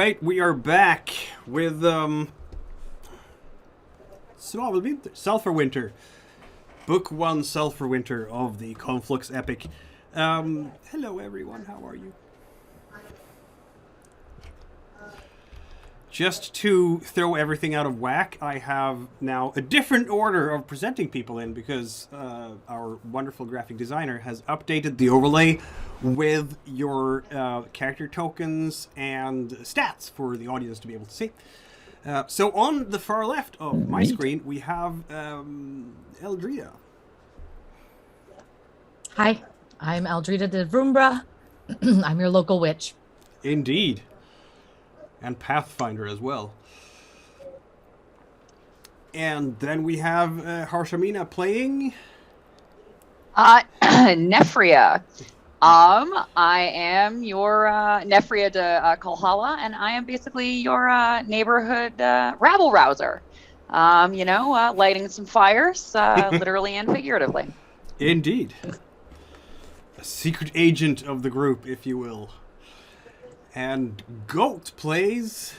right, we are back with Sulfur Winter, Book 1 Sulfur Winter of the Conflux Epic. Hello everyone, how are you? Just to throw everything out of whack, I have now a different order of presenting people in because our wonderful graphic designer has updated the overlay with your character tokens and stats for the audience to be able to see. So on the far left of my screen, we have Eldrida. Hi, I'm Eldrida da Vumbra. I'm your local witch. Indeed. And Pathfinder as well. And then we have Harshamina playing... Nefria. I am your Nefria da Kolhalla, and I am basically your neighborhood rabble rouser. Lighting some fires, literally and figuratively. Indeed. A secret agent of the group, if you will. And Goat plays...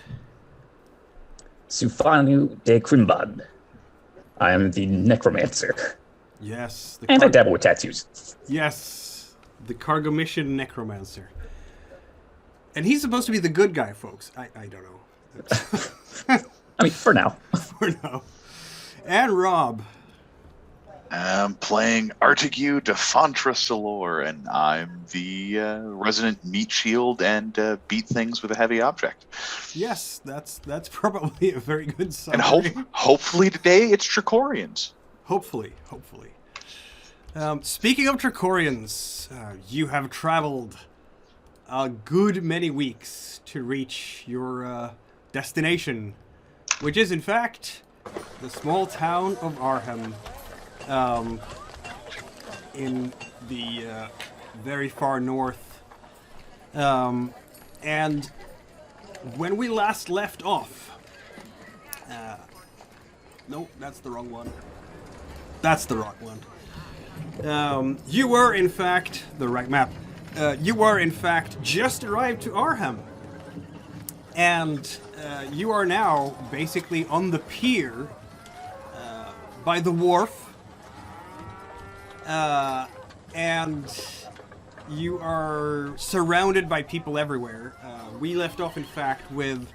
Sifanu da Krimbydh. I am the necromancer. Yes. And I dabble with tattoos. Yes. The Cargo Mission necromancer. And he's supposed to be the good guy, folks. I don't know. I mean, for now. For now. And Rob. I'm playing Artegue da Fontra Cilor, and I'm the resident meat shield and beat things with a heavy object. Yes, that's probably a very good summary. And hopefully today it's Tricorians. Hopefully. Speaking of Tricorians, you have traveled a good many weeks to reach your destination, which is in fact the small town of Arhem. In the very far north. And when we last left off... no, that's the wrong one. That's the wrong one. You were, in fact... The right map. You were, in fact, just arrived to Arhem. And you are now basically on the pier by the wharf. And you are surrounded by people everywhere. We left off, in fact, with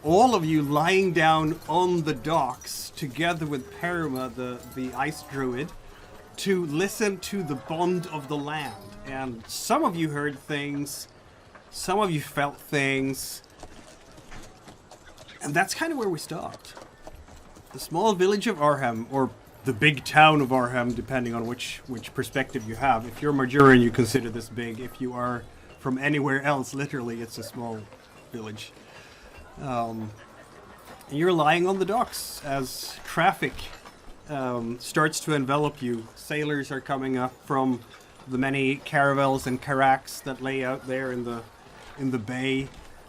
all of you lying down on the docks together with Peruma, the ice druid, to listen to the bond of the land. And some of you heard things, some of you felt things, and that's kind of where we stopped. The small village of Arhem, or the big town of Arhem, depending on which perspective you have. If you're Marjura, you consider this big. If you are from anywhere else, literally, it's a small village. And you're lying on the docks as traffic starts to envelop you. Sailors are coming up from the many caravels and carracks that lay out there in the bay.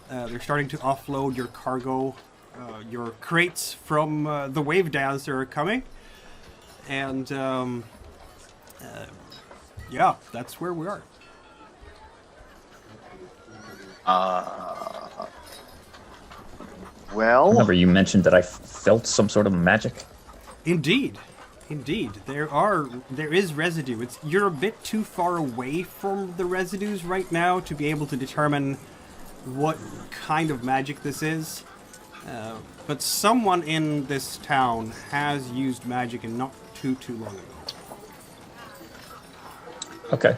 They're starting to offload your cargo. Your crates from the Wave Dancer are coming. And, yeah, that's where we are. Well... Remember you mentioned that I felt some sort of magic? Indeed. There is residue. You're a bit too far away from the residues right now to be able to determine what kind of magic this is. But someone in this town has used magic and not too long ago. Okay.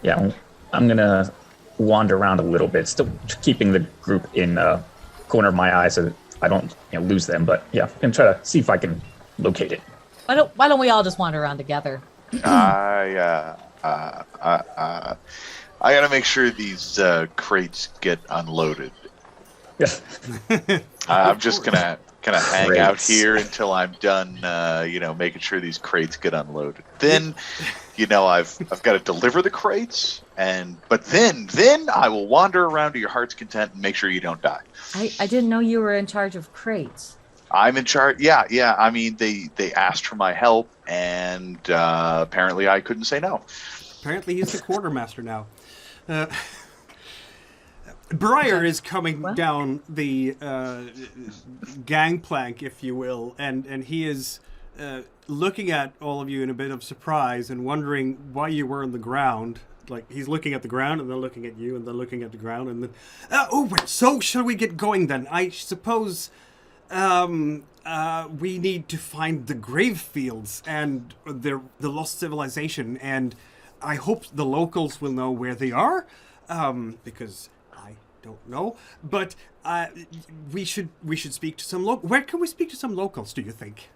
Yeah, I'm gonna wander around a little bit, still keeping the group in corner of my eye so that I don't lose them. But yeah, I'm gonna try to see if I can locate it. Why don't we all just wander around together? I gotta make sure these crates get unloaded. Yeah. I'm just gonna hang out here until I'm done, making sure these crates get unloaded. Then, I've got to deliver the crates, but then I will wander around to your heart's content and make sure you don't die. I didn't know you were in charge of crates. I'm in charge. Yeah. I mean, they asked for my help, and apparently I couldn't say no. Apparently he's the quartermaster now. Briar is coming What? down the gangplank, if you will, and he is looking at all of you in a bit of surprise and wondering why you were on the ground. Like, he's looking at the ground and then looking at you and then looking at the ground and then... so shall we get going then? I suppose we need to find the grave fields and the lost civilization, and I hope the locals will know where they are, because I don't know. But we should speak to some Where can we speak to some locals, do you think?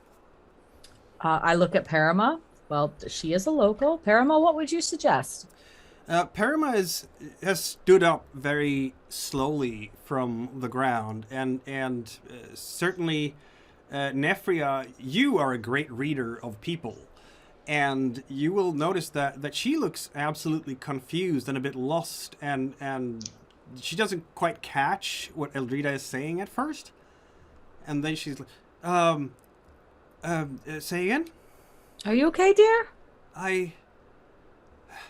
I look at Parama. Well, she is a local. Parama, what would you suggest? Parama has stood up very slowly from the ground, and certainly, Nefria, you are a great reader of people, and you will notice that she looks absolutely confused and a bit lost, and she doesn't quite catch what Eldrida is saying at first, and then she's like, say again? Are you okay, dear?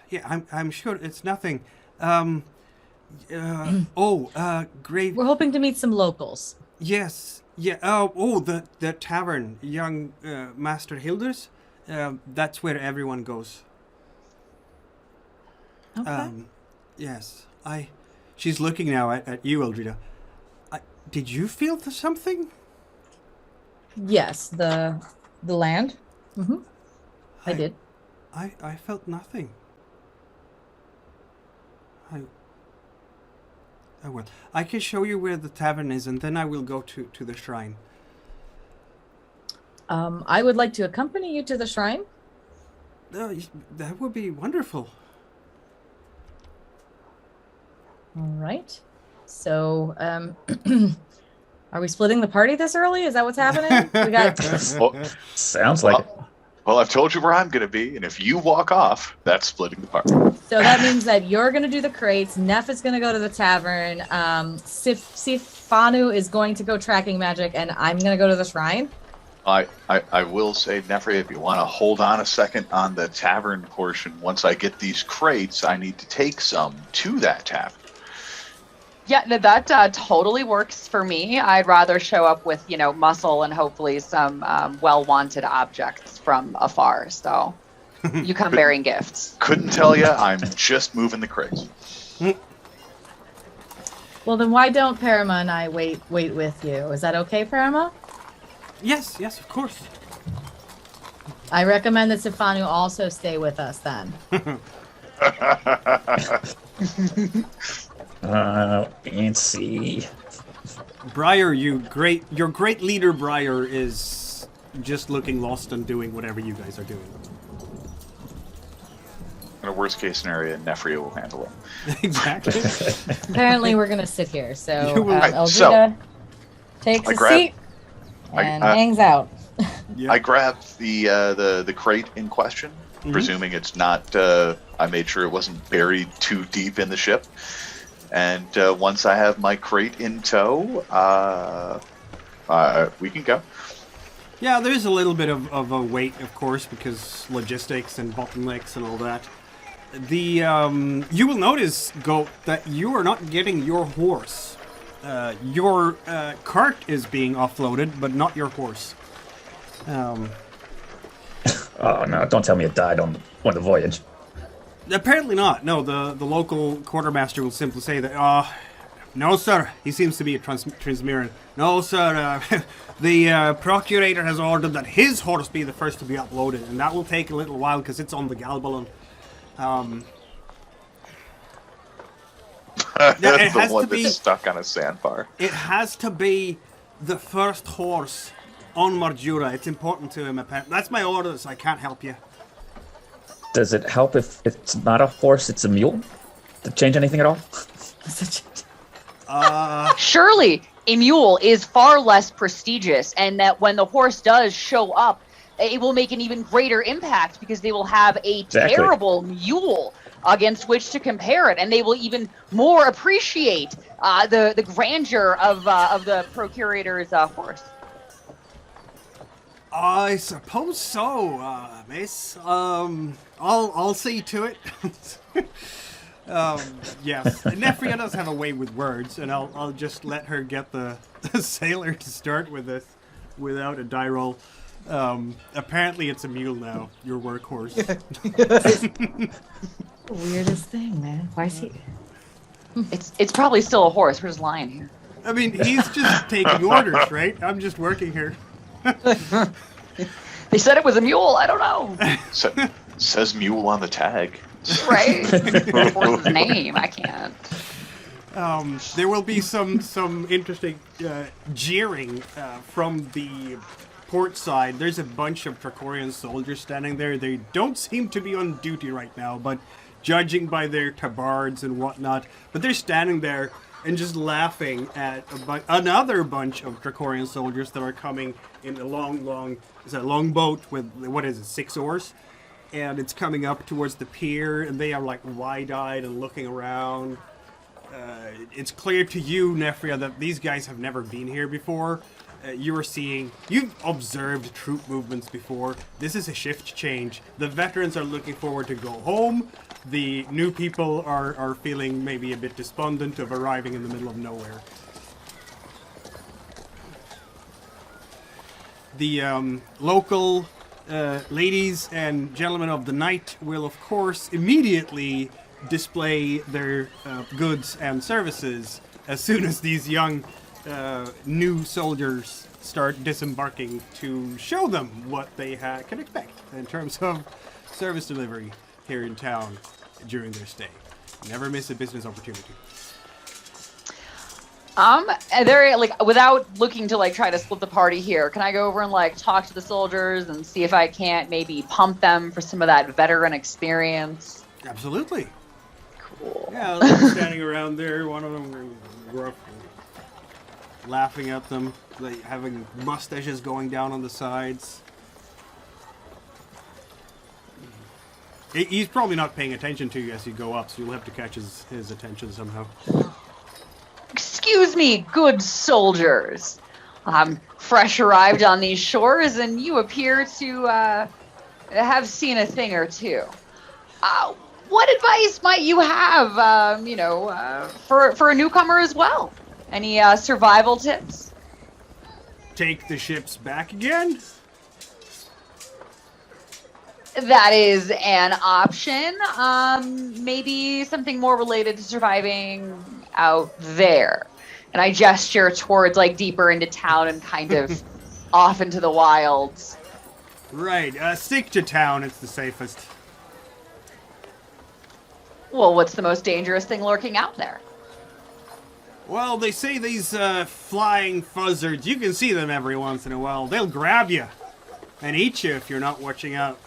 Yeah, I'm sure it's nothing. Grave. We're hoping to meet some locals. Yes, yeah. The tavern, young Master Hilder's. That's where everyone goes. Okay. Yes, She's looking now at you, Eldrida. Did you feel something? Yes, the land. Mm-hmm. I did. I felt nothing. I will. I can show you where the tavern is, and then I will go to the shrine. I would like to accompany you to the shrine. That would be wonderful. All right. So, are we splitting the party this early? Is that what's happening? We got. Well, Sounds like it. well, I've told you where I'm going to be, and if you walk off, that's splitting the party. So that means that you're going to do the crates. Neff is going to go to the tavern. Sifanu is going to go tracking magic, and I'm going to go to the shrine. I will say, Nefria, if you want to hold on a second on the tavern portion, once I get these crates, I need to take some to that tavern. Yeah, that totally works for me. I'd rather show up with, muscle and hopefully some well-wanted objects from afar. So you come bearing gifts. Couldn't tell you. I'm just moving the crates. Well, then why don't Parama and I wait with you? Is that okay, Parama? Yes, of course. I recommend that Sifanu also stay with us then. And see. Briar, your great leader, Briar, is just looking lost and doing whatever you guys are doing. In a worst case scenario, Nefria will handle it. Exactly. Apparently, we're gonna sit here. So You will- Eldrida takes I a grab- seat and hangs out. Yep. I grabbed the crate in question, presuming it's not. I made sure it wasn't buried too deep in the ship. And once I have my crate in tow, we can go. Yeah, there's a little bit of a wait, of course, because logistics and bottlenecks and all that. You will notice, Goat, that you are not getting your horse. Your cart is being offloaded, but not your horse. Oh no! Don't tell me it died on the voyage. Apparently not. No, the local quartermaster will simply say that, no, sir. He seems to be a Trinsmyran. No, sir. The procurator has ordered that his horse be the first to be uploaded, and that will take a little while because it's on the Galbalon. That's has the one to be- that's stuck on a sandbar. It has to be the first horse on Marjura. It's important to him, apparently. That's my order, so I can't help you. Does it help if it's not a horse, it's a mule? Does it change anything at all? Surely a mule is far less prestigious, and that when the horse does show up, it will make an even greater impact because they will have a Exactly. terrible mule against which to compare it, and they will even more appreciate the grandeur of the procurator's horse. I suppose so, miss. I'll see to it. Yes, Nefria does have a way with words, and I'll just let her get the sailor to start with this without a die roll. Apparently it's a mule now, your workhorse. Weirdest thing, man. Why is he? It's probably still a horse. We're just lying here. I mean, he's just taking orders, right? I'm just working here. They said it was a mule. I don't know. Says mule on the tag. Right? The horse's name. I can't. There will be some interesting jeering from the port side. There's a bunch of Dracorian soldiers standing there. They don't seem to be on duty right now, but judging by their tabards and whatnot, but they're standing there and just laughing at another bunch of Dracorian soldiers that are coming in a long boat with, what is it, 6 oars? And it's coming up towards the pier, and they are like wide-eyed and looking around. It's clear to you, Nefria, that these guys have never been here before. You've observed troop movements before. This is a shift change. The veterans are looking forward to go home. The new people are feeling maybe a bit despondent of arriving in the middle of nowhere. The local ladies and gentlemen of the night will, of course, immediately display their goods and services as soon as these young new soldiers start disembarking to show them what they can expect in terms of service delivery here in town during their stay. Never miss a business opportunity. They're like, without looking to like try to split the party here, can I go over and like talk to the soldiers and see if I can't maybe pump them for some of that veteran experience? Absolutely. Cool. Yeah, they're standing around there. One of them gruff, laughing at them, like having mustaches going down on the sides. He's probably not paying attention to you as you go up, so you'll have to catch his attention somehow. Excuse me, good soldiers. I'm fresh arrived on these shores, and you appear to have seen a thing or two. What advice might you have, for a newcomer as well? Any survival tips? Take the ships back again? That is an option. Maybe something more related to surviving out there. And I gesture towards like deeper into town and kind of off into the wilds. Right, stick to town, it's the safest. Well, what's the most dangerous thing lurking out there? Well, they say these flying fuzzards, you can see them every once in a while. They'll grab you and eat you if you're not watching out.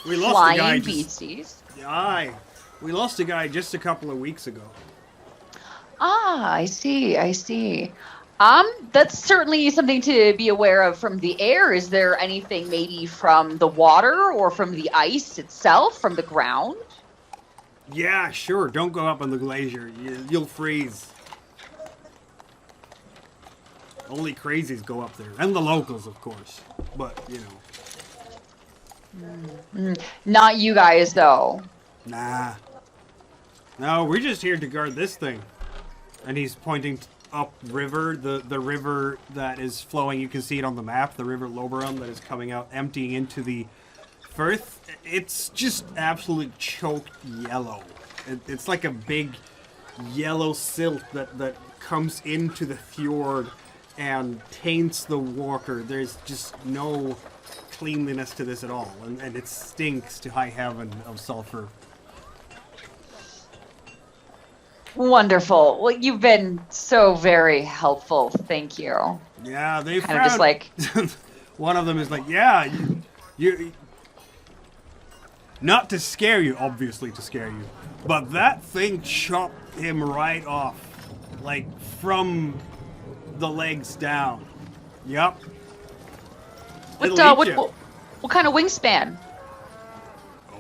We lost Flying a guy beasties. Aye. We lost a guy just a couple of weeks ago. Ah, I see. That's certainly something to be aware of from the air. Is there anything maybe from the water or from the ice itself, from the ground? Yeah, sure. Don't go up on the glacier. You'll freeze. Only crazies go up there. And the locals, of course. But, you know. Not you guys, though. Nah. No, we're just here to guard this thing. And he's pointing up river, the river that is flowing. You can see it on the map, the river Loberon that is coming out, emptying into the Firth. It's just absolutely choked yellow. It's like a big yellow silt that comes into the fjord and taints the water. There's just no cleanliness to this at all, and it stinks to high heaven of sulfur. Wonderful. Well, you've been so very helpful. Thank you. Yeah, they kind of just like one of them is like, yeah, you not to scare you, obviously to scare you, but that thing chopped him right off, like from the legs down. Yep. What kind of wingspan?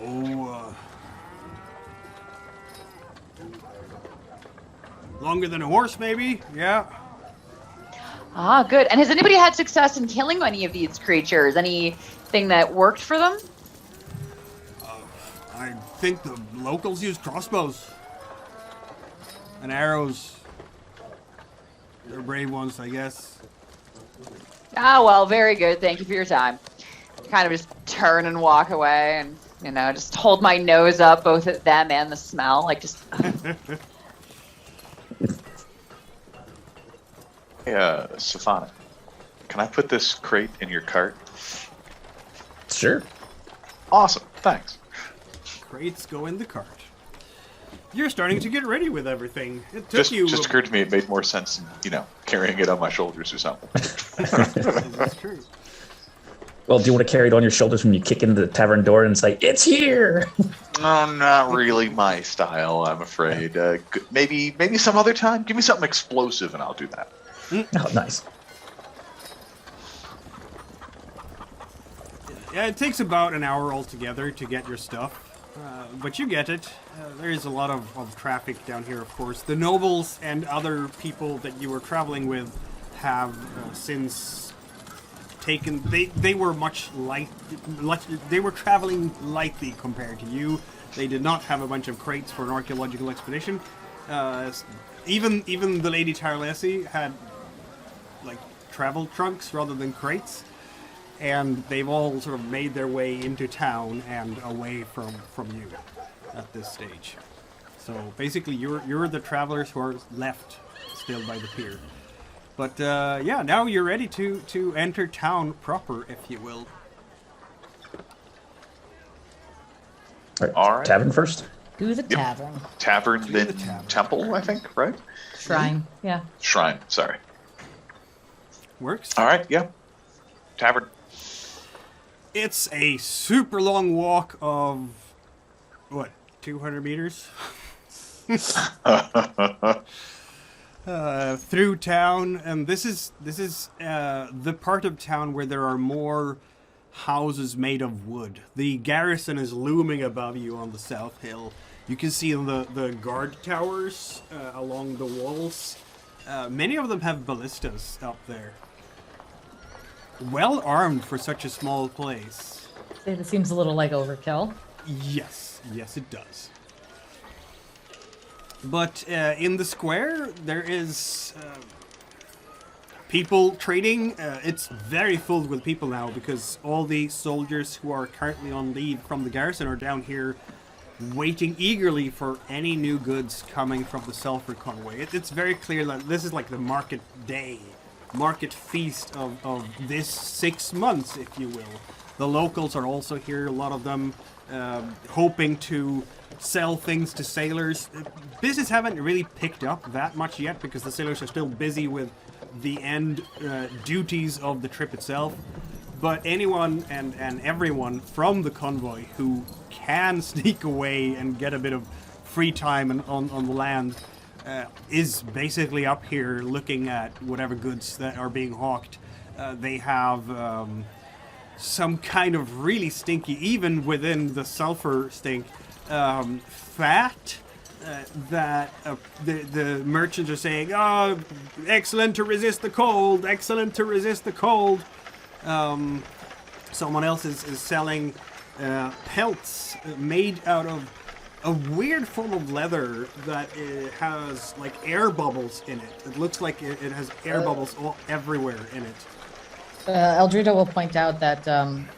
Oh, longer than a horse, maybe? Yeah. Ah, good. And has anybody had success in killing any of these creatures? Anything that worked for them? I think the locals use crossbows and arrows. They're brave ones, I guess. Ah, well, very good. Thank you for your time. Kind of just turn and walk away and, you know, just hold my nose up both at them and the smell. Like, just... Hey, Sifanu, can I put this crate in your cart? Sure. Awesome, thanks. Crates go in the cart. You're starting to get ready with everything. It took you... Just occurred to me it made more sense than, you know, carrying it on my shoulders or something. That's true. Well, do you want to carry it on your shoulders when you kick into the tavern door and say, "It's here"? No, not really my style, I'm afraid. Maybe some other time. Give me something explosive and I'll do that. Oh, nice. Yeah, it takes about an hour altogether to get your stuff. But you get it. There is a lot of traffic down here, of course. The nobles and other people that you were traveling with have since taken... They were they were traveling lightly compared to you. They did not have a bunch of crates for an archaeological expedition. Even the Lady Tyrlesi had like travel trunks rather than crates. And they've all sort of made their way into town and away from you at this stage. So basically, you're the travelers who are left still by the pier. But yeah, now you're ready to enter town proper, if you will. All right. Tavern first. Do the tavern. Tavern, Do then the tavern. temple, I think, right? Shrine. Yeah. Shrine, sorry. Works? All right, yeah. Tavern. It's a super long walk of, what, 200 meters? Through town, and this is the part of town where there are more houses made of wood. The garrison is looming above you on the south hill. You can see the guard towers along the walls. Many of them have ballistas up there. Well armed for such a small place. It seems a little like overkill. Yes, it does. But in the square, there is people trading. It's very full with people now because all the soldiers who are currently on leave from the garrison are down here waiting eagerly for any new goods coming from the Sulfur convoy. It's very clear that this is like the market day. Market feast of this 6 months, if you will. The locals are also here, a lot of them hoping to sell things to sailors. Business haven't really picked up that much yet because the sailors are still busy with the end duties of the trip itself. But anyone and everyone from the convoy who can sneak away and get a bit of free time on the land is basically up here looking at whatever goods that are being hawked. They have some kind of really stinky, even within the sulfur stink, fat that the merchants are saying, "Oh, excellent to resist the cold, excellent to resist the cold." Someone else is selling pelts made out of a weird form of leather that has like air bubbles in it. It looks like it has air bubbles everywhere in it. Eldrida will point out that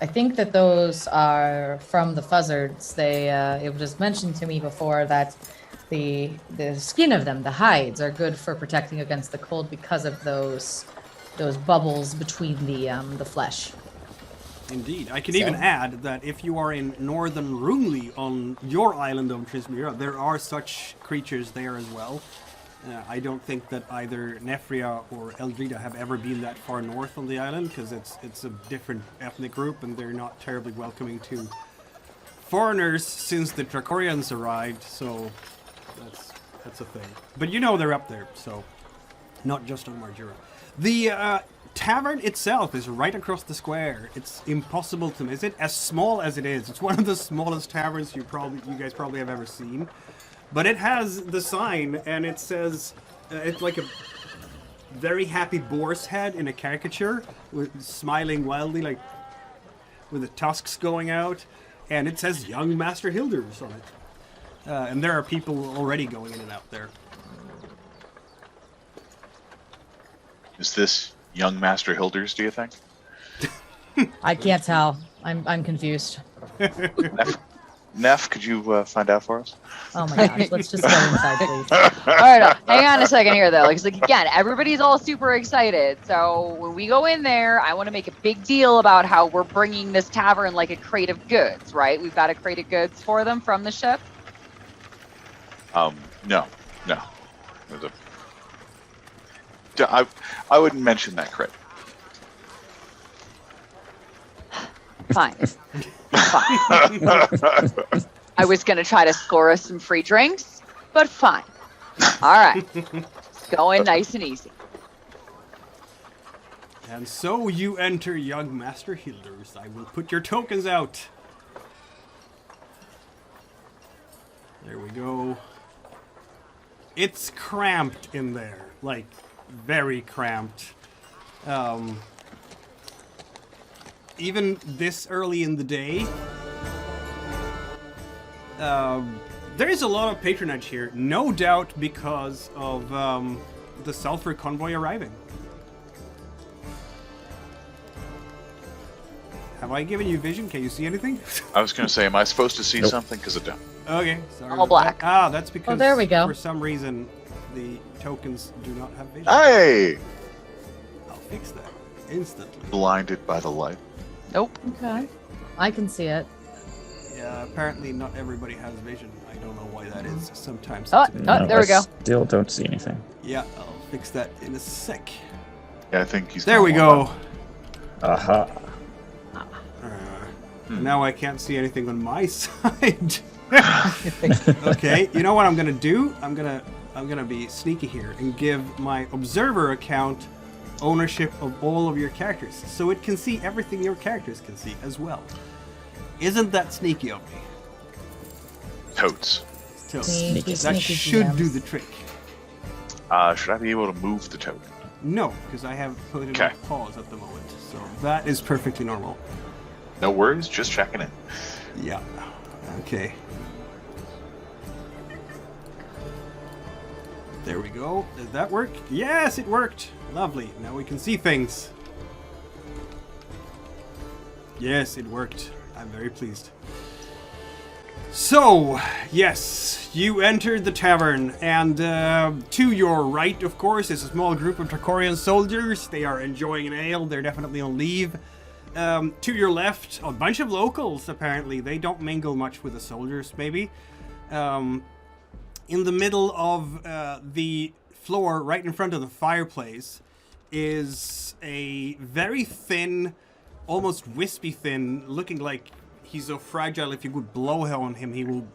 I think that those are from the fuzzards. It was mentioned to me before that the skin of them, the hides, are good for protecting against the cold because of those bubbles between the flesh. Indeed. I can even add that if you are in northern Rungli on your island of Trinsmyran, there are such creatures there as well. I don't think that either Nefria or Eldrida have ever been that far north on the island because it's a different ethnic group and they're not terribly welcoming to foreigners since the Dracorians arrived, so that's a thing. But you know they're up there, so not just on Marjura. The tavern itself is right across the square. It's impossible to miss it, as small as it is. It's one of the smallest taverns you guys probably have ever seen. But it has the sign, and it says, it's like a very happy boar's head in a caricature, smiling wildly, like with the tusks going out. and it says Young Master Hilders on it. And there are people already going in and out there. Is this young Master Hilders, do you think? I can't tell. I'm confused. Neff, could you find out for us? Oh my gosh, let's just go inside, please. All right, hang on a second here, though. Because, like, again, everybody's all super excited. So when we go in there, I want to make a big deal about how we're bringing this tavern like a crate of goods, right? We've got a crate of goods for them from the ship. No. There's I wouldn't mention that crate. Fine. I was going to try to score us some free drinks, but fine. All right. It's going nice and easy. And so you enter Young Master Hilders. I will put your tokens out. There we go. It's cramped in there. Like, very cramped. Even this early in the day, there is a lot of patronage here. No doubt because of the Sulfur convoy arriving. Have I given you vision? Can you see anything? I was going to say, am I supposed to see something? Because I don't. Okay, sorry. All black. That's because there we go. For some reason the tokens do not have vision. Hey! I'll fix that instantly. Blinded by the light. Nope. Okay. I can see it. Yeah, apparently not everybody has vision. I don't know why that is. Sometimes. Oh, it's a bit- oh, there we go. Still don't see anything. Yeah, I'll fix that in a sec. Yeah, I think he's. There we go. Aha. Now I can't see anything on my side. Okay, you know what I'm gonna do? I'm gonna be sneaky here and give my observer account ownership of all of your characters, so it can see everything your characters can see as well. Isn't that sneaky of me? Totes. So Sneaky, that sneaky should DMs. do the trick. Should I be able to move the token? No, because I have put it Okay. on pause at the moment, so that is perfectly normal. No worries, just checking in. Yeah. Okay. There we go. Did that work? Yes, it worked. Lovely. Now we can see things. Yes, it worked. I'm very pleased. So, yes, you entered the tavern, and to your right, of course, is a small group of Trakorian soldiers. They are enjoying an ale. They're definitely on leave. To your left, a bunch of locals, apparently. They don't mingle much with the soldiers, maybe. In the middle of the floor, right in front of the fireplace, is a very thin, almost wispy thin, looking like he's so fragile if you would blow on him, he will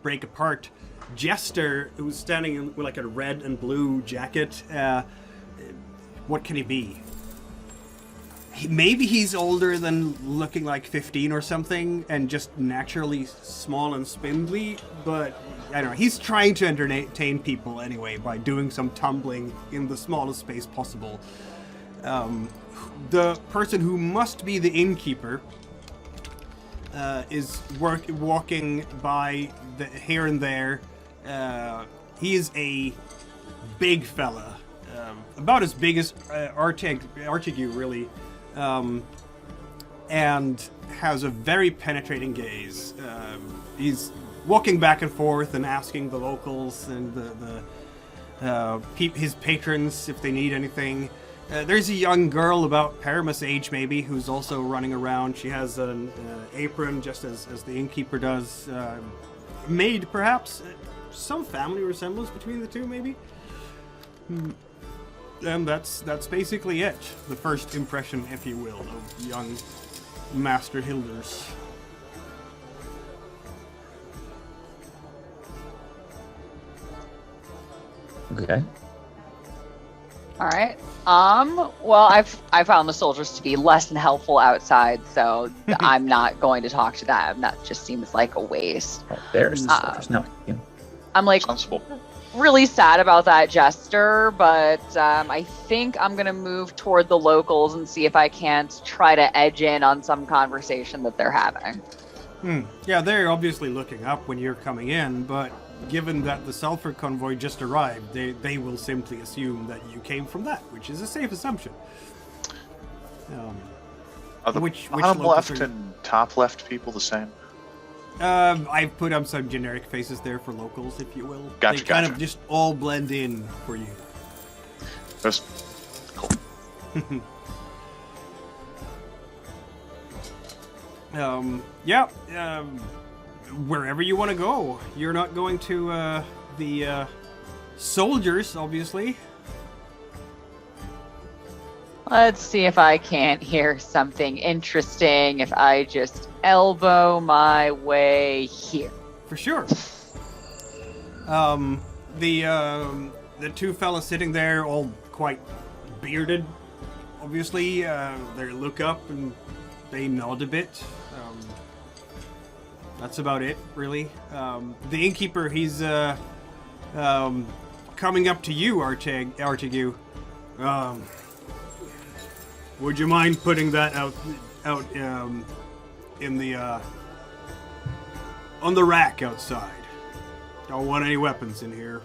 break apart. Jester, who's standing in with like a red and blue jacket. What can he be? Maybe he's older than looking like 15 or something, and just naturally small and spindly, but I don't know. He's trying to entertain people anyway by doing some tumbling in the smallest space possible. The person who must be the innkeeper is walking by here and there. He is a big fella, about as big as Artegue, really. And has a very penetrating gaze. He's walking back and forth and asking the locals and his patrons if they need anything. There's a young girl about Paramus' age, maybe, who's also running around. She has an apron, just as the innkeeper does. Maid, perhaps. Some family resemblance between the two, maybe. And that's basically it. The first impression, if you will, of young Master Hilders. Okay. All right. Well, I found the soldiers to be less than helpful outside, so I'm not going to talk to them. That just seems like a waste. Oh, there's the soldiers. No. Yeah. I'm like Sensible. really sad about that, Jester, but I think I'm gonna move toward the locals and see if I can't try to edge in on some conversation that they're having. Yeah, they're obviously looking up when you're coming in, but given that the Sulfur convoy just arrived, they will simply assume that you came from that, which is a safe assumption. Are the which bottom locals left are- and top left people the same? I've put up some generic faces there for locals, if you will. Gotcha, They kind gotcha. of just all blend in for you. That's cool. Wherever you want to go. You're not going to the soldiers, obviously. Let's see if I can't hear something interesting if I just elbow my way here. For sure. The two fellas sitting there, all quite bearded, obviously. They look up and they nod a bit. That's about it, really. The innkeeper, he's coming up to you, Artegue. Would you mind putting that out in the on the rack outside? Don't want any weapons in here.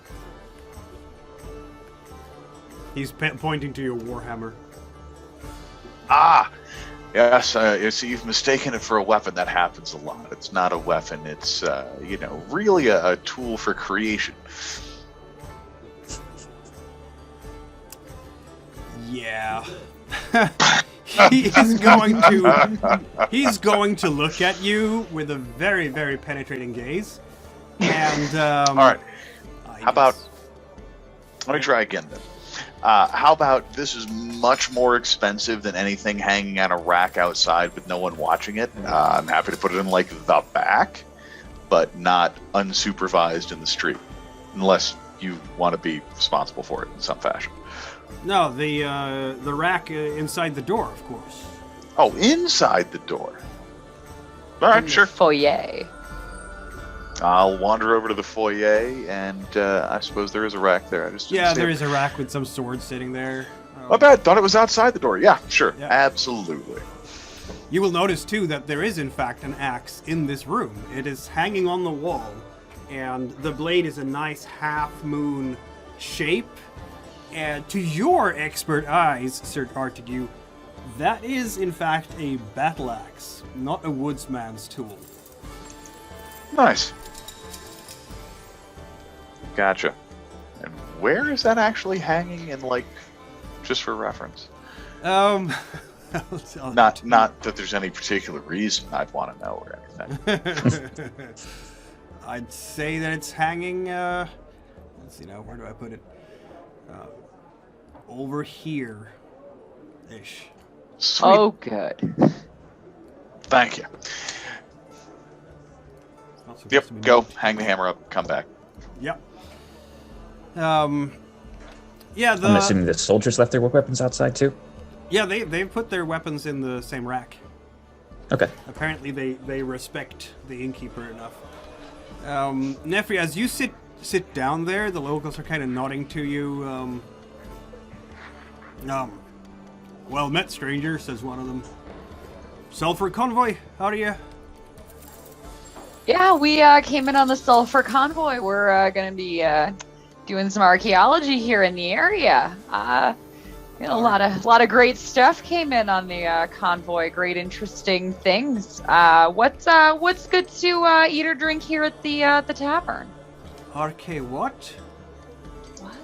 He's pointing to your warhammer. Ah, yes. You've mistaken it for a weapon. That happens a lot. It's not a weapon. It's really a tool for creation. Yeah. He's going to look at you with a very, very penetrating gaze. And All right. How about? Let me try again then. How about this is much more expensive than anything hanging on a rack outside with no one watching it. I'm happy to put it in like the back, but not unsupervised in the street, unless you want to be responsible for it in some fashion. No, the rack inside the door, of course. Oh, inside the door. All right, sure. Foyer. I'll wander over to the foyer, and I suppose there is a rack there. I just didn't Yeah, see there it. is a rack with some swords sitting there. My bad. Thought it was outside the door. Yeah, sure. Yeah. Absolutely. You will notice, too, that there is, in fact, an axe in this room. It is hanging on the wall, and the blade is a nice half-moon shape. And to your expert eyes, Sir Artegue, that is, in fact, a battle axe, not a woodsman's tool. Nice. Gotcha. And where is that actually hanging in, like, just for reference? I'll Not that there's any particular reason I'd want to know or anything. I'd say that it's hanging, let's see now, where do I put it? Over here-ish. Sweet. Oh, good. Thank you. It's not supposed Yep, to be go. moved. Hang the hammer up. Come back. Yep. Yeah, I'm assuming the soldiers left their weapons outside too? Yeah, they've put their weapons in the same rack. Okay. Apparently they respect the innkeeper enough. Nefria, as you sit down there, the locals are kind of nodding to you. Well met, stranger, says one of them. Sulfur convoy, how do you? Yeah, we came in on the Sulfur convoy. We're going to be doing some archaeology here in the area. A lot of great stuff came in on the convoy. Great, interesting things. What's good to eat or drink here at the tavern? Arche what? What?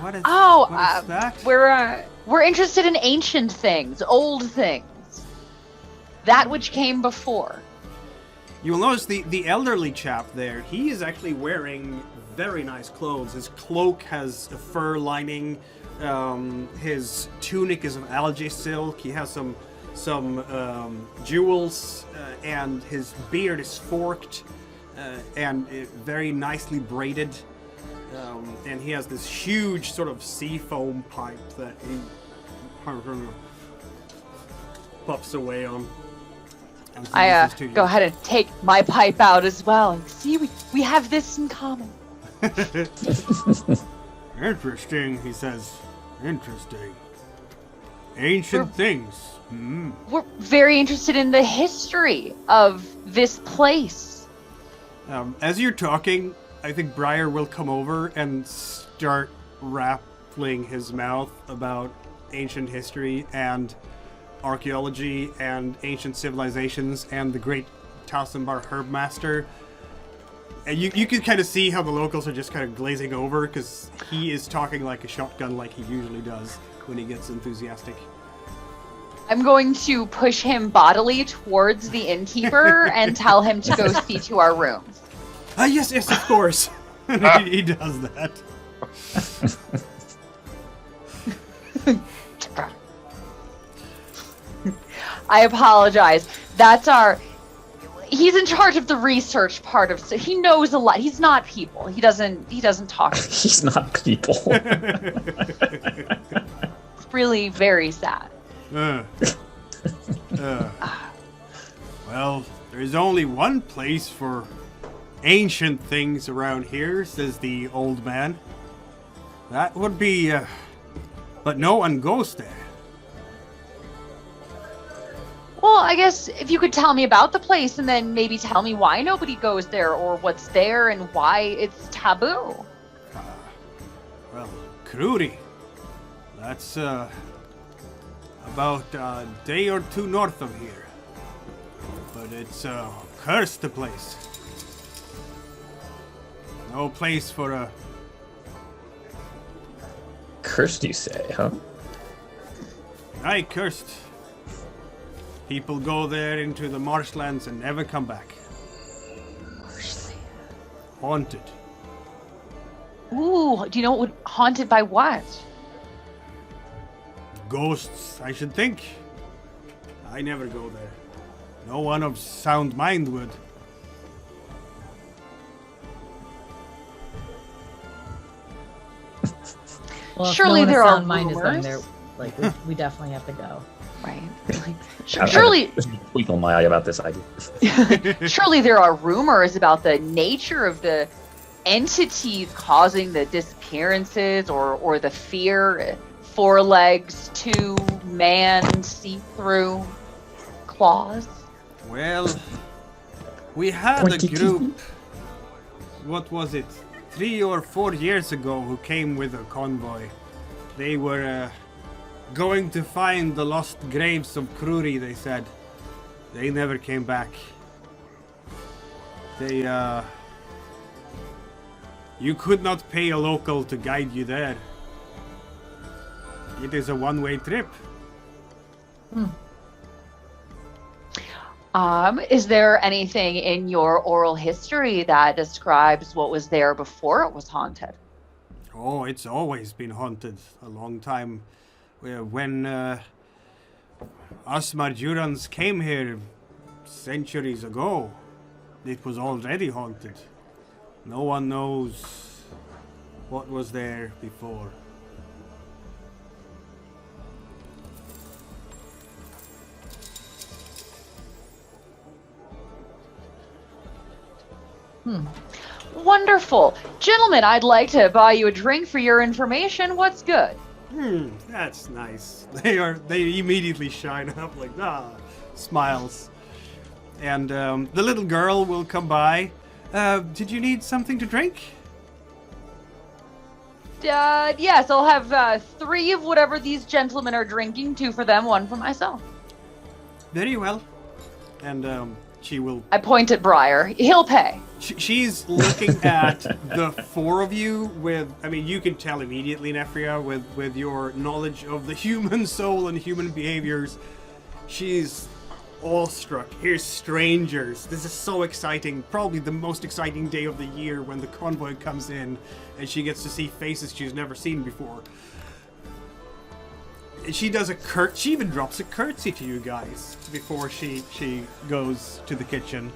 What is that? We're interested in ancient things, old things, that which came before. You'll notice the elderly chap there, he is actually wearing very nice clothes. His cloak has a fur lining. His tunic is of algae silk. He has some jewels, and his beard is forked and very nicely braided. And he has this huge sort of sea foam pipe that he puffs away on. And I introduces to you. go ahead and take my pipe out as well. See, we have this in common. Interesting, he says. Interesting. Ancient things. Hmm. We're very interested in the history of this place. As you're talking, I think Briar will come over and start rattling his mouth about ancient history and archaeology and ancient civilizations and the great Tassambar Herbmaster. And you can kind of see how the locals are just kind of glazing over because he is talking like a shotgun like he usually does when he gets enthusiastic. I'm going to push him bodily towards the innkeeper and tell him to go see to our rooms. Yes, of course. He does that. I apologize. That's our... He's in charge of the research part of... So he knows a lot. He's not people. He doesn't talk. He's not people. It's really very sad. Well, there's only one place for ancient things around here, says the old man. That would be, but no one goes there. Well, I guess if you could tell me about the place and then maybe tell me why nobody goes there or what's there and why it's taboo. Well, Kruri. That's, about a day or two north of here. But it's a cursed place. No place for a... Cursed, you say, huh? Aye, cursed. People go there into the marshlands and never come back. Haunted. Ooh, do you know what would haunted by what? Ghosts, I should think. I never go there. No one of sound mind would. Well, Surely if no there one are of sound mind is rumors. done there, like we definitely have to go. Right. I Surely, have a twinkle in my eye about this idea. surely there are rumors about the nature of the entities causing the disappearances or the fear. 4 legs, 2 man see-through claws. Well, we had a group, what was it, 3 or 4 years ago who came with a convoy. They were going to find the lost graves of Kruri, they said. They never came back. They, you could not pay a local to guide you there. It is a one-way trip. Is there anything in your oral history that describes what was there before it was haunted? Oh, it's always been haunted a long time. When us Marjurans came here centuries ago, it was already haunted. No one knows what was there before. Wonderful. Gentlemen, I'd like to buy you a drink for your information. What's good? That's nice. They immediately shine up like, smiles. And the little girl will come by. Did you need something to drink? Yes, I'll have 3 of whatever these gentlemen are drinking, 2 for them, 1 for myself. Very well. And she will... I point at Briar. He'll pay. She's looking at the 4 of you with... I mean, you can tell immediately, Nefria, with your knowledge of the human soul and human behaviors. She's awestruck. Here's strangers. This is so exciting. Probably the most exciting day of the year when the convoy comes in and she gets to see faces she's never seen before. And she does she even drops a curtsy to you guys before she goes to the kitchen.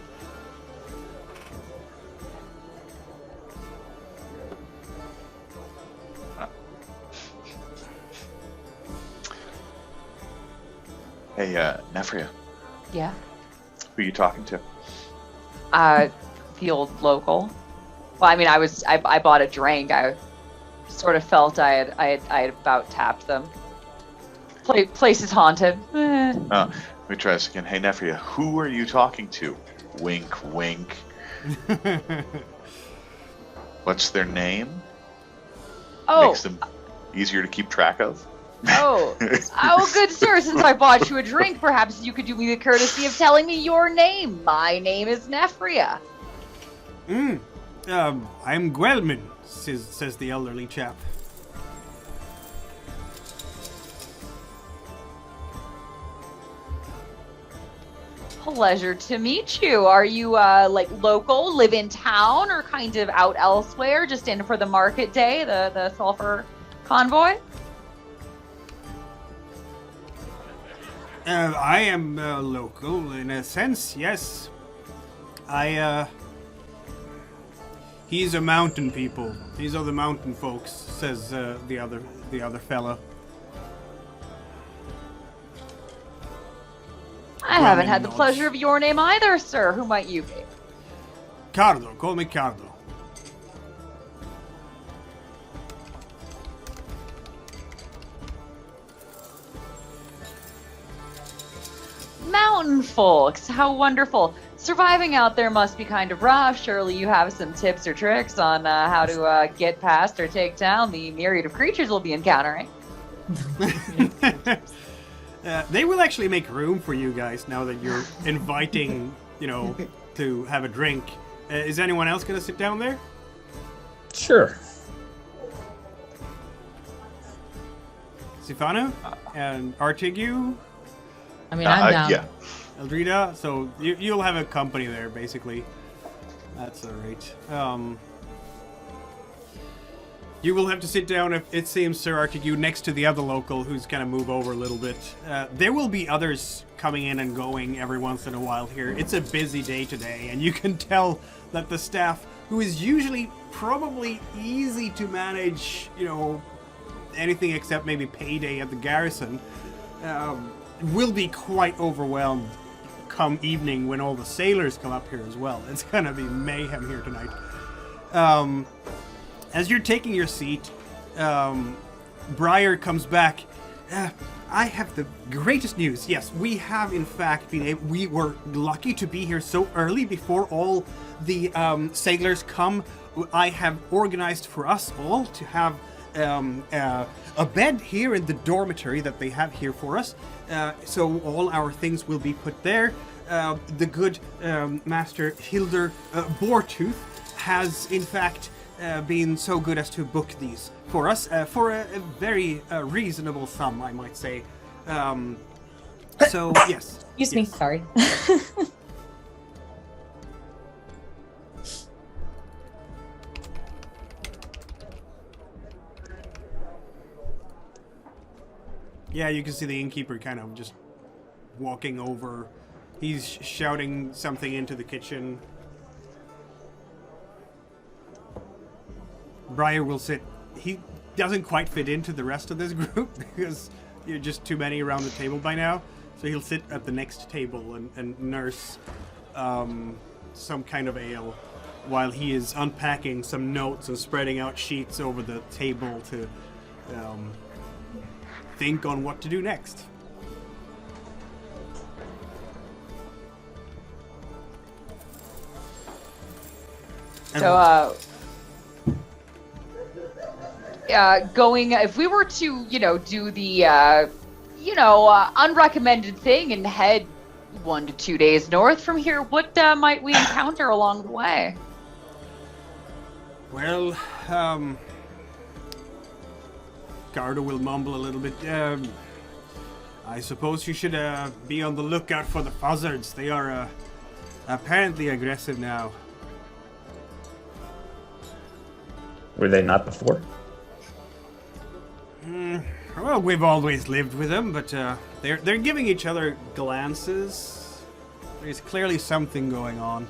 Hey, Nefria, Yeah. who are you talking to? The old local. Well, I mean, I bought a drink. I sort of felt I had about tapped them. place is haunted. Let me try this again. Hey, Nefria, who are you talking to? Wink, wink. What's their name? Oh. Makes them easier to keep track of. Oh, good sir, since I bought you a drink, perhaps you could do me the courtesy of telling me your name. My name is Nefria. I'm Guelman, says the elderly chap. Pleasure to meet you. Are you, like, local, live in town, or kind of out elsewhere, just in for the market day, the Sulfur convoy? I am local in a sense, yes. He's a mountain people. These are the mountain folks, says the other fella. I haven't had the pleasure of your name either, sir. Who might you be? Cardo, call me Cardo. Mountain folks, how wonderful. Surviving out there must be kind of rough. Surely you have some tips or tricks on how to get past or take down the myriad of creatures we'll be encountering. They will actually make room for you guys now that you're inviting, to have a drink. Is anyone else going to sit down there? Sure. Sifanu? And Artegue? I mean, I'm down. Yeah. Eldrida? So you'll have a company there, basically. That's alright. You will have to sit down, if it seems, Sir Artegue, next to the other local who's going to move over a little bit. There will be others coming in and going every once in a while here. It's a busy day today, and you can tell that the staff, who is usually probably easy to manage, anything except maybe payday at the garrison, will be quite overwhelmed come evening when all the sailors come up here as well. It's going to be mayhem here tonight. As you're taking your seat, Briar comes back. I have the greatest news. Yes, we have in fact we were lucky to be here so early before all the sailors come. I have organized for us all to have a bed here in the dormitory that they have here for us. So all our things will be put there. The good Master Hilder Boretooth has in fact been so good as to book these for us for a very reasonable sum, I might say. So, yes. Excuse me, sorry. Yeah, you can see the innkeeper kind of just walking over. He's shouting something into the kitchen. Briar will sit. He doesn't quite fit into the rest of this group because you're just too many around the table by now. So he'll sit at the next table and nurse some kind of ale while he is unpacking some notes and spreading out sheets over the table to think on what to do next. So, if we were to, do the, unrecommended thing and head 1 to 2 days north from here, what might we encounter along the way? Well, Garda will mumble a little bit. I suppose you should be on the lookout for the buzzards. They are apparently aggressive now. Were they not before? Well, we've always lived with them, but they're giving each other glances. There's clearly something going on.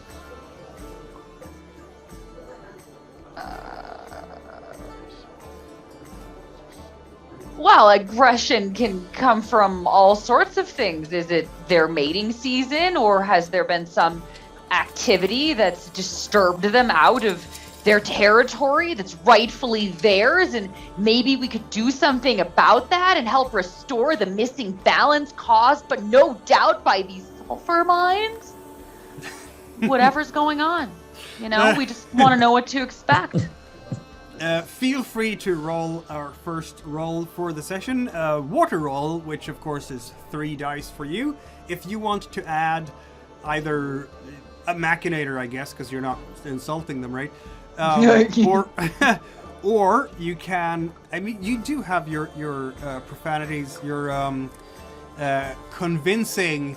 Well, aggression can come from all sorts of things. Is it their mating season, or has there been some activity that's disturbed them out of their territory that's rightfully theirs, and maybe we could do something about that and help restore the missing balance caused, but no doubt, by these sulfur mines. Whatever's going on, we just want to know what to expect. Feel free to roll our first roll for the session, water roll, which of course is 3 dice for you. If you want to add either a machinator, I guess, because you're not insulting them, right? Or you can. I mean, you do have your profanities, your convincing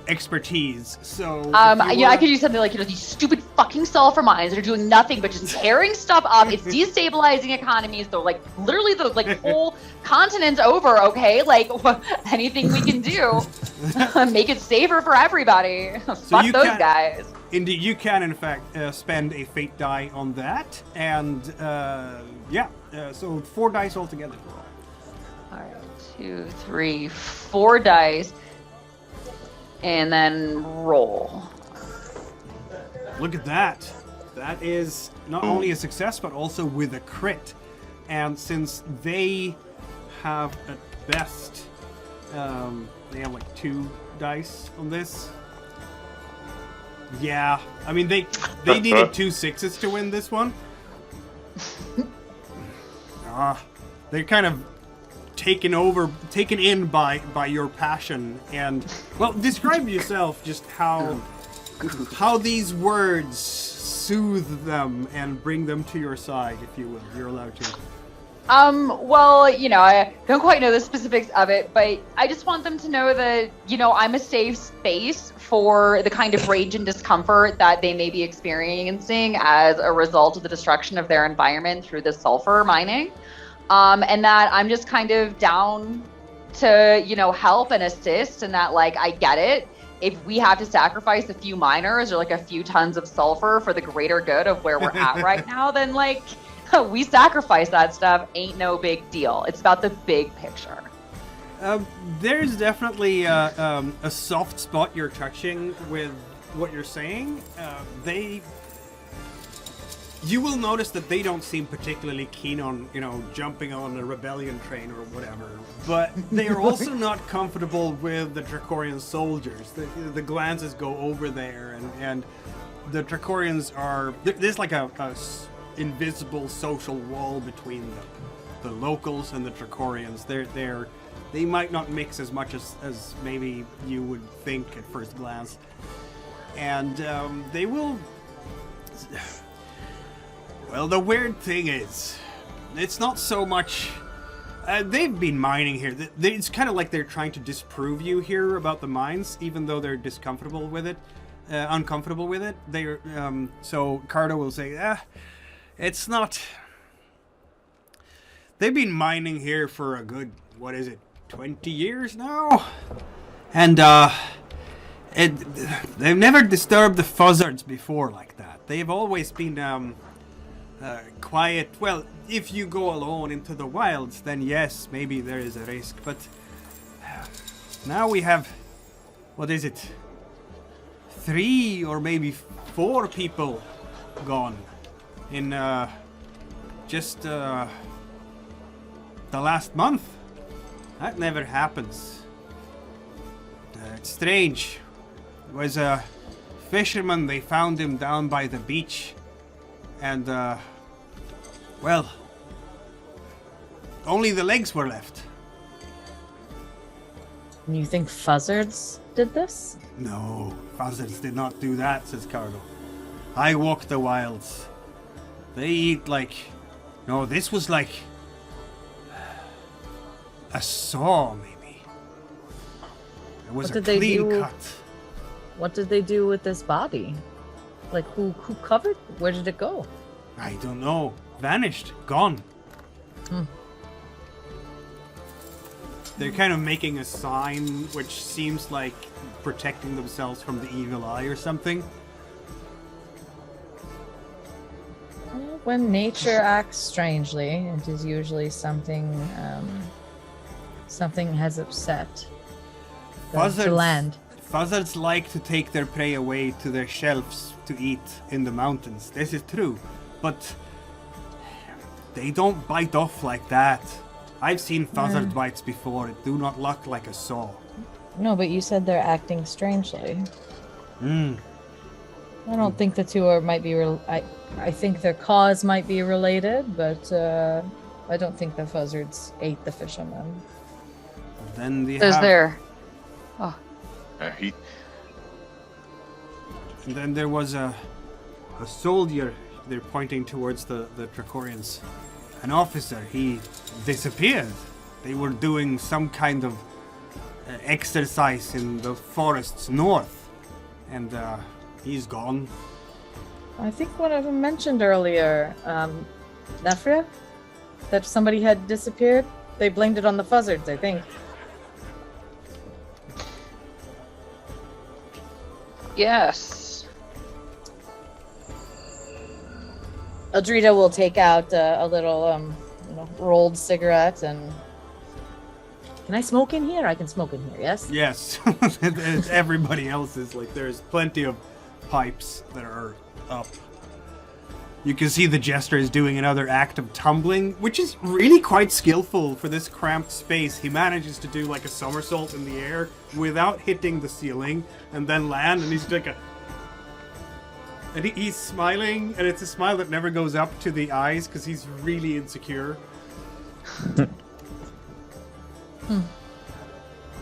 expertise. So I could do something like these stupid fucking sulfur mines that are doing nothing but just tearing stuff up. It's destabilizing economies. So literally the whole continent's over. Okay, anything we can do, make it safer for everybody. Fuck those guys. Indeed, you can in fact spend a fate die on that, and so 4 dice altogether. All right, 2, 3, 4 dice. And then roll. Look at that. That is not only a success, but also with a crit. And since they have at best, they have 2 dice on this. Yeah, I mean they needed 2 6s to win this one. They're kind of taken in by your passion, and describe yourself, just how these words soothe them and bring them to your side, if you will. You're allowed to. I don't quite know the specifics of it, but I just want them to know that, I'm a safe space for the kind of rage and discomfort that they may be experiencing as a result of the destruction of their environment through the sulfur mining. And that I'm just kind of down to, help and assist, and that, I get it. If we have to sacrifice a few miners or, a few tons of sulfur for the greater good of where we're at right now, then, we sacrifice that stuff. Ain't no big deal. It's about the big picture. There's definitely a soft spot you're touching with what you're saying. You will notice that they don't seem particularly keen on, jumping on a rebellion train or whatever. But they are also not comfortable with the Dracorian soldiers. The glances go over there, and the Dracorians are... There's a invisible social wall between the locals and the Dracorians. They might not mix as much as maybe you would think at first glance. And they will... Well, the weird thing is, it's not so much... they've been mining here. It's kind of like they're trying to disprove you here about the mines, even though they're uncomfortable with it. So Cardo will say, it's not... They've been mining here for a good, 20 years now? And, they've never disturbed the Fuzzards before like that. They've always been, quiet. Well, if you go alone into the wilds, then yes, maybe there is a risk. But now we have, 3 or maybe 4 people gone in just the last month. That never happens. It's strange. It was a fisherman. They found him down by the beach. And, only the legs were left. You think Fuzzards did this? No, Fuzzards did not do that, says Cardo. I walk the wilds. They eat No, this was like... a saw, maybe. It was a clean cut. What did they do with this body? Who covered? Where did it go? I don't know. Vanished. Gone. They're kind of making a sign which seems like protecting themselves from the evil eye or something. When nature acts strangely, it is usually something has upset the land. Fuzzards like to take their prey away to their shelves to eat in the mountains. This is true. But they don't bite off like that. I've seen Fuzzard bites before. It do not look like a saw. No, but you said they're acting strangely. I don't think the two are might be. I think their cause might be related, but I don't think the Fuzzards ate the fishermen. Then they Is have. there? Oh, He And then there was a soldier. They're pointing towards the Dracorians. An officer. He disappeared. They were doing some kind of exercise in the forests north, and he's gone. I think one of them mentioned earlier, Nefria, that somebody had disappeared. They blamed it on the Fuzzards, I think. yes. Eldrida will take out a little rolled cigarette and... Can I smoke in here? I can smoke in here, yes? Yes. Everybody else is like, there's plenty of pipes that are up. You can see the jester is doing another act of tumbling, which is really quite skillful for this cramped space. He manages to do like a somersault in the air without hitting the ceiling and then land, and he's like and he's smiling, and it's a smile that never goes up to the eyes because he's really insecure.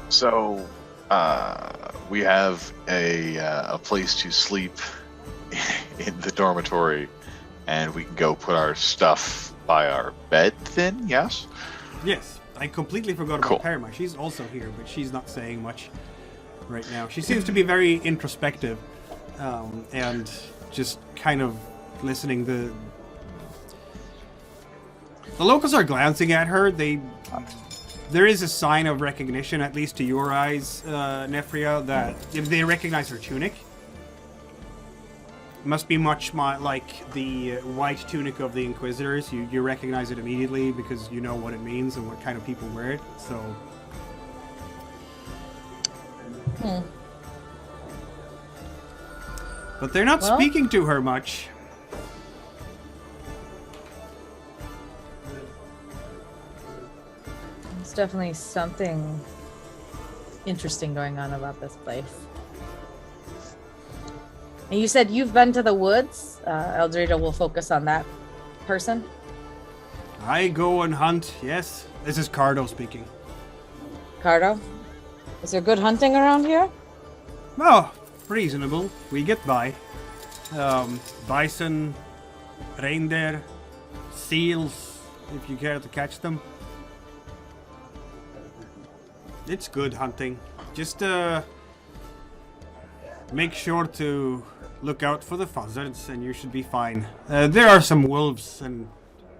So, we have a place to sleep in the dormitory, and we can go put our stuff by our bed then, yes? Yes, I completely forgot Cool. about Parma. She's also here, but she's not saying much right now. She seems to be very introspective, and just kind of listening. The locals are glancing at her. There is a sign of recognition, at least to your eyes, Nefria, that if they recognize her tunic. Must be much like the white tunic of the Inquisitors. You recognize it immediately because you know what it means and what kind of people wear it. So. But they're not speaking to her much. There's definitely something interesting going on about this place. And you said you've been to the woods. Eldrida will focus on that person. I go and hunt, yes. This is Cardo speaking. Cardo, is there good hunting around here? Oh, reasonable. We get by. Bison, reindeer, seals, if you care to catch them. It's good hunting. Just make sure to look out for the Fuzzards and you should be fine. There are some wolves and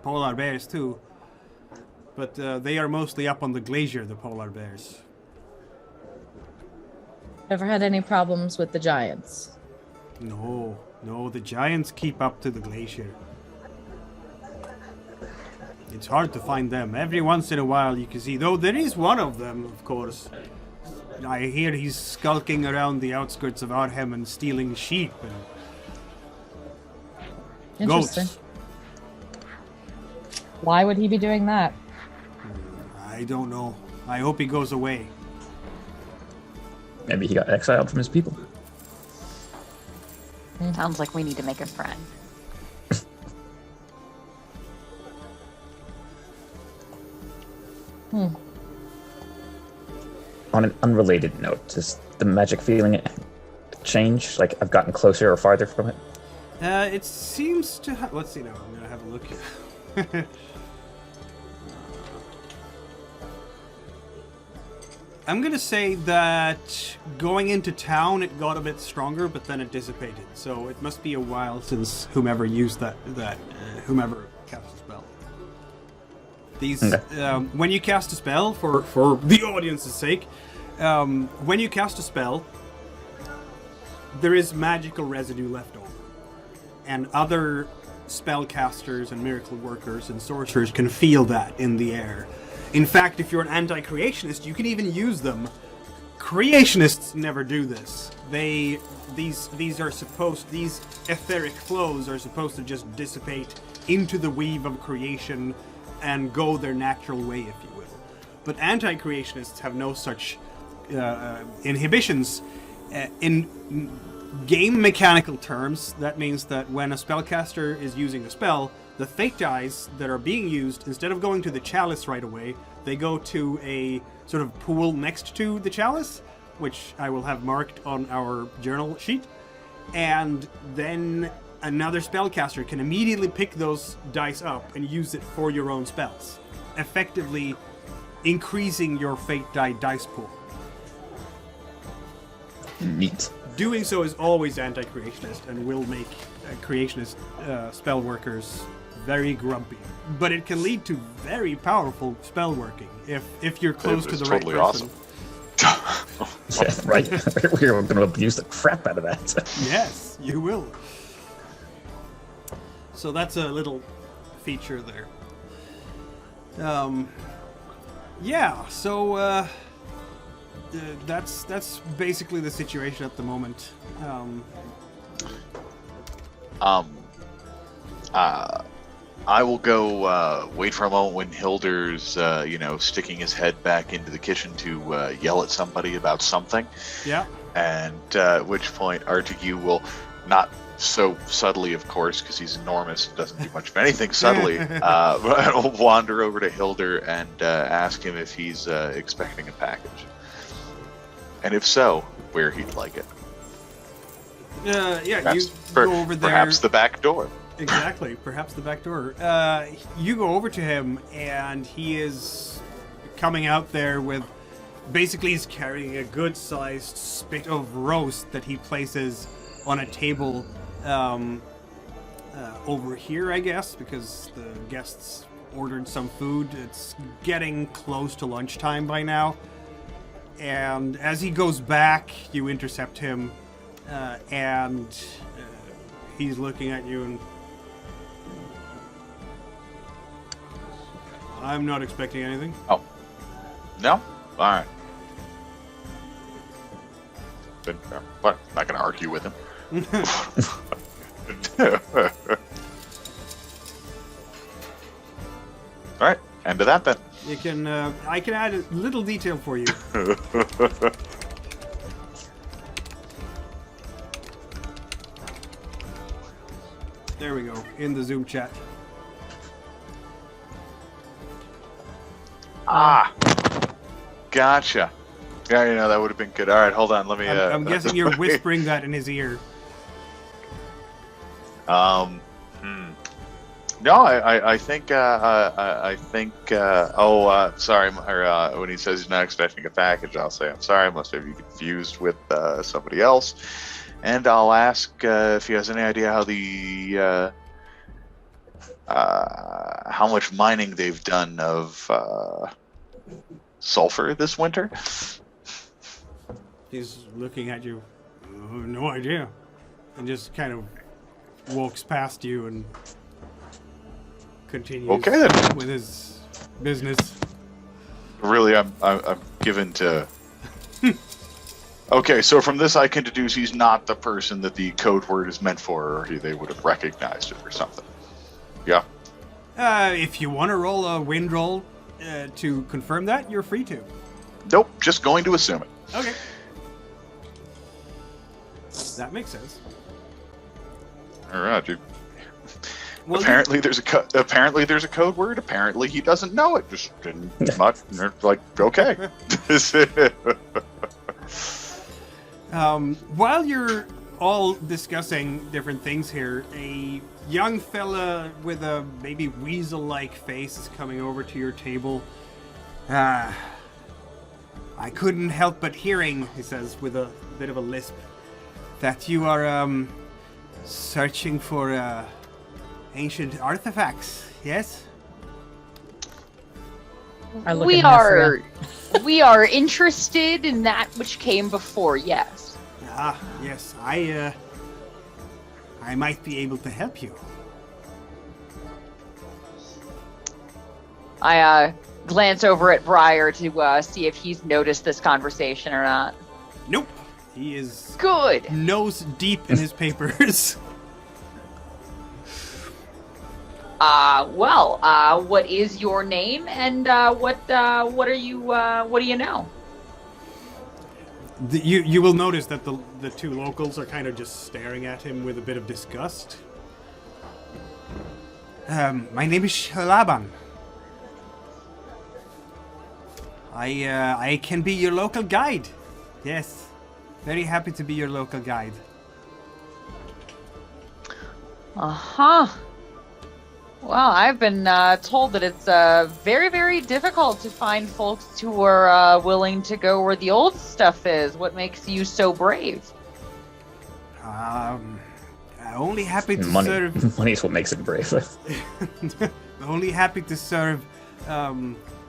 polar bears too. But they are mostly up on the glacier, the polar bears. Ever had any problems with the giants? No, the giants keep up to the glacier. It's hard to find them. Every once in a while you can see, though there is one of them, of course. I hear he's skulking around the outskirts of Arhem and stealing sheep and Interesting. goats. Why would he be doing that? I don't know. I hope he goes away. Maybe he got exiled from his people. Sounds like we need to make a friend. On an unrelated note, does the magic feeling change? Like I've gotten closer or farther from it? It seems to let's see now. I'm gonna have a look. I'm gonna say that going into town it got a bit stronger, but then it dissipated. So it must be a while since whomever used whomever cast a spell. These when you cast a spell for the audience's sake, when you cast a spell, there is magical residue left over, and other spellcasters and miracle workers and sorcerers can feel that in the air. In fact, if you're an anti-creationist, you can even use them Creationists never do this. These etheric flows are supposed to just dissipate into the weave of creation and go their natural way, if you will. But anti-creationists have no such inhibitions. In game mechanical terms, that means that when a spellcaster is using a spell, the fate dice that are being used, instead of going to the chalice right away, they go to a sort of pool next to the chalice, which I will have marked on our journal sheet. And then another spellcaster can immediately pick those dice up and use it for your own spells, effectively increasing your fate die dice pool. Neat. Doing so is always anti-creationist and will make creationist spell workers very grumpy. But it can lead to very powerful spell working if you're close to the right totally person. awesome. Yeah, right? We're going to abuse the crap out of that. Yes, you will. So that's a little feature there. Yeah, so that's basically the situation at the moment. I will go wait for a moment when Hilder's, sticking his head back into the kitchen to yell at somebody about something. Yeah. And at which point Artegue will, not so subtly, of course, because he's enormous and doesn't do much of anything subtly, but I'll wander over to Hilder and ask him if he's expecting a package. And if so, where he'd like it. Yeah, Perhaps, you go over there. Perhaps the back door. Exactly, perhaps the back door. You go over to him, and he is coming out there with... Basically, he's carrying a good-sized spit of roast that he places on a table over here, I guess, because the guests ordered some food. It's getting close to lunchtime by now. And as he goes back, you intercept him, and he's looking at you and... I'm not expecting anything. Oh. No? Alright. Then, what? Not gonna argue with him. Alright, end of that then. You can, I can add a little detail for you. There we go, in the Zoom chat. Ah! Gotcha. Yeah, that would have been good. Alright, hold on, let me... I'm guessing you're whispering that in his ear. No, I think, sorry, when he says he's not expecting a package, I'll say, I'm sorry, I must have you confused with somebody else. And I'll ask if he has any idea how the, how much mining they've done of sulfur this winter. He's looking at you. No idea. And just kind of walks past you and continues with his business. Really, I'm given to... Okay, so from this I can deduce he's not the person that the code word is meant for, or they would have recognized it or something. Yeah. If you want to roll a wind roll to confirm that, you're free to. Nope, just going to assume it. Okay. That makes sense. All right, dude. Well, apparently there's a code word. Apparently he doesn't know it. Just didn't much. Like, okay. While you're all discussing different things here, a young fella with a maybe weasel-like face is coming over to your table. I couldn't help but hearing, he says with a bit of a lisp, that you are searching for ancient artifacts, yes? I look We at are Nefria. we are interested in that which came before, yes. Ah, yes, I might be able to help you. I glance over at Briar to see if he's noticed this conversation or not. Nope. He is Good. nose deep in his papers. What is your name, and what do you know? You will notice that the two locals are kind of just staring at him with a bit of disgust. My name is Shalaban. I can be your local guide. Yes, very happy to be your local guide. Uh-huh. Well, I've been told that it's very, very difficult to find folks who are willing to go where the old stuff is. What makes you so brave? Only happy to Money. serve. Money is what makes it brave. Only happy to serve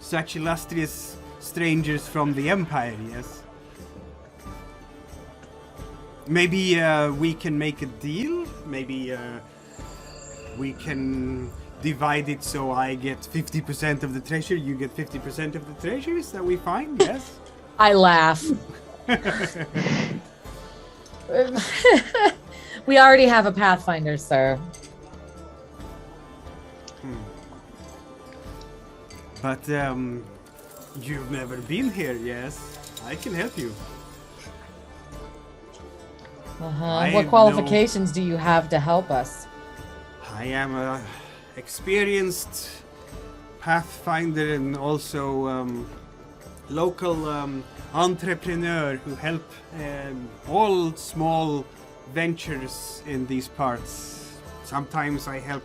such illustrious strangers from the Empire. Yes. Maybe we can make a deal. Maybe we can divide it so I get 50% of the treasure, you get 50% of the treasure. Is that we fine? Yes. I laugh. We already have a Pathfinder, sir. But you've never been here. Yes, I can help you. I What know- qualifications do you have to help us? I am a experienced pathfinder and also local entrepreneur who help all small ventures in these parts. Sometimes I help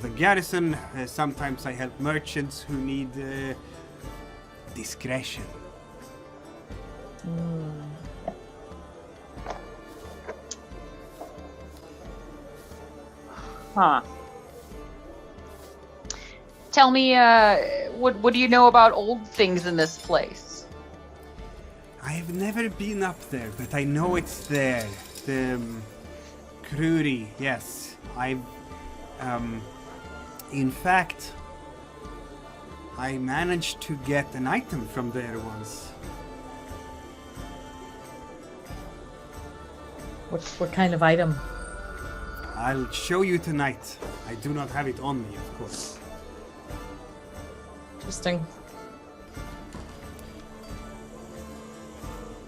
the garrison, sometimes I help merchants who need discretion. Huh. Tell me, what do you know about old things in this place? I have never been up there, but I know it's there. The Kruri, yes. In fact, I managed to get an item from there once. What kind of item? I'll show you tonight. I do not have it on me, of course. Interesting.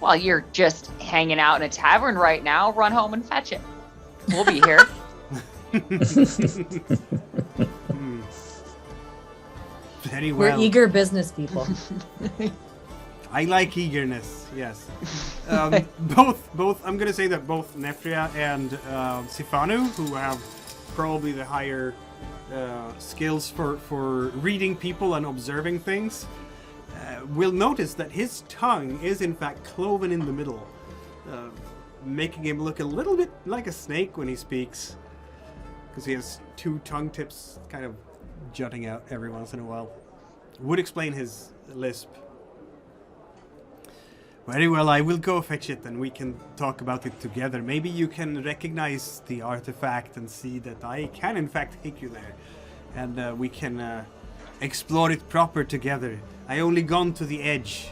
Well, you're just hanging out in a tavern right now. Run home and fetch it. We'll be here. Very well. We're eager business people. I like eagerness, yes. Both. I'm gonna say that both Nefria and Sifanu, who have probably the higher skills for reading people and observing things, will notice that his tongue is in fact cloven in the middle, making him look a little bit like a snake when he speaks, because he has two tongue tips kind of jutting out every once in a while. Would explain his lisp. Very well, I will go fetch it and we can talk about it together. Maybe you can recognize the artifact and see that I can in fact take you there. And we can explore it proper together. I only gone to the edge.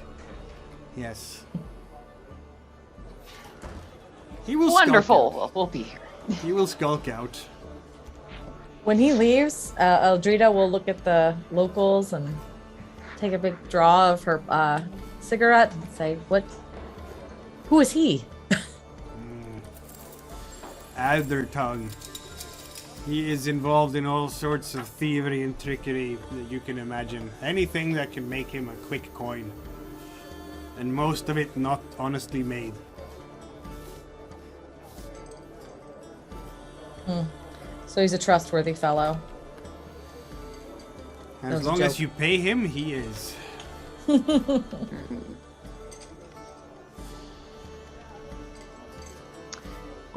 Yes. He will Wonderful. Skulk We'll be here. out. He will skulk out. When he leaves, Eldrida will look at the locals and take a big draw of her cigarette and say, who is he? Elder tongue. He is involved in all sorts of thievery and trickery that you can imagine. Anything that can make him a quick coin. And most of it not honestly made. So he's a trustworthy fellow. That As was a long as joke. you pay him, he is. Well,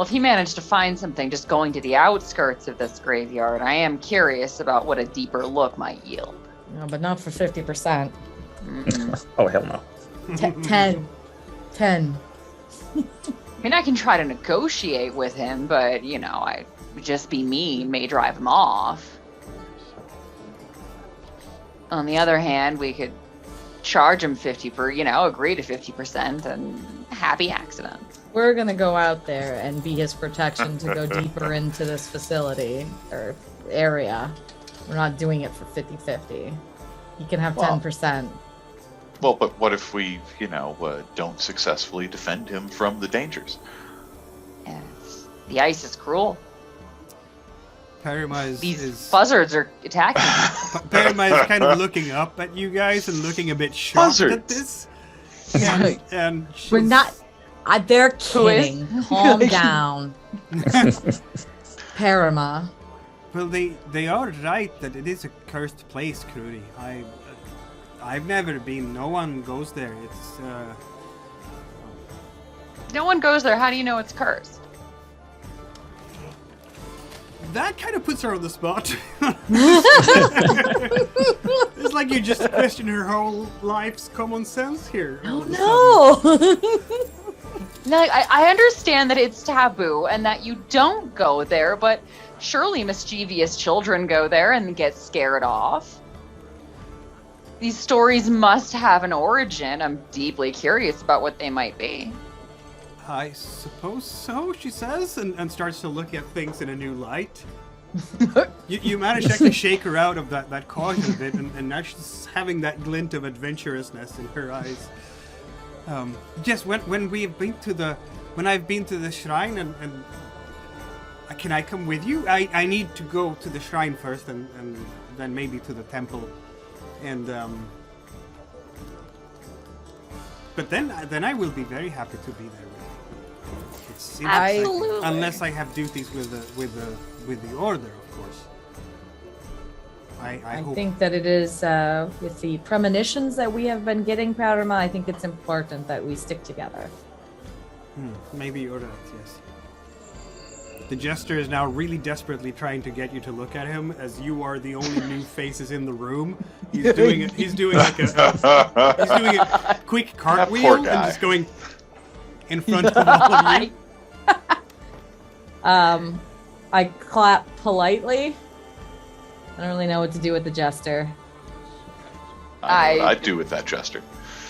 if he managed to find something just going to the outskirts of this graveyard, I am curious about what a deeper look might yield. No, but not for 50%. Oh, hell no. 10. I mean, I can try to negotiate with him, but, you know, I would just be mean, may drive him off. On the other hand, we could charge him 50 per, agree to 50% and happy accident. We're gonna go out there and be his protection to go deeper into this facility or area. We're not doing it for 50-50. He can have 10%. Well, but what if we, don't successfully defend him from the dangers? Yes. The ice is cruel. Parima These buzzards are attacking. Parima is kind of looking up at you guys and looking a bit shocked at this. And We're not. They're kidding. Calm down. Parima. Well, they are right that it is a cursed place, Crudy. I've never been. No one goes there. It's No one goes there. How do you know it's cursed? that kind of puts her on the spot. It's like you just question her whole life's common sense here. Oh no! No, I understand that it's taboo and that you don't go there, but surely mischievous children go there and get scared off. These stories must have an origin. I'm deeply curious about what they might be. I suppose so, she says, and starts to look at things in a new light. You manage to actually shake her out of that caution a bit, and now she's having that glint of adventurousness in her eyes. Yes, when I've been to the shrine, and can I come with you? I need to go to the shrine first, and then maybe to the temple, and but then I will be very happy to be there with you. It seems Absolutely. like, unless I have duties with the order, of course. I hope. think that it is with the premonitions that we have been getting, Parima. I think it's important that we stick together. Maybe you're right, yes. The jester is now really desperately trying to get you to look at him, as you are the only new faces in the room. He's doing like a quick cartwheel and just going in front of all of you. I clap politely. I don't really know what to do with the jester. I'd do with that jester.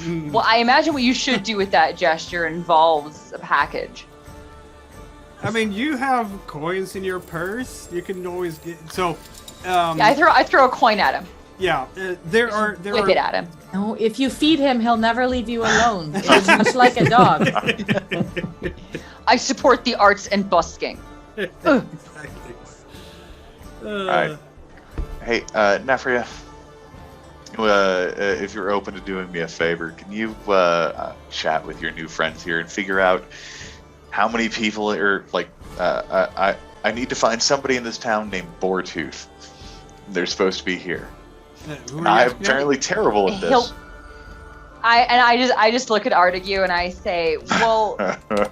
Well, I imagine what you should do with that gesture involves a package. I mean, you have coins in your purse. You can always get so. Yeah, I throw a coin at him. Yeah, there are Whip it at him. No, if you feed him, he'll never leave you alone. It's much like a dog. I support the arts and busking. Exactly. Alright. Hey, Nefria, if you're open to doing me a favor, can you chat with your new friends here and figure out how many people are like? I need to find somebody in this town named Boartooth. They're supposed to be here. I'm apparently terrible at this. I just look at Artegue and I say, well,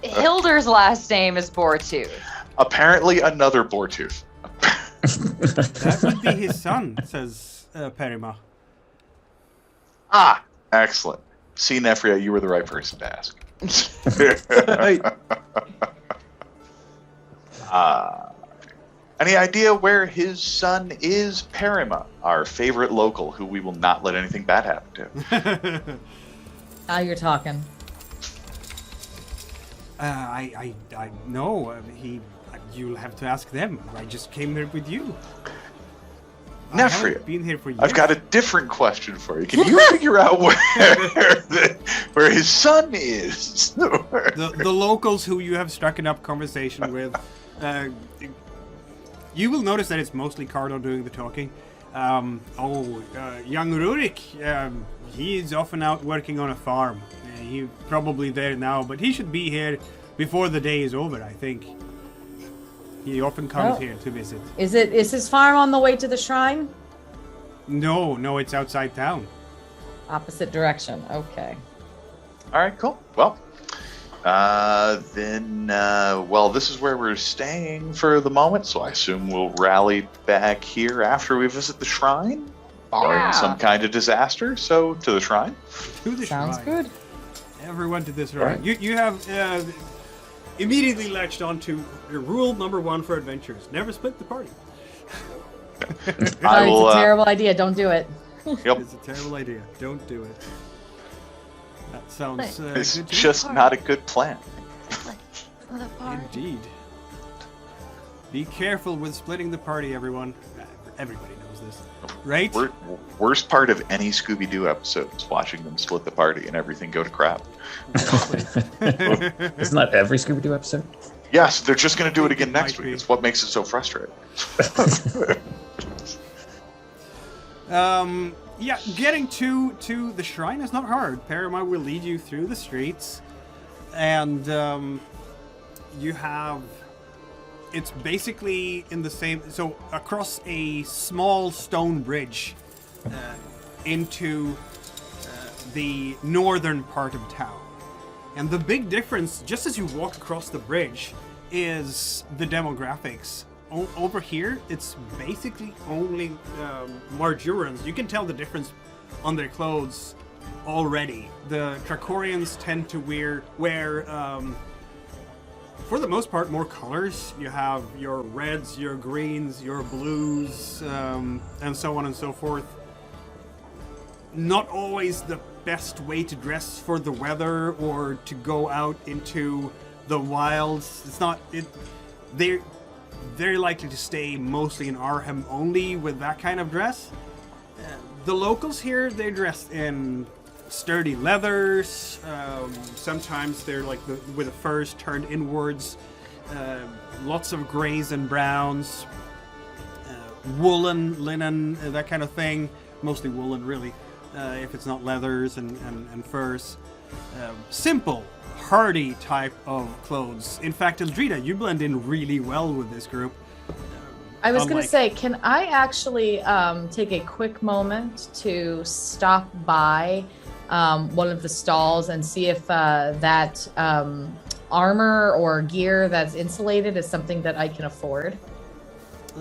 Hilder's last name is Boartooth. Apparently, another Boartooth. That would be his son, says Parima. Ah, excellent. See, Nefria, you were the right person to ask. Any idea where his son is? Parima, our favorite local, who we will not let anything bad happen to. Now you're talking. I know. You'll have to ask them. I just came here with you. I Nefria, haven't been here for years. I've got a different question for you. Can you figure out where his son is? the locals who you have struck up conversation with, you will notice that it's mostly Cardo doing the talking. Young Rurik, he's often out working on a farm. He's probably there now, but he should be here before the day is over, I think. He often comes here to visit. Is his farm on the way to the shrine? No, it's outside town. Opposite direction. Okay. All right, cool. Well, this is where we're staying for the moment, so I assume we'll rally back here after we visit the shrine, barring some kind of disaster. So, to the shrine. To the Sounds shrine. good. Everyone to this shrine. Right. You have immediately latched on to rule number 1 for adventures. Never split the party. I will, It's a terrible idea. Don't do it. Yep. It's a terrible idea. Don't do it. That sounds It's good to just not a good plan. me. Indeed. Be careful with splitting the party, everyone. Everybody knows this, right? Worst part of any Scooby-Doo episode is watching them split the party and everything go to crap. Isn't that every Scooby-Doo episode? Yes, they're just going to do it again next Might week. be. It's what makes it so frustrating. Yeah, getting to the shrine is not hard. Paramount will lead you through the streets, and you have... It's basically in the same... So, across a small stone bridge into the northern part of town. And the big difference, just as you walk across the bridge, is the demographics. Over here, it's basically only Marjurans. You can tell the difference on their clothes already. The Krakorians tend to wear for the most part, more colors. You have your reds, your greens, your blues, and so on and so forth. Not always the best way to dress for the weather or to go out into the wilds. It's not... They're very likely to stay mostly in Arhem only with that kind of dress. The locals here, they're dressed in sturdy leathers. Sometimes they're like with the furs turned inwards. Lots of grays and browns. Woolen, linen, that kind of thing. Mostly woolen, really, if it's not leathers and furs. Simple, hardy type of clothes. In fact, Eldrida, you blend in really well with this group. I was going to say, can I actually take a quick moment to stop by one of the stalls and see if that armor or gear that's insulated is something that I can afford?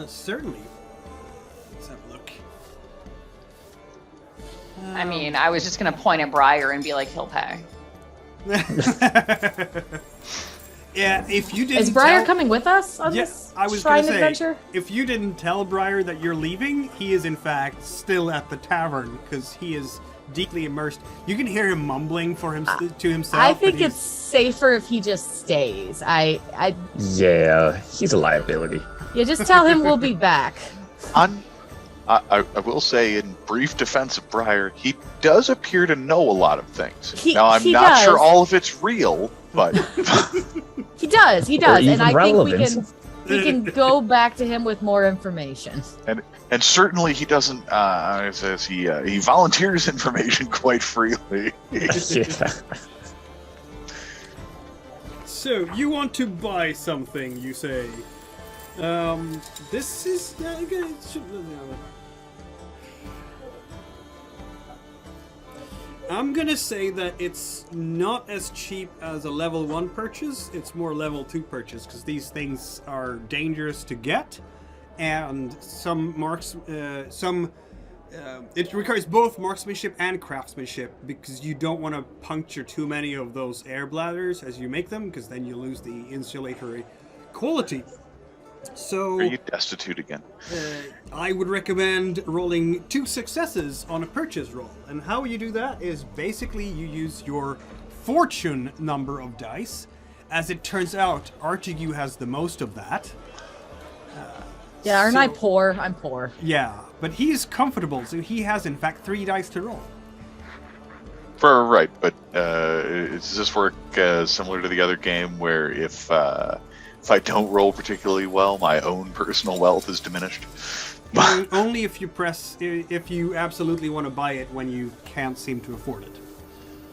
Certainly. Let's have a look. I mean, I was just going to point at Briar and be like, he'll pay. Yeah, if you didn't Is Briar tell... coming with us on Yeah, this I was shrine gonna say, adventure? if you didn't tell Briar that you're leaving, he is in fact still at the tavern because he is deeply immersed. You can hear him mumbling to himself. I think but it's safer if he just stays. Yeah, he's a liability. Yeah, just tell him we'll be back. I will say, in brief defense of Briar, he does appear to know a lot of things. Now, I'm not does. sure all of it's real, but... He does, Or and even I relevant. think we can go back to him with more information. And certainly he doesn't, it says he volunteers information quite freely. Yeah. So, you want to buy something, you say. This is... I'm gonna say that it's not as cheap as a level 1 purchase, it's more level 2 purchase, because these things are dangerous to get, and it requires both marksmanship and craftsmanship, because you don't want to puncture too many of those air bladders as you make them, because then you lose the insulatory quality. So, Are you destitute again? I would recommend rolling 2 successes on a purchase roll. And how you do that is basically you use your fortune number of dice. As it turns out, Artegue has the most of that. Yeah, aren't I poor? I'm poor. Yeah, but he's comfortable, so he has in fact 3 dice to roll. Right, but does this work similar to the other game where if I don't roll particularly well, my own personal wealth is diminished? Only if you absolutely want to buy it when you can't seem to afford it.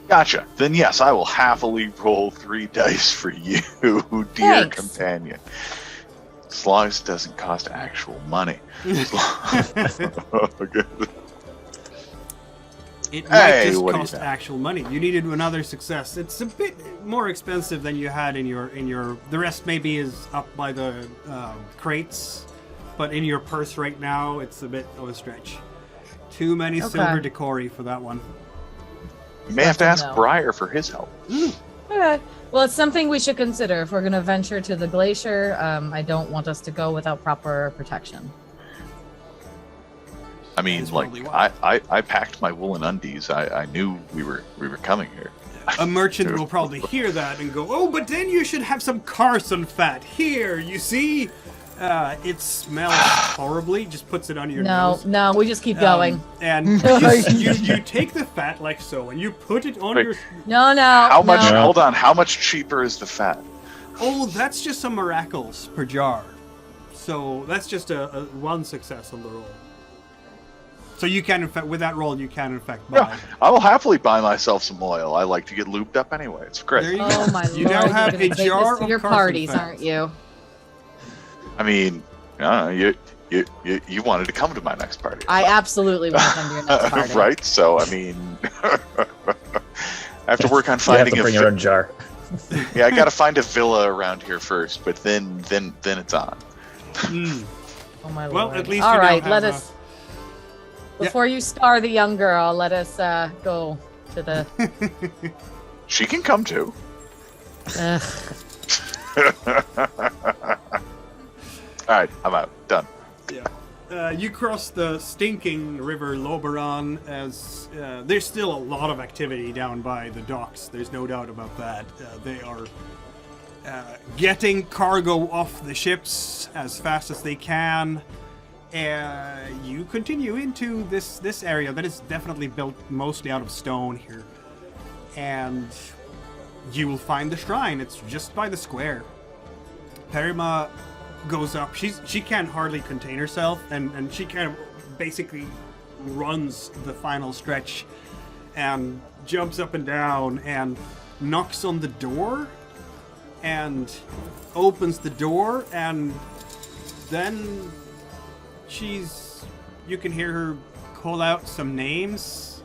Gotcha. Then yes, I will happily roll 3 dice for you, dear Thanks. companion. As long as it doesn't cost actual money. It might just what do you cost think? actual money. You needed another success. It's a bit more expensive than you had in your. The rest maybe is up by the crates, but in your purse right now, it's a bit of a stretch. Too many silver decorii for that one. You may have to ask No. Briar for his help. Okay. Well, it's something we should consider if we're going to venture to the glacier. I don't want us to go without proper protection. I mean, That's like, probably why. I packed my woolen undies. I knew we were coming here. A merchant will probably hear that and go, "Oh, but then you should have some Carson fat. Here, you see? It smells horribly." Just puts it under your nose. No, we just keep going. And you take the fat like so, and you put it on Wait. your... No. How much? No. Hold on. How much cheaper is the fat? Oh, that's just some miracles per jar. So that's just a one success on the roll. So you can, in fact, with that roll, you can, in fact, buy. Yeah, I will happily buy myself some oil. I like to get lubed up anyway. It's great. There you go. Oh my You lord! now have you're a gonna take jar this to of your Carson parties, fat. aren't you? I mean, you wanted to come to my next party. I absolutely want to come to your next party. Right? So, I mean, I have to work on You have finding to bring your own jar. Yeah, I got to find a villa around here first, but then it's on. Mm. Oh my lord! Well, at least all you now right. have Let a- us. Before you scar the young girl, let us go to the. She can come too. Ugh. All right, I'm out. Done. Yeah. You cross the stinking river Loberon as there's still a lot of activity down by the docks. There's no doubt about that. They are getting cargo off the ships as fast as they can. You continue into this area that is definitely built mostly out of stone here. And you will find the shrine. It's just by the square. Perima goes up. She can't hardly contain herself, and she kind of basically runs the final stretch and jumps up and down and knocks on the door and opens the door, and then you can hear her call out some names,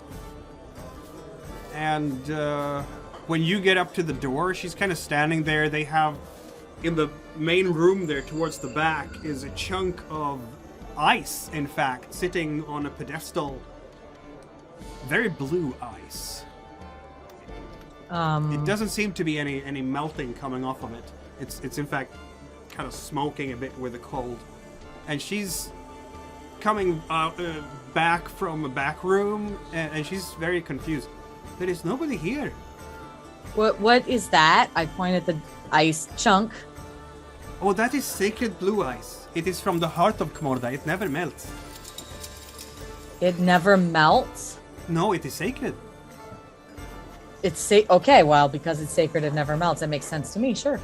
and when you get up to the door, she's kind of standing there. They have, in the main room there towards the back, is a chunk of ice, in fact, sitting on a pedestal. Very blue ice. It doesn't seem to be any melting coming off of it. It's in fact kind of smoking a bit with the cold. And she's coming back from a back room, and she's very confused. There is nobody here. What is that? I point at the ice chunk. Oh, that is sacred blue ice. It is from the heart of Kmorda. It never melts. It never melts. No, it is sacred. It's okay. Well, because it's sacred, it never melts. That makes sense to me. Sure.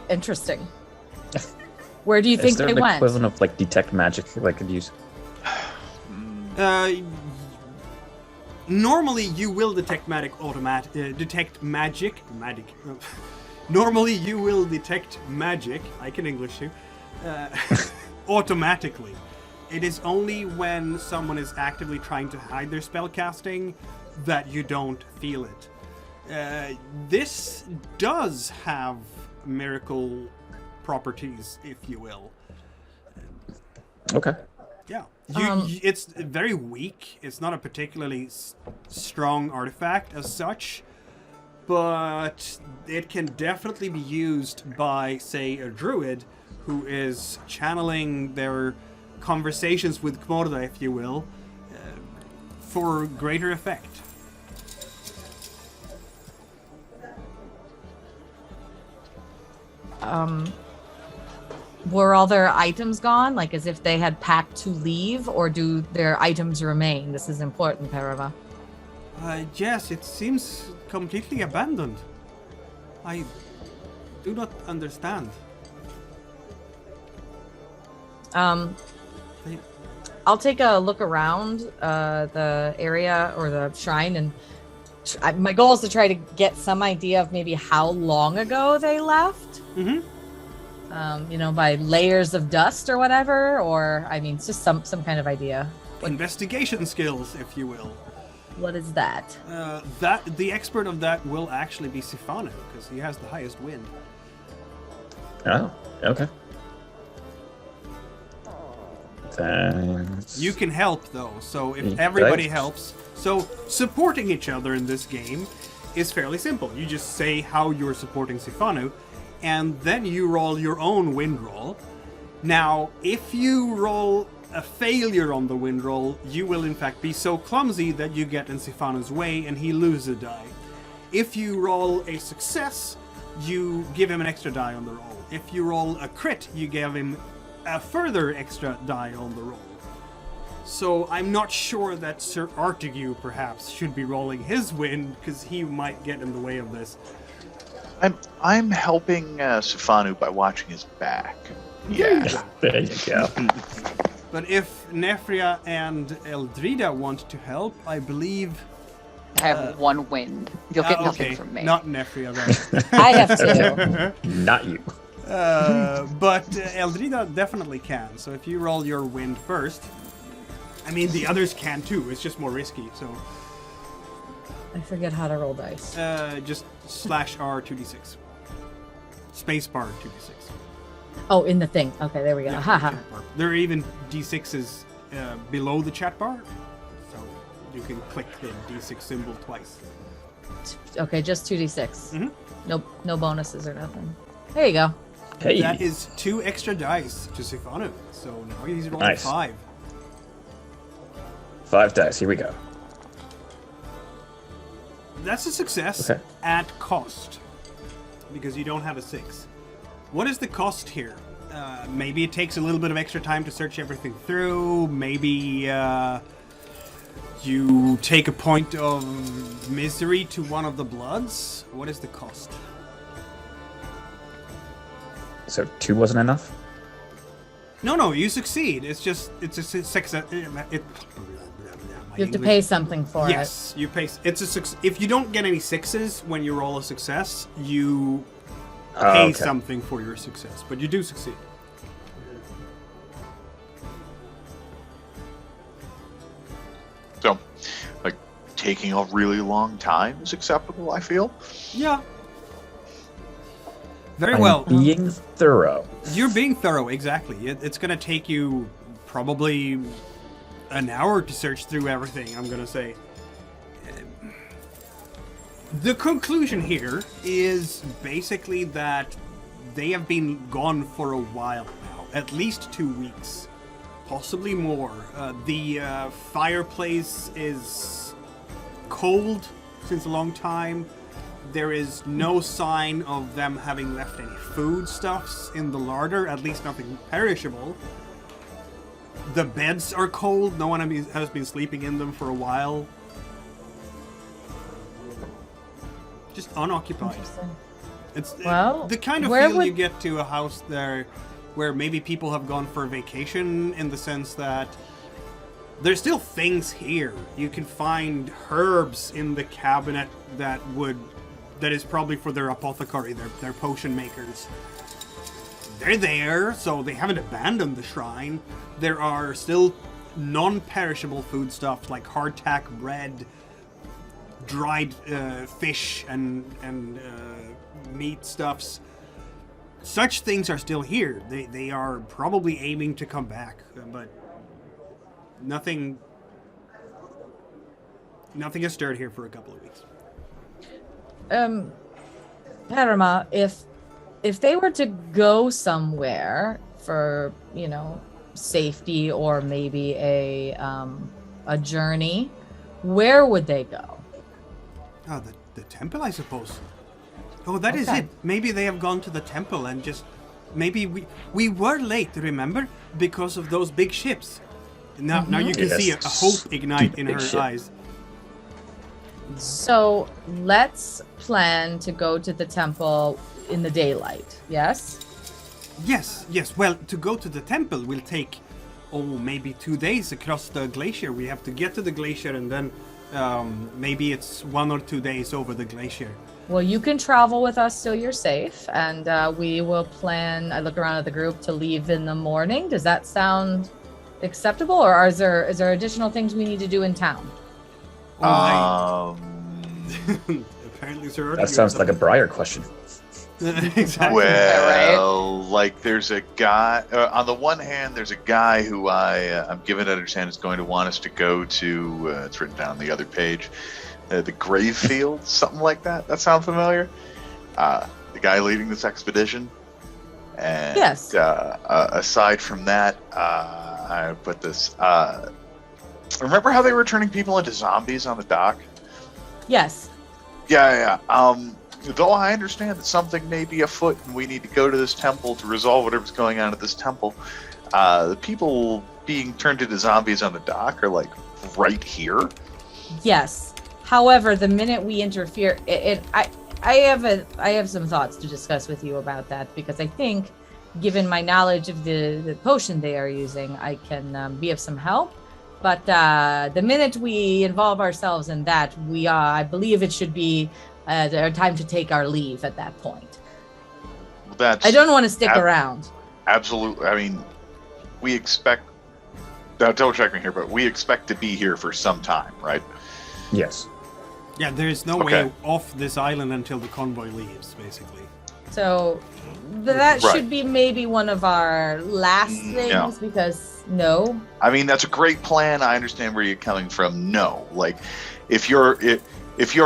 Interesting. Where do you think Is there they an went? equivalent of like detect magic I could use? Normally, you will detect magic. Normally, you will detect magic. I can English too. Automatically. It is only when someone is actively trying to hide their spellcasting that you don't feel it. This does have miracle properties, if you will. Okay. Yeah. It's very weak. It's not a particularly strong artifact as such, but it can definitely be used by, say, a druid who is channeling their conversations with Kmorda, if you will, for greater effect. Were all their items gone, like as if they had packed to leave, or do their items remain? This is important, Perima. Yes, it seems completely abandoned. I do not understand. I'll take a look around the area or the shrine, and my goal is to try to get some idea of maybe how long ago they left. Mm-hmm. By layers of dust or whatever, or I mean, it's just some kind of idea. Investigation skills, if you will. What is that? The expert of that will actually be Sifanu, because he has the highest wind. Oh, okay. Thanks. You can help though, so if Mm, everybody thanks. helps, so supporting each other in this game is fairly simple. You just say how you're supporting Sifanu, and then you roll your own wind roll, Now, if you roll a failure on the wind roll, you will in fact be so clumsy that you get in Sifanu's way and he loses a die. If you roll a success, you give him an extra die on the roll. If you roll a crit, you give him a further extra die on the roll. So I'm not sure that Sir Artegue perhaps should be rolling his wind, because he might get in the way of this. I'm helping Sifanu by watching his back. Yeah. There you go. But if Nefria and Eldrida want to help, I believe... I have one wind. You'll get nothing okay. from me. Not Nefria, then. I have two. Not you. But Eldrida definitely can. So if you roll your wind first... I mean, the others can too. It's just more risky, so... I forget how to roll dice. Just /R 2d6. Spacebar 2d6. Oh, in the thing. Okay, there we go. Yeah, Haha. chat bar. There are even d6s below the chat bar, so you can click the d6 symbol twice. Okay, just 2d6. Mhm. No bonuses or nothing. There you go. Hey. That is 2 extra dice to Sifanu. So now he's rolling Nice. 5. 5 dice. Here we go. That's a success Okay. at cost, because you don't have a 6. What is the cost here? Maybe it takes a little bit of extra time to search everything through. Maybe you take a point of misery to one of the bloods. What is the cost? So 2 wasn't enough? No, you succeed. It's a success. You have to pay something for Yes, you pay. It's a success. If you don't get any 6s when you roll a success, you pay Okay. something for your success, but you do succeed. So, like, taking a really long time is acceptable, I feel. Yeah. Very I'm well. being thorough. You're being thorough, exactly. It's going to take you probably an hour to search through everything, I'm going to say. The conclusion here is basically that they have been gone for a while now, at least 2 weeks, possibly more. The fireplace is cold since a long time. There is no sign of them having left any foodstuffs in the larder, at least nothing perishable. The beds are cold. No one has been sleeping in them for a while. Just unoccupied. Interesting. It's Well, the kind of where feel would- you get to a house there where maybe people have gone for a vacation, in the sense that there's still things here. You can find herbs in the cabinet that is probably for their apothecary, their potion makers. They're there, so they haven't abandoned the shrine. There are still non-perishable foodstuffs like hardtack bread, dried fish, and meat stuffs. Such things are still here. They are probably aiming to come back, but nothing has stirred here for a couple of weeks. Parama, if they were to go somewhere for, safety or maybe a journey, where would they go? Oh, the temple, I suppose. Oh, that is Okay. it. Maybe they have gone to the temple and just... Maybe we were late, remember? Because of those big ships. Now you can Yes, see a hope ignite in stupid her ship. eyes. So let's plan to go to the temple in the daylight, yes? Yes. Well, to go to the temple will take, maybe 2 days across the glacier. We have to get to the glacier, and then maybe it's 1 or 2 days over the glacier. Well, you can travel with us till you're safe, and we will plan, I look around at the group, to leave in the morning. Does that sound acceptable, or is there additional things we need to do in town? Apparently, Sir. That sounds like a Briar question. Exactly. Well, like, there's a guy. On the one hand, there's a guy who I'm given to understand is going to want us to go to. It's written down on the other page. The grave field, something like that. That sound familiar? The guy leading this expedition. And Yes. Aside from that, I put this. Remember how they were turning people into zombies on the dock? Yes. Yeah. Though I understand that something may be afoot and we need to go to this temple to resolve whatever's going on at this temple, the people being turned into zombies on the dock are like right here. Yes. However, the minute we interfere, I have some thoughts to discuss with you about that, because I think, given my knowledge of the potion they are using, I can be of some help. But the minute we involve ourselves in that, I believe it should be our time to take our leave at that point. I don't want to stick around. Absolutely. I mean, we expect. Now, don't check me here, but we expect to be here for some time, right? Yes. Yeah, there's no way off this island until the convoy leaves, basically. So that should be maybe one of our last things, because no. I mean, that's a great plan. I understand where you're coming from. No, like if you're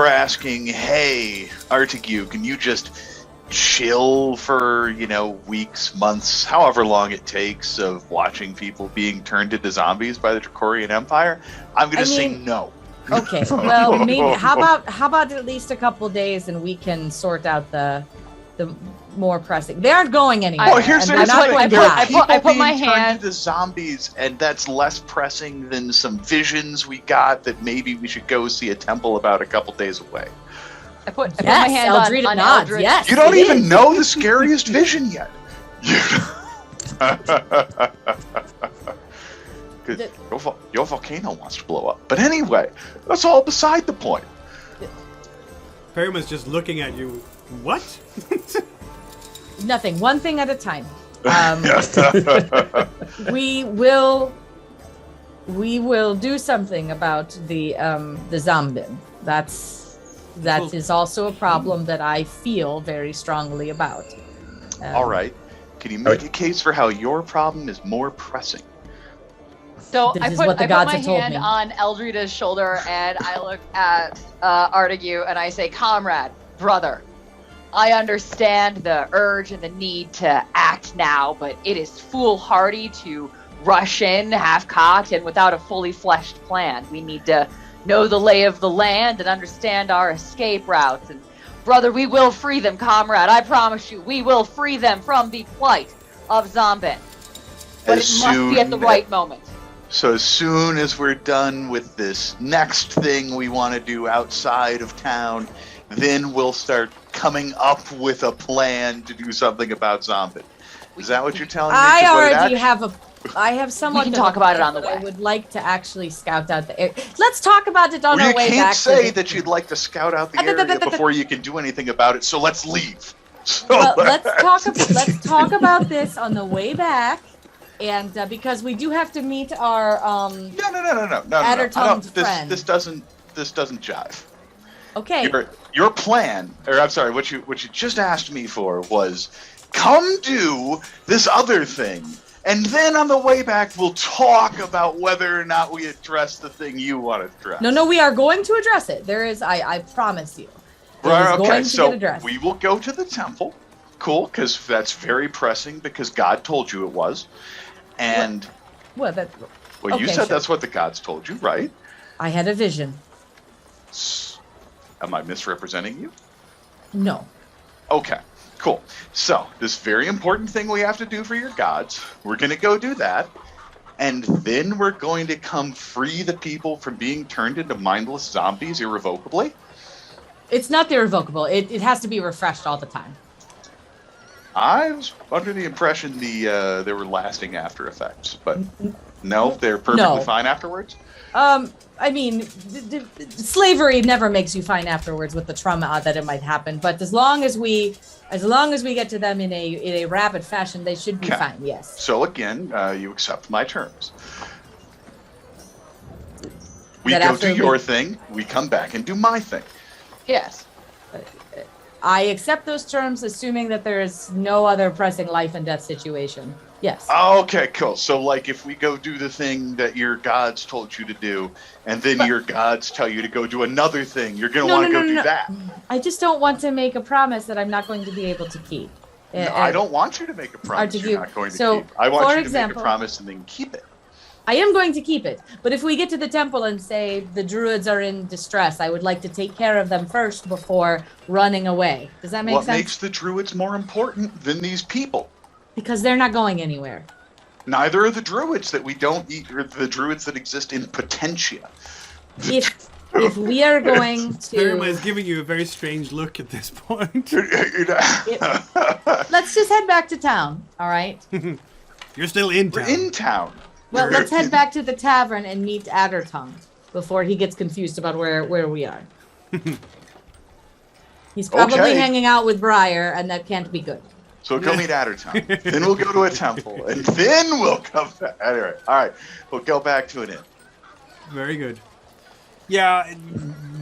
asking, hey, Artegue, can you just chill for, weeks, months, however long it takes of watching people being turned into zombies by the Dracorian Empire, I'm going to say no. Okay, well, maybe how about at least a couple days, and we can sort out the more pressing. They aren't going anywhere. Well, here's the thing. I put my hand into zombies, and that's less pressing than some visions we got that maybe we should go see a temple about a couple days away. I put my hand Eldrida on nods. Eldrida. Yes, You don't even know the scariest vision yet. Your volcano wants to blow up. But anyway, that's all beside the point. Perima's just looking at you. What? Nothing. One thing at a time. We will do something about the Zombin. That is also a problem that I feel very strongly about. All right. Can you make a case for how your problem is more pressing? So This I is put what the my gods have told hand me. on Eldrida's shoulder, and I look at Artegue and I say, comrade, brother, I understand the urge and the need to act now, but it is foolhardy to rush in half-cocked and without a fully fleshed plan. We need to know the lay of the land and understand our escape routes. And brother, we will free them, comrade. I promise you, we will free them from the plight of Zombin. But it must be at the right moment. So as soon as we're done with this next thing we want to do outside of town, then we'll start coming up with a plan to do something about Zombin. Is that what you're telling me? I have somewhat. We can talk about it on the I way. would like to actually scout out the area. Let's talk about it on our way back. You can't say that you'd like to scout out the area before you can do anything about it. So let's leave. Let's talk about this on the way back, and because we do have to meet our No. Adder-tongued friend. This doesn't jive. Okay. Your plan, or I'm sorry, what you just asked me for was come do this other thing. And then on the way back, we'll talk about whether or not we address the thing you want to address. No, we are going to address it. There is, I promise you. Right, okay, so we will go to the temple. Cool, because that's very pressing, because God told you it was. And... Well, you said that's what the gods told you, right? I had a vision. Am I misrepresenting you? No. Okay. Cool. So, this very important thing we have to do for your gods, we're going to go do that, and then we're going to come free the people from being turned into mindless zombies irrevocably? It's not irrevocable. It has to be refreshed all the time. I was under the impression there were lasting after effects, but no, they're perfectly fine afterwards? I mean, slavery never makes you fine afterwards with the trauma that it might happen, but as long as we get to them in a rapid fashion, they should be fine. Yes. So again, you accept my terms. We That go after do your thing. We come back and do my thing. Yes. I accept those terms, assuming that there is no other pressing life and death situation. Yes. Okay, cool. So, like, if we go do the thing that your gods told you to do, and then your gods tell you to go do another thing, you're going to want to go do that. I just don't want to make a promise that I'm not going to be able to keep. No, I don't want you to make a promise Artegue, you're not going to so, keep. I want for you to make example- a promise and then keep it. I am going to keep it, but if we get to the temple and say the druids are in distress, I would like to take care of them first before running away. Does that make What sense? makes the druids more important than these people? Because they're not going anywhere. Neither are the druids that we don't eat, or the druids that exist in Potentia. If we are going Verima is to... giving you a very strange look at this point. Let's just head back to town, all right? You're still in We're town. in town. Well, let's head back to the tavern and meet Addertongue before he gets confused about where we are. He's probably Okay. hanging out with Briar, and that can't be good. So we'll go meet Adderton. Then we'll go to a temple, and then we'll come back. Anyway, all right, we'll go back to an inn. Very good. Yeah,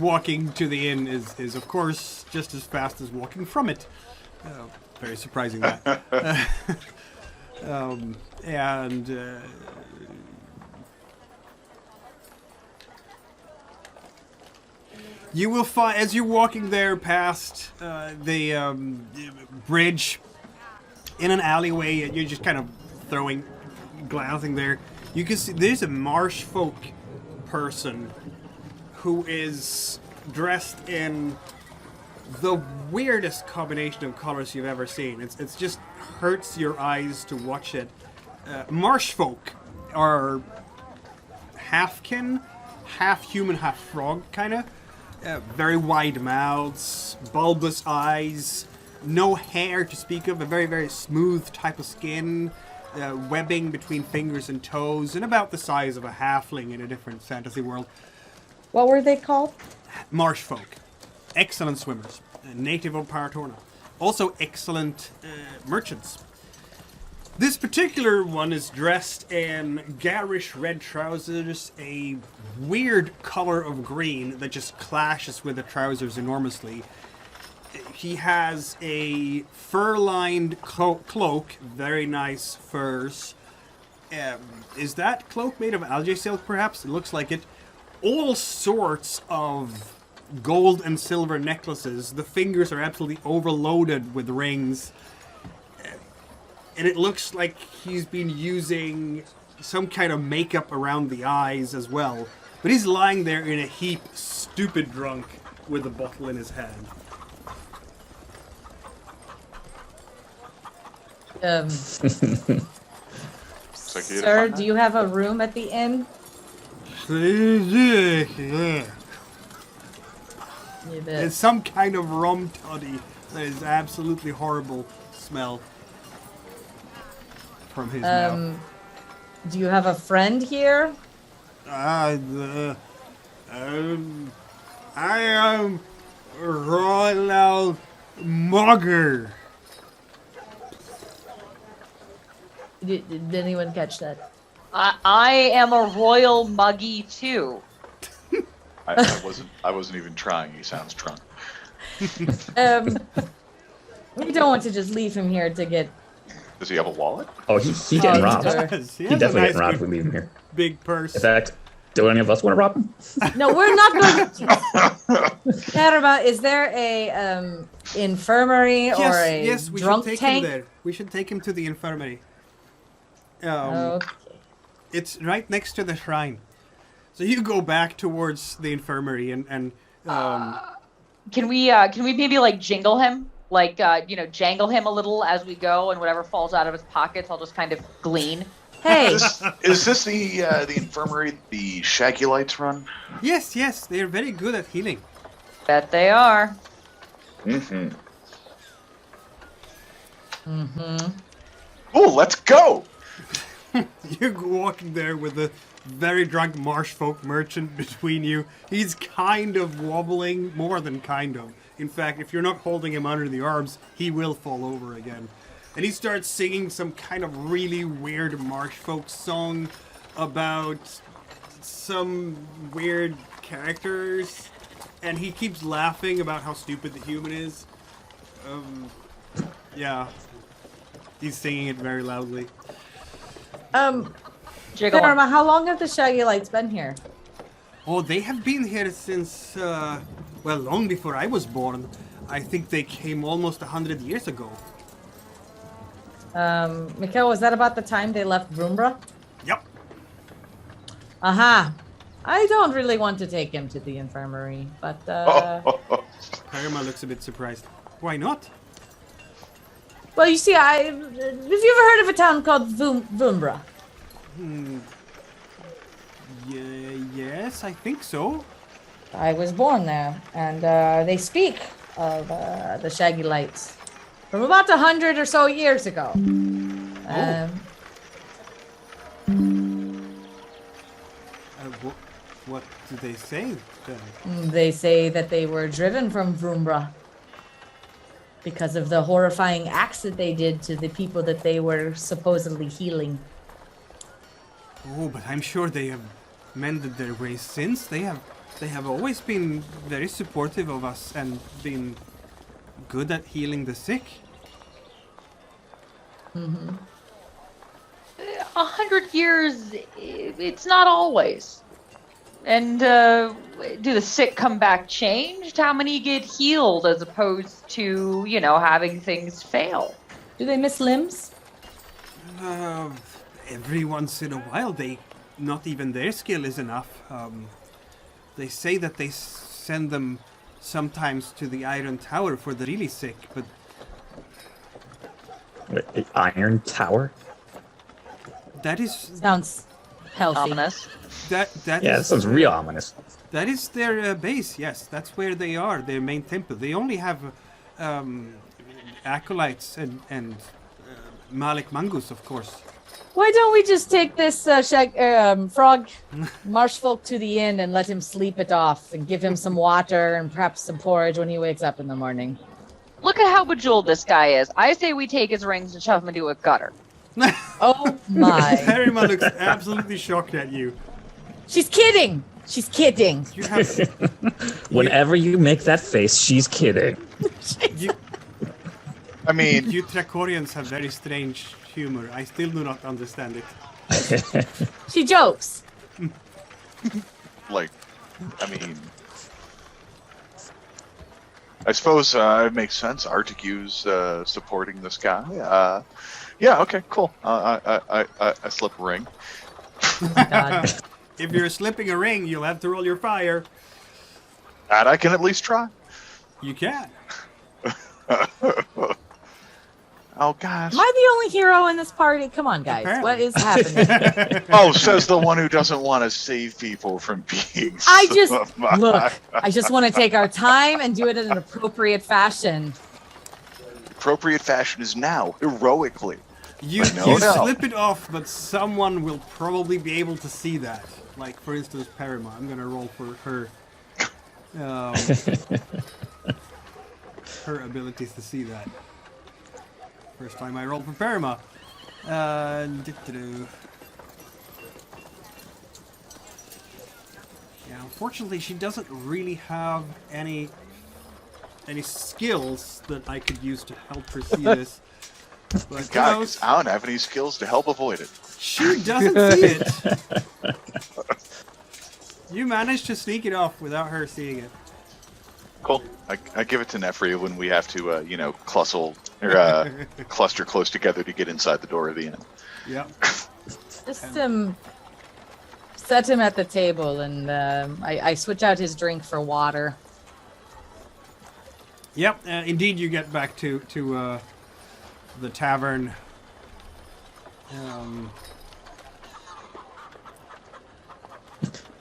walking to the inn is of course just as fast as walking from it. Very surprising that. You will find, as you're walking there past the bridge, in an alleyway, you're just kind of glancing there. You can see there's a marsh folk person who is dressed in the weirdest combination of colors you've ever seen. It's just hurts your eyes to watch it. Marsh folk are half-kin, half-human, half-frog, kind of. Very wide mouths, bulbous eyes, no hair to speak of, a very, very smooth type of skin, webbing between fingers and toes, and about the size of a halfling in a different fantasy world. What were they called? Marsh folk. Excellent swimmers. Native of Paratorna. Also excellent merchants. This particular one is dressed in garish red trousers, a weird color of green that just clashes with the trousers enormously. He has a fur-lined cloak, very nice furs. Is that cloak made of algae silk, perhaps? It looks like it. All sorts of gold and silver necklaces. The fingers are absolutely overloaded with rings. And it looks like he's been using some kind of makeup around the eyes as well. But he's lying there in a heap, stupid drunk, with a bottle in his hand. Sir, do you have a room at the inn? It's some kind of rum toddy that is absolutely horrible smell from his mouth. Do you have a friend here? I am Royal Mugger. Did anyone catch that? I am a royal muggy too. I wasn't even trying. He sounds drunk. We don't want to just leave him here to get... Does he have a wallet? Oh, he getting robbed. sure. He definitely getting robbed if we leave him here. Big purse. In fact, do any of us want to rob him? No, we're not going to... Naraba, is there a infirmary or a yes, we drunk should take tank? him there. We should take him to the infirmary. Okay. It's right next to the shrine. So you go back towards the infirmary and Can we maybe like jingle him? Like jangle him a little as we go, and whatever falls out of his pockets, I'll just kind of glean. Hey, Is this the infirmary the Shaggy Lights run? yes, they are very good at healing. Bet they are. Mm-hmm. Oh, let's go! You're walking there with a very drunk marsh folk merchant between you. He's kind of wobbling, more than kind of. In fact, if you're not holding him under the arms, he will fall over again. And he starts singing some kind of really weird marsh folk song about some weird characters. And he keeps laughing about how stupid the human is. Yeah. He's singing it very loudly. Jiggle him. Naraba, how long have the Shaggy Lights been here? Oh, they have been here since, long before I was born. I think they came almost 100 years ago. Mikhail, was that about the time they left Vumbra? Yep. Aha. I don't really want to take him to the infirmary, but Parima looks a bit surprised. Why not? well, you see, have you ever heard of a town called Vumbra? Yes, I think so. I was born there, and they speak of the Shaggy Lights from about 100 or so years ago. What do they say then? They say that they were driven from Vumbra because of the horrifying acts that they did to the people that they were supposedly healing. Oh, but I'm sure they have mended their ways since. They have always been very supportive of us and been good at healing the sick. 100 years, it's not always. And do the sick come back changed? How many get healed as opposed to, having things fail? Do they miss limbs? Every once in a while, not even their skill is enough. They say that they send them sometimes to the Iron Tower for the really sick, but The Iron Tower? that is Sounds healthy. Ominous. that Yeah, that is sounds real ominous. that is their base. Yes, that's where they are. Their main temple. They only have acolytes and Malik Mangus, of course. Why don't we just take this frog marshfolk to the inn and let him sleep it off and give him some water and perhaps some porridge when he wakes up in the morning? Look at how bejeweled this guy is. I say we take his rings and shove him into a gutter. Oh my. Parima looks absolutely shocked at you. She's kidding. She's kidding. You have Whenever you make that face, she's kidding. you, I mean, you Trakorians have very strange humor. I still do not understand it. She jokes. I suppose it makes sense. Artegue's supporting this guy. Yeah, okay, cool. I slip a ring. God. If you're slipping a ring, you'll have to roll your fire. That I can at least try. You can. Oh, gosh. Am I the only hero in this party? Come on, guys. Apparently. What is happening? Oh, says the one who doesn't want to save people from being I just want to take our time and do it in an appropriate fashion. Appropriate fashion is now, heroically. You No. slip it off, but someone will probably be able to see that. Like, for instance, Parima. I'm gonna roll for her. Her abilities to see that. First time I rolled for Parima. Yeah, unfortunately, she doesn't really have any skills that I could use to help her see this. But who God, knows? 'cause I don't have any skills to help avoid it. She doesn't see it. You managed to sneak it off without her seeing it. Cool. I give it to Nefria when we have to, cluster close together to get inside the door of the inn. Yep. Just set him at the table, and I switch out his drink for water. Yep. Indeed, you get back to the tavern.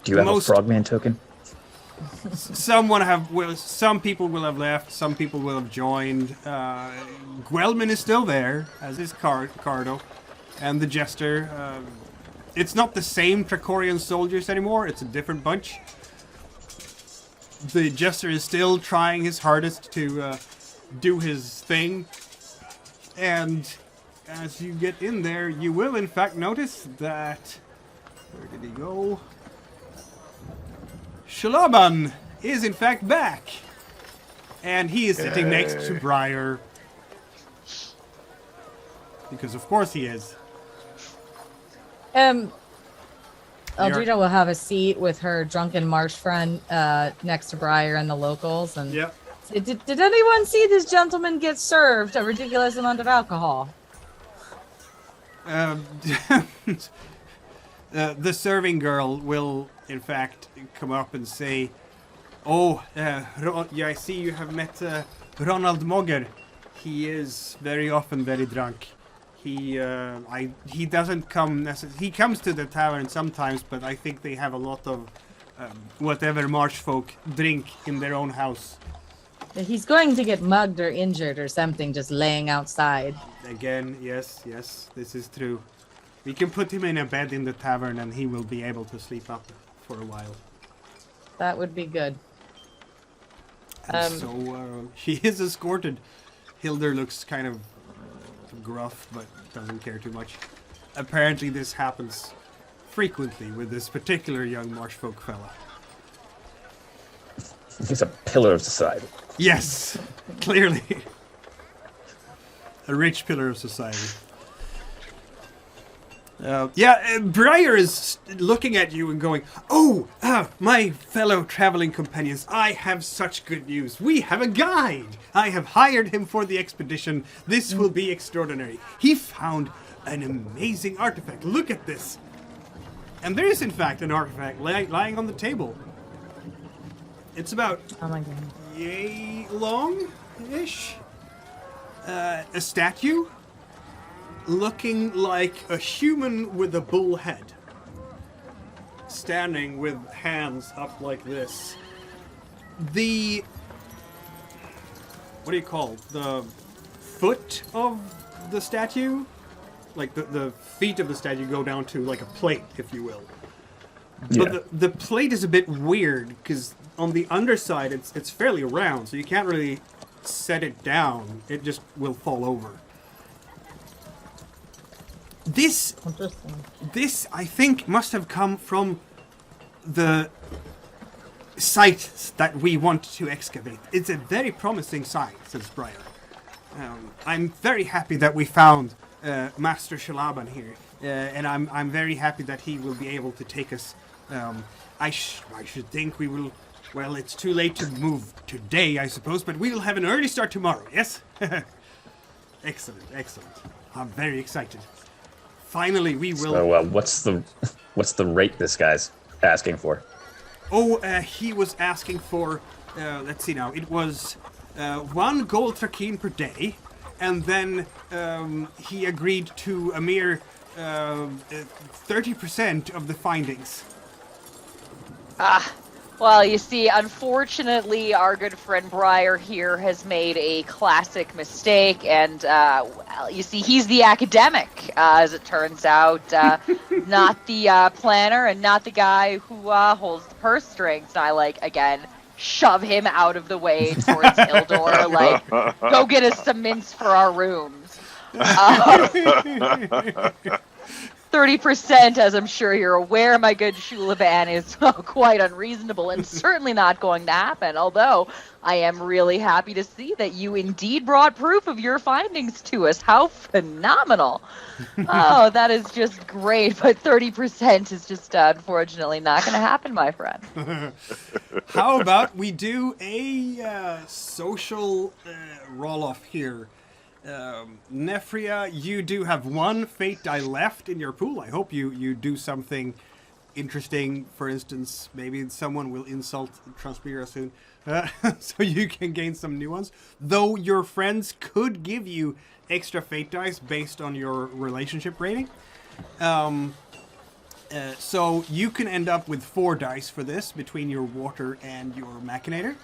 Do you have Most- a frogman token? Some people will have left. Some people will have joined. Guelman is still there, as is Cardo, and the Jester. It's not the same Trakorian soldiers anymore. It's a different bunch. The Jester is still trying his hardest to do his thing, and as you get in there, you will in fact notice that. Where did he go? Shalaban is in fact back, and he is sitting next to Briar, because of course he is. Eldrida will have a seat with her drunken marsh friend next to Briar and the locals. And Yep. did anyone see this gentleman get served a ridiculous amount of alcohol? The serving girl will, in fact, come up and say, "Oh, I see you have met Ronald Mogger. He is very often very drunk. He doesn't come he comes to the tavern sometimes, but I think they have a lot of whatever marsh folk drink in their own house." He's going to get mugged or injured or something just laying outside. Again, yes, this is true. We can put him in a bed in the tavern and he will be able to sleep up for a while. That would be good. And so she is escorted. Hildur looks kind of gruff, but doesn't care too much. Apparently this happens frequently with this particular young marshfolk fella. He's a pillar of society. Yes, clearly. A rich pillar of society. Briar is looking at you and going, "Oh, my fellow traveling companions, I have such good news. We have a guide. I have hired him for the expedition. This will be extraordinary. He found an amazing artifact. Look at this." And there is, in fact, an artifact lying on the table. It's about Oh my god. yay long-ish. A statue looking like a human with a bull head, standing with hands up like this. The, what do you call it? The foot of the statue, like the feet of the statue go down to like a plate, if you will. Yeah. But the plate is a bit weird because on the underside it's fairly round, so you can't really set it down. It just will fall over. Interesting. This, I think, must have come from the site that we want to excavate. It's a very promising site, says Briar. I'm very happy that we found Master Shalaban here, and I'm very happy that he will be able to take us. I should think we will. Well, it's too late to move today, I suppose, but we will have an early start tomorrow. Yes. Excellent. I'm very excited. Finally, we will. So, what's the rate this guy's asking for? Oh, he was asking for. Let's see now. It was 1 gold trakin per day, and then he agreed to a mere 30% of the findings. Well, you see, unfortunately, our good friend Briar here has made a classic mistake, and, well, you see, he's the academic, as it turns out, not the planner and not the guy who holds the purse strings. And I, again, shove him out of the way towards Ildor, go get us some mints for our rooms. 30%, as I'm sure you're aware, my good Shulaban, is quite unreasonable and certainly not going to happen, although I am really happy to see that you indeed brought proof of your findings to us. How phenomenal. Oh, that is just great, but 30% is just unfortunately not going to happen, my friend. How about we do a social roll-off here? Nefria, you do have 1 fate die left in your pool. I hope you do something interesting. For instance, maybe someone will insult Trinsmyran soon, so you can gain some new ones. Though your friends could give you extra fate dice based on your relationship rating. So you can end up with 4 dice for this between your water and your machinator.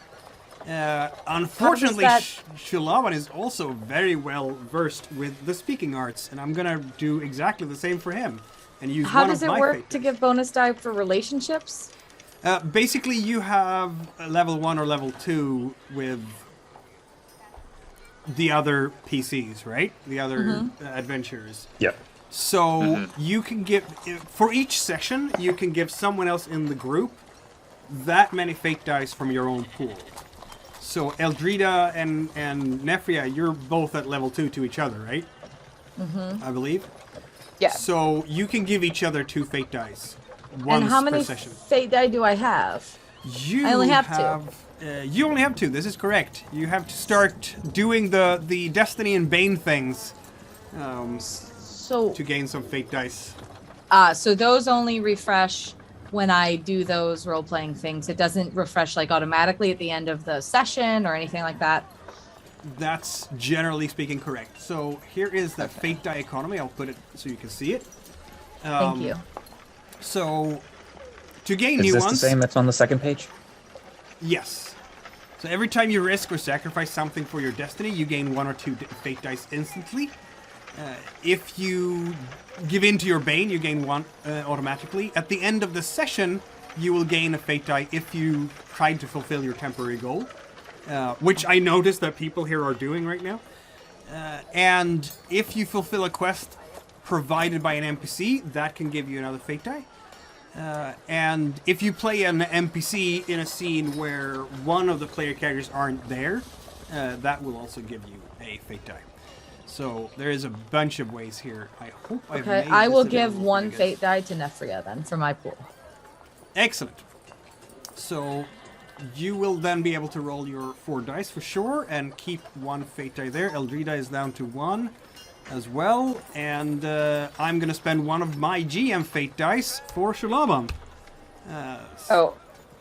Unfortunately, Shulaban is also very well versed with the speaking arts, and I'm gonna do exactly the same for him and use How one does of it my work fate to dice. give bonus die for relationships? Basically, you have a level 1 or level 2 with the other PCs, right? The other adventurers. Yep. So you can give, for each session, you can give someone else in the group that many fate dice from your own pool. So Eldrida and Nefria, you're both at level 2 to each other, right? I believe. Yeah. So you can give each other 2 fate dice once And how many per session. fate die do I have? You I only have 2. You only have 2. This is correct. You have to start doing the Destiny and Bane things. So to gain some fate dice. so those only refresh when I do those role-playing things. It doesn't refresh like automatically at the end of the session or anything like that. That's generally speaking correct. So here is the fate die economy. I'll put it so you can see it. Thank you. So to gain Is new this ones, the same that's on the second page? yes. So every time you risk or sacrifice something for your destiny, you gain 1 or 2 fate dice instantly. If you give in to your bane, you gain 1 automatically. At the end of the session, you will gain a fate die if you tried to fulfill your temporary goal, which I notice that people here are doing right now. And if you fulfill a quest provided by an NPC, that can give you another fate die. And if you play an NPC in a scene where one of the player characters aren't there, that will also give you a fate die. So there is a bunch of ways here. I hope I've made Okay, I will this give available for one you guys. fate die to Nefria then for my pool. Excellent. So you will then be able to roll your 4 dice for sure and keep 1 fate die there. Eldrida is down to 1 as well. And I'm going to spend 1 of my GM fate dice for Shalaban. Oh,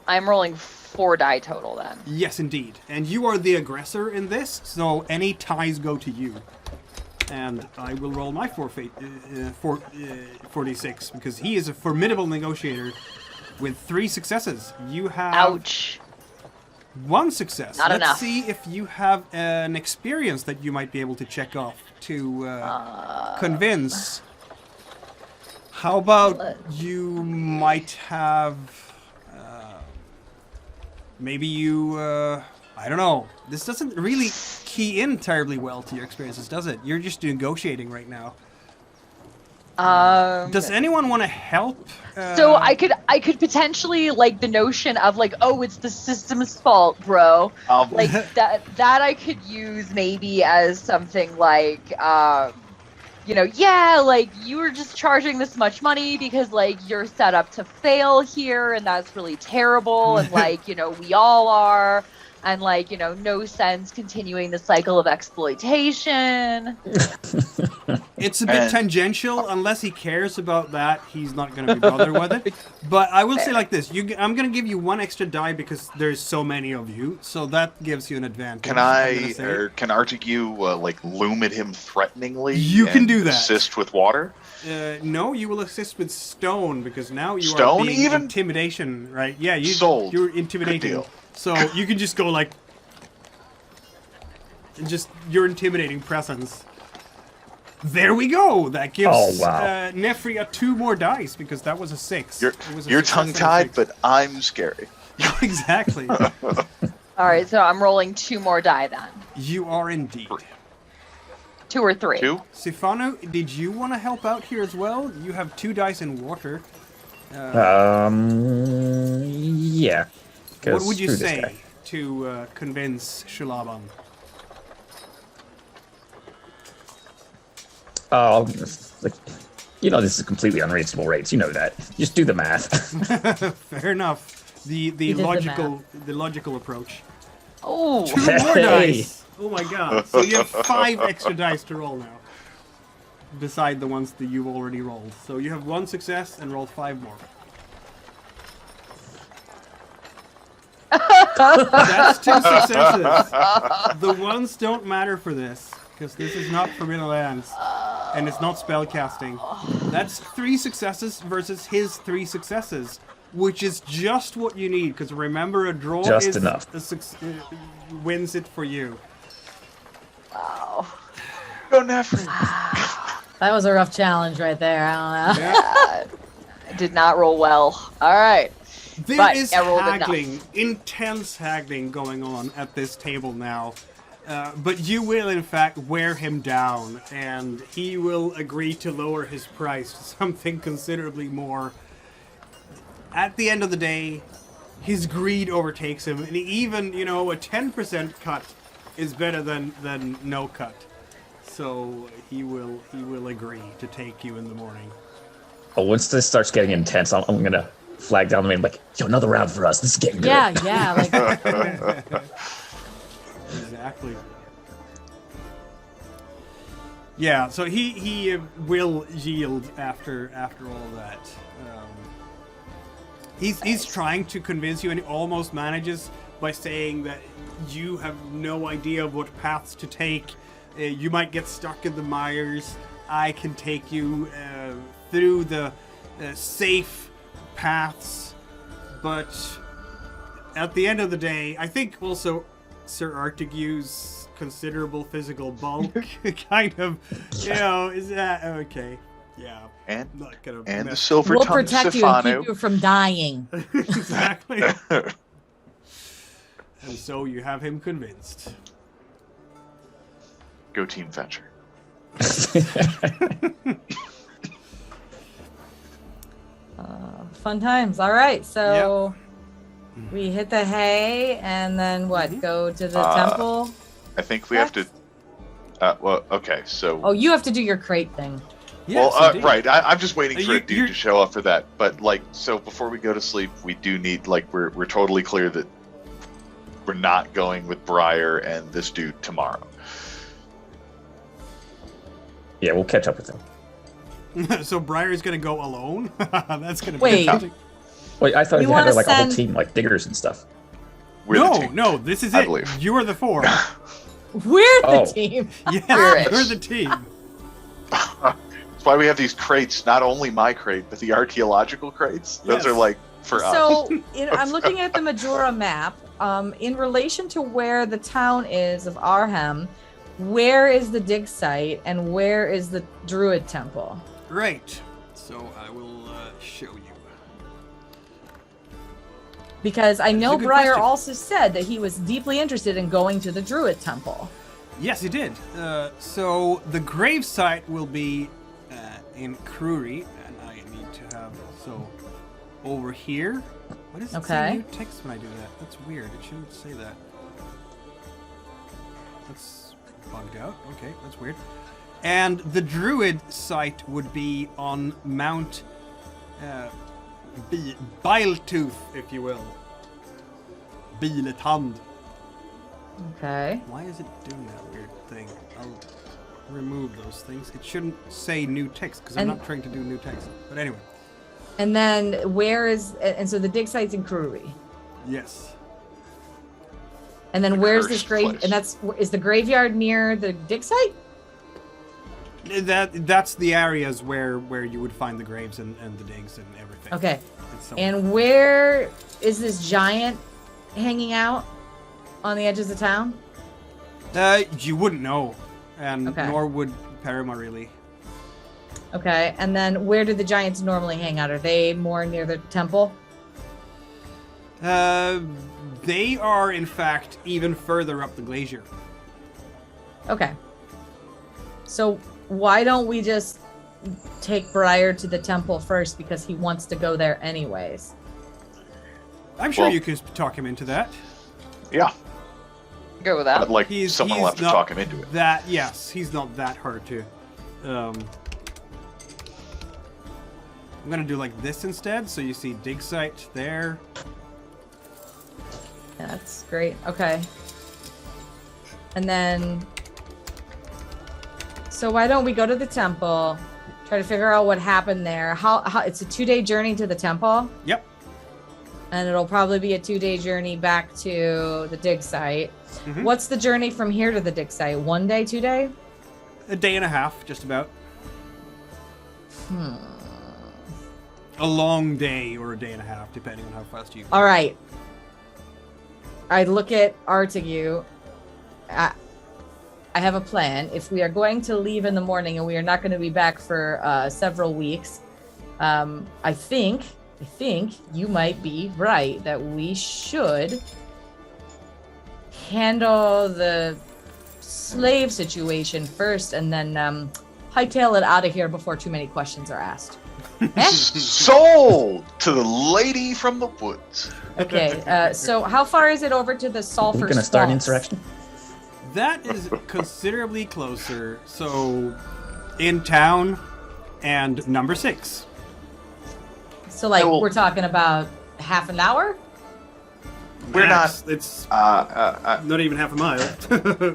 I'm rolling 4 die total then. Yes, indeed. And you are the aggressor in this, so any ties go to you. And I will roll my 4d6 because he is a formidable negotiator with 3 successes. You have Ouch. 1 success. Not Let's enough. see if you have an experience that you might be able to check off to convince. How about you might have... maybe you... I don't know. This doesn't really key in terribly well to your experiences, does it? You're just negotiating right now. Does anyone want to help? So I could potentially like the notion of like, oh, it's the system's fault, bro. Like that I could use maybe as something like, yeah, like you were just charging this much money because like you're set up to fail here, and that's really terrible, and like we all are. And, like, no sense continuing the cycle of exploitation. It's a bit tangential. Unless he cares about that, he's not going to be bothered with it. But I will say like this. I'm going to give you 1 extra die because there's so many of you. So that gives you an advantage. Can can Artegue, like, loom at him threateningly? You can do that. Assist with water? No, you will assist with stone because now you are Stone being even? intimidation, right? Yeah, Sold. you're intimidating. Good deal. So you can just go like, just your intimidating presence. There we go. That gives Nefria 2 more dice because that was a 6. You're It was a you're success and a tongue-tied, 6. but I'm scary. Exactly. All right, so I'm rolling 2 more die then. You are indeed. 2 or 3. 2? Sifanu, did you want to help out here as well? You have 2 dice in water. Yeah. What would you screw this say guy. to convince Shalaban? Oh, like, this is completely unreasonable rates. You know that. Just do the math. Fair enough. The did the logical approach. Oh, 2 more Hey. dice. Oh my god. So you have 5 extra dice to roll now. Beside the ones that you've already rolled. So you have 1 success and roll 5 more. That's 2 successes. The ones don't matter for this. Because this is not Forbidden Lands. And it's not spellcasting. That's 3 successes versus his 3 successes. Which is just what you need. Because remember, a draw Just is enough. wins it for you. wow. Go Nefri. That was a rough challenge right there. I don't know. Yeah. I did not roll well. All right. There But is I rolled enough. haggling, intense haggling going on at this table now. But you will, in fact, wear him down, and he will agree to lower his price to something considerably more. At the end of the day, his greed overtakes him, and even, a 10% cut is better than no cut. So he will agree to take you in the morning. Oh, once this starts getting intense, I'm gonna flag down the main like, yo, another round for us. This is getting good. Yeah, like Exactly. Yeah, so he will yield after all of that. He's trying to convince you, and he almost manages by saying that you have no idea of what paths to take. You might get stuck in the mires. I can take you through the safe paths, but at the end of the day, I think also Sir Artegue's considerable physical bulk kind of, is that okay? Yeah. And not gonna and the mess- silver We'll tongue protect you and keep Sifanu. you from dying. Exactly. And so you have him convinced. Go Team Venture. Fun times. All right, so we hit the hay, and then what? Go to the temple. I think we have to. Well, okay, so. Oh, you have to do your crate thing. Yes, well, indeed. right. I'm just waiting for You- a dude you're- to show up for that. But so before we go to sleep, we do need we're totally clear that we're not going with Briar and this dude tomorrow. Yeah, we'll catch up with him. So Briar's gonna go alone? That's gonna be Wait. interesting. Wait, I thought We you had wanna a whole send- team, like diggers and stuff. We're the team. No, this is I it. believe. You are the four. We're the Oh. team. Yes, Spirit. you're the team. That's why we have these crates. Not only my crate, but the archaeological crates. Those Yes. are for us. So I'm looking at the Marjura map. In relation to where the town is of Arhem, where is the dig site and where is the druid temple? Right. So I will show you. Because I know a good Briar question. also said that he was deeply interested in going to the druid temple. Yes, he did. So the grave site will be in Kruri, and I need to have over here. What does it say Okay. new text when I do that? That's weird. It shouldn't say that. That's bugged out. Okay, that's weird. And the site would be on Mount Biletooth, if you will. Biletand. Okay. Why is it doing that weird thing? I'll remove those things. It shouldn't say new text because I'm And- not trying to do new text. But anyway, And then where is, and so the dig site's in Kruri. yes. And then where's this cursed grave? place. And is the graveyard near the dig site? That's the areas where you would find the graves and the digs and everything. Okay. It's so- And where is this giant hanging out on the edges of town? You wouldn't know, and Okay. nor would Parima really. Okay. And then where do the giants normally hang out? Are they more near the temple? They are in fact even further up the glacier. Okay. So why don't we just take Briar to the temple first because he wants to go there anyways? I'm sure Well- you can talk him into that. Yeah, Go with that. but He's someone will he's have to not talk him into it. Yes, he's not that hard to. I'm gonna do like this instead, so you see dig site there. Yeah, that's great. Okay. And then, so why don't we go to the temple, try to figure out what happened there? How it's a 2-day journey to the temple, Yep. and it'll probably be a 2-day journey back to the dig site. Mhm. What's the journey from here to the dig site? 1 day, 2 day? A day and a half, just about. A long day or a day and a half, depending on how fast you. All right. I look at Artegue. I have a plan. If we are going to leave in the morning and we are not going to be back for several weeks, I think you might be right that we should handle the slave situation first and then hightail it out of here before too many questions are asked. Sold to the lady from the woods. Okay, so how far is it over to the We're Sulfur gonna start an swamps? insurrection. That is considerably closer. So, in town, and number 6. So, like, I will- we're talking about half an hour? We're Max, It's not. not even half a mile.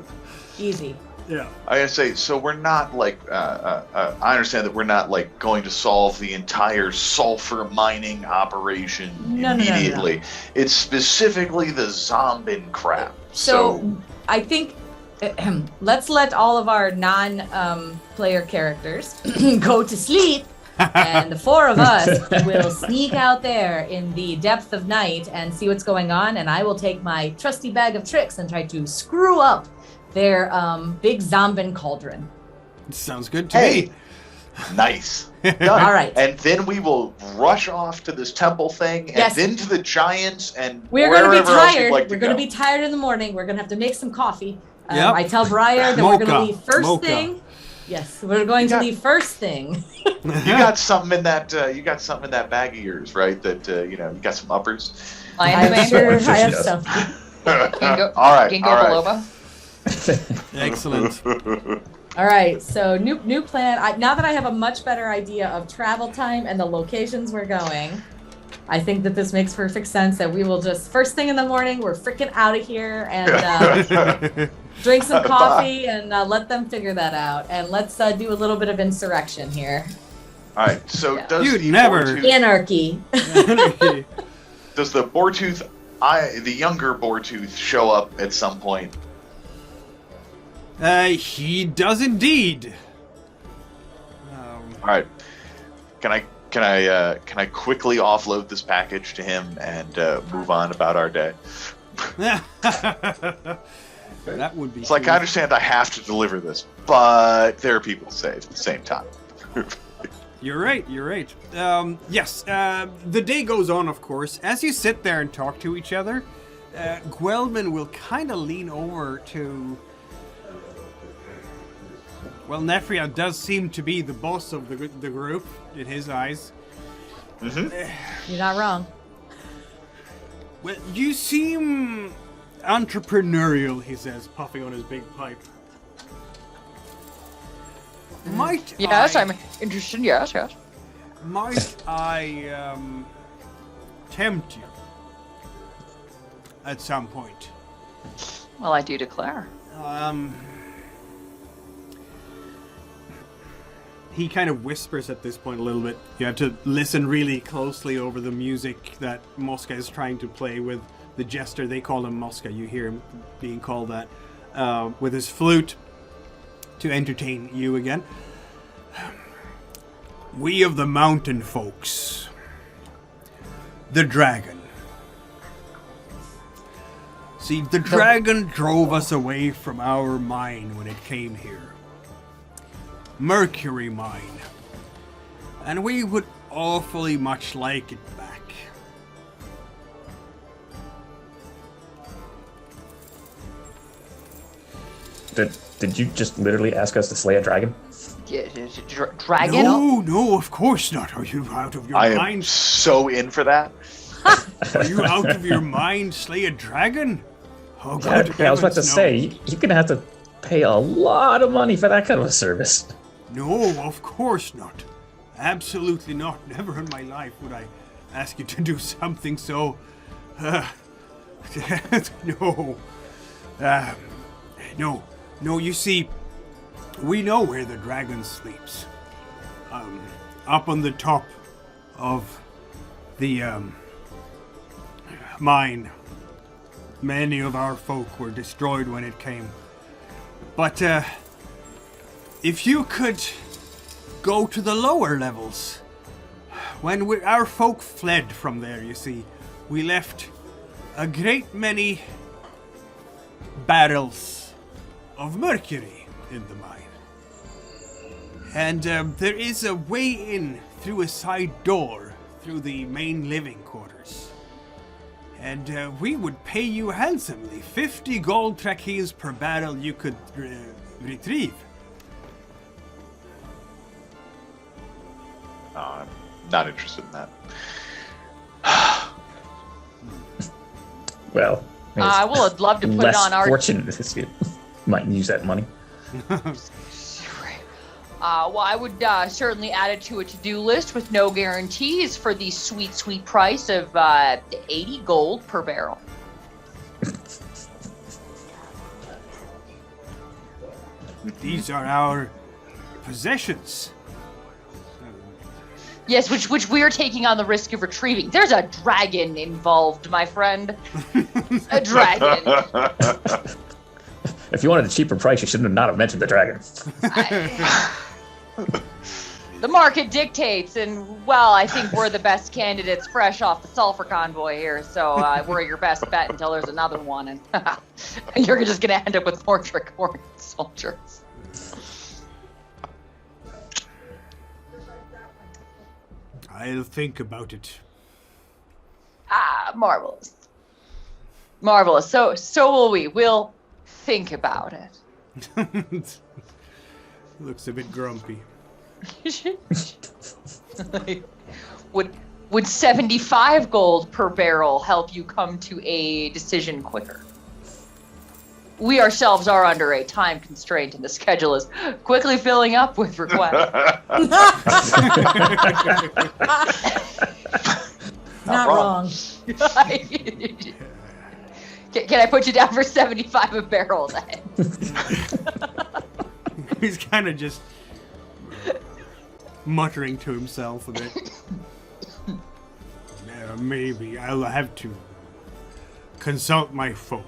Easy. Yeah. I gotta say, so we're not like, I understand that we're not like going to solve the entire sulfur mining operation No. immediately. It's specifically the zombin crap. So I think let's let all of our non-player characters go to sleep, and the four of us will sneak out there in the depth of night and see what's going on, and I will take my trusty bag of tricks and try to screw up their big zombin cauldron. Sounds good to me. Nice. Done. All right. And then we will rush off to this temple thing, and Yes. then to the giants, and We're going to be wherever else you'd tired. like to We're going to go. be tired in the morning. We're going to have to make some coffee. Yep. I tell Briar that we're going to Mocha. leave first Mocha. thing. Yes, we're going to got- leave first thing. You got something in that. You got something in that bag of yours, right? That you got some uppers. Lion I'm Domain, sure Sure I she have does. some. Ginkgo, all right. Ginkgo all right. biloba. Excellent. All right, so new plan. Now that I have a much better idea of travel time and the locations we're going, I think that this makes perfect sense that we will just, first thing in the morning, we're freaking out of here and drink some coffee and let them figure that out. And let's do a little bit of insurrection here. All right. So Yeah. does You'd the never- Boartooth, Anarchy. does the Boartooth, the younger Boartooth, show up at some point? He does indeed. All right. Can I quickly offload this package to him and move on about our day? That would be. It's like cool. I understand I have to deliver this, but there are people to save at the same time. You're right. Yes. The day goes on, of course. As you sit there and talk to each other, Guelman will kind of lean over to. Well, Nefria does seem to be the boss of the group in his eyes. You're not wrong. Well, you seem entrepreneurial, he says, puffing on his big pipe. Might Yes, I, I'm interested. Yes. Might I tempt you at some point? Well, I do declare. He kind of whispers at this point a little bit. You have to listen really closely over the music that Mosca is trying to play with the jester. They call him Mosca. You hear him being called that. With his flute to entertain you again. We of the mountain folks. The dragon. See, the dragon drove us away from our mine when it came here. Mercury mine. And we would awfully much like it back. Did you just literally ask us to slay a dragon? Dragon? No, of course not. Are you out of your I am mind? so in for that. Are you out of your mind, slay a dragon? Oh, Yeah, good I was about to heavens, no. say, you're gonna have to pay a lot of money for that kind of a service. No, of course not. Absolutely not. Never in my life would I ask you to do something so... no. No, you see, we know where the dragon sleeps. Up on the top of the, mine. Many of our folk were destroyed when it came. But, if you could go to the lower levels. When our folk fled from there, you see, we left a great many barrels of mercury in the mine. And there is a way in through a side door through the main living quarters. And we would pay you handsomely, 50 gold trachis per barrel you could retrieve. I'm not interested in that. Well, I would love to put it less on our. fortunate if you might use that money. Well, I would certainly add it to a to-do list with no guarantees for the sweet, sweet price of 80 gold per barrel. These are our possessions. Yes, which we are taking on the risk of retrieving. There's a dragon involved, my friend. A dragon. If you wanted a cheaper price, you shouldn't have not have mentioned the dragon. The market dictates, and, well, I think we're the best candidates fresh off the Sulfur convoy here, so we're your best bet until there's another one, and you're just going to end up with more Tricorn soldiers. I'll think about it. Ah, marvelous. Marvelous. So will we. We'll think about it. Looks a bit grumpy. Would 75 gold per barrel help you come to a decision quicker? We ourselves are under a time constraint, and the schedule is quickly filling up with requests. Not wrong. Can I put you down for 75 a barrel then? He's kind of just muttering to himself a bit. Maybe I'll have to consult my folk.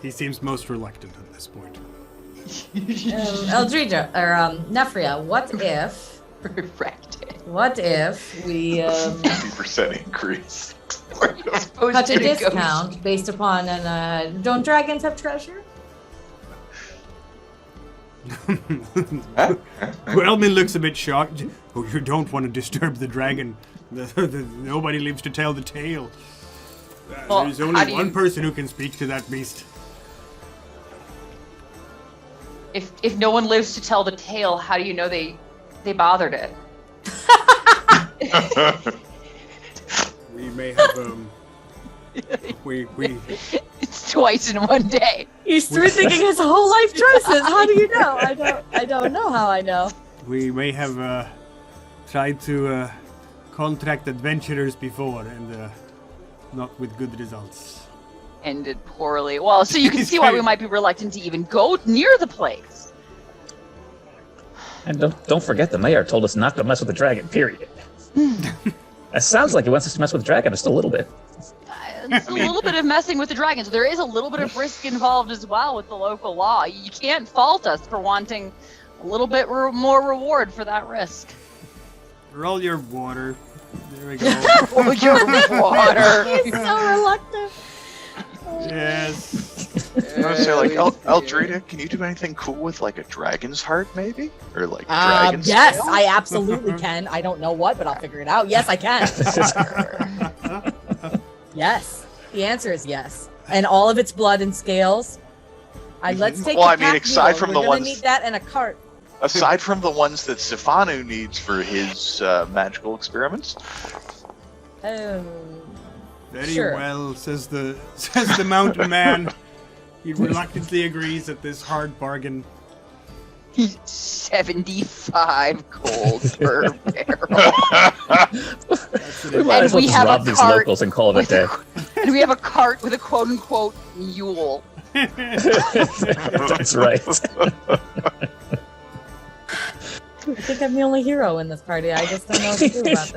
He seems most reluctant at this point. Eldrida, or Nefria, what if we 50% increase. cut a discount based upon an don't dragons have treasure? Wellman looks a bit shocked. Oh, you don't want to disturb the dragon. Nobody lives to tell the tale. Well, there's only one person who can speak to that beast. If no one lives to tell the tale, how do you know they bothered it? We may have we It's twice in one day. He's rethinking his whole life choices. How do you know? I don't know how I know. we may have tried to contract adventurers before and not with good results. Ended poorly. Well, so you can see why we might be reluctant to even go near the place. And don't forget, the mayor told us not to mess with the dragon, period. It sounds like he wants us to mess with the dragon just a little bit. It's a little bit of messing with the dragons. There is a little bit of risk involved as well with the local law. You can't fault us for wanting a little bit more reward for that risk. Roll your water. There we go. Oh, your water. He's so reluctant. Yes. I was gonna say, like, Eldrida, can you do anything cool with, like, a dragon's heart, maybe? Or, like, dragon's Yes, tail? I absolutely can. I don't know what, but I'll figure it out. Yes, I can. Yes. The answer is yes. And all of its blood and scales. Let's take Well, the I mean, pack aside mule. from We're the gonna ones- need that and a cart. Aside from the ones that Sifanu needs for his magical experiments. Oh. Very Sure. well, says the mountain man. He reluctantly agrees at this hard bargain. 75 gold per barrel. That's We might as well we just have rob a these cart locals and call it a day. And we have a cart with a quote-unquote mule. That's right. I think I'm the only hero in this party. I just don't know what to do about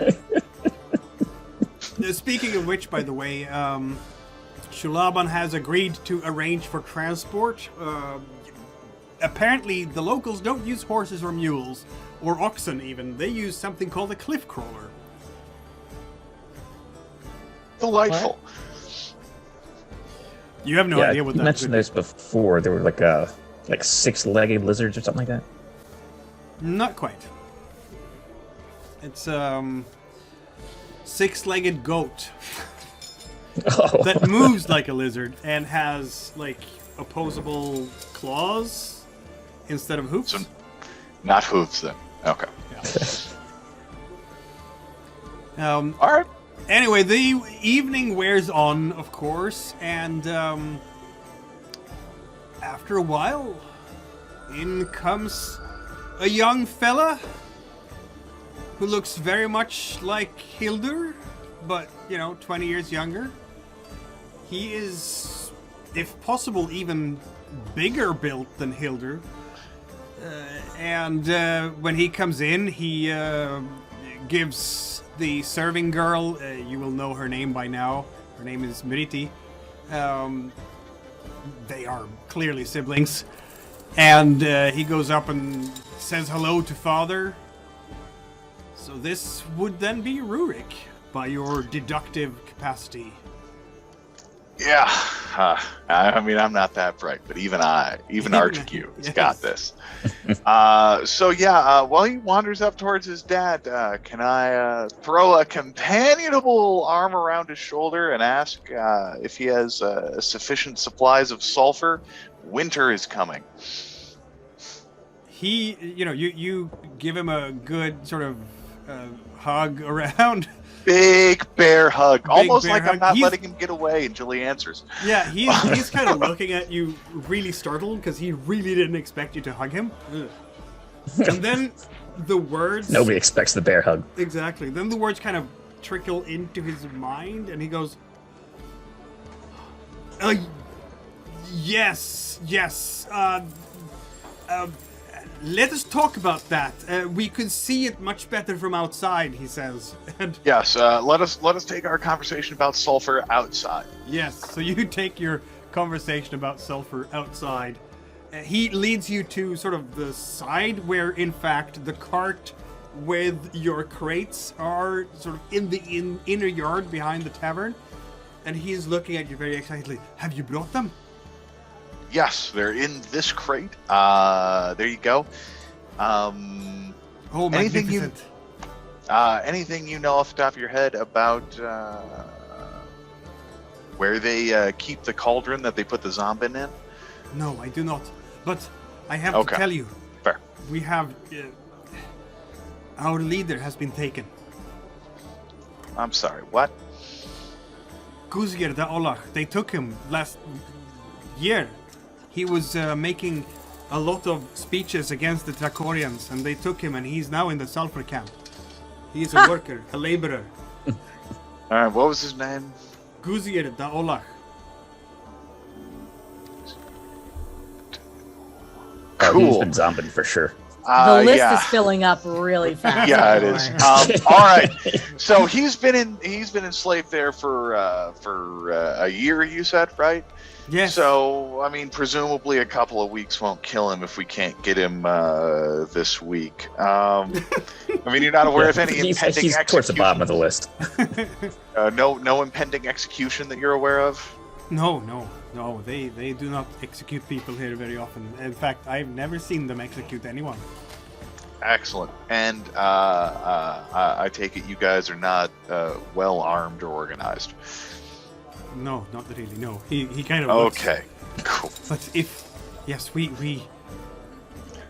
this. Speaking of which, by the way, Shulaban has agreed to arrange for transport. Apparently, the locals don't use horses or mules, or oxen even. They use something called a cliff crawler. Delightful. You have no Yeah, idea what you that mentioned is. this before. There were like six-legged lizards or something like that. Not quite. It's six-legged goat Oh. that moves like a lizard and has like opposable claws instead of hooves. So, not hooves, then. Okay. All right. Anyway, the evening wears on, of course, and after a while, in comes a young fella who looks very much like Hildur, but, 20 years younger. He is, if possible, even bigger built than Hildur. And when he comes in, he gives the serving girl, you will know her name by now, her name is Mriti. They are clearly siblings. And he goes up and says hello to father. So this would then be Rurik, by your deductive capacity. Yeah, I mean, I'm not that bright, but even Artegue has got this. While he wanders up towards his dad, can I throw a companionable arm around his shoulder and ask if he has sufficient supplies of sulfur? Winter is coming. He, you give him a good sort of hug around. Big bear hug. Almost bear like hug. I'm not letting him get away until he answers. Yeah, he's kind of looking at you really startled because he really didn't expect you to hug him. And then the words... Nobody expects the bear hug. Exactly. Then the words kind of trickle into his mind and he goes... Yes. Let us talk about that. We could see it much better from outside, he says. And Yes, let us take our conversation about sulfur outside. yes, so you take your conversation about sulfur outside. He leads you to sort of the side where, in fact, the cart with your crates are sort of in the inner yard behind the tavern. And he's looking at you very excitedly. Have you brought them? Yes, they're in this crate. There you go. Oh, anything magnificent. Anything you know off the top of your head about where they keep the cauldron that they put the zombin in? No, I do not. But I have Okay. to tell you. Fair. We have... our leader has been taken. I'm sorry, what? Guzgir da Olach. They took him last year. He was making a lot of speeches against the Dracorians, and they took him, and he's now in the Sulfur camp. He's a worker, a laborer. All right, what was his name? Guzgir da Olach. Oh, Cool. he's been zombing for sure. The list yeah. is filling up really fast. Yeah, it is. All right. So he's been enslaved there for a year. You said, right? Yes. So I mean, presumably a couple of weeks won't kill him if we can't get him this week. I mean, you're not aware of any impending He's towards the execution? bottom of the list. No impending execution that you're aware of. No. They do not execute people here very often. In fact, I've never seen them execute anyone. Excellent. And I take it you guys are not well armed or organized. No, not really. No, he kind of looks. Okay. Cool. But we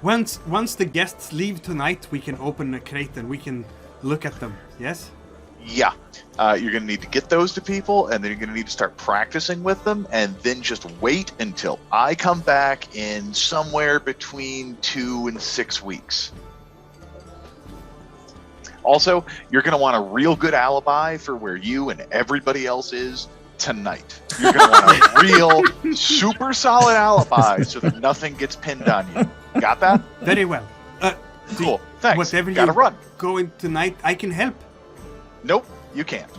once the guests leave tonight, we can open a crate and we can look at them. Yes. Yeah. You're going to need to get those to people, and then you're going to need to start practicing with them, and then just wait until I come back in somewhere between 2 and 6 weeks. Also, you're going to want a real good alibi for where you and everybody else is tonight. You're going to want a real, super solid alibi so that nothing gets pinned on you. Got that? Very well. Cool. Thanks. Whatever Gotta you run. going tonight, I can help. Nope, you can't.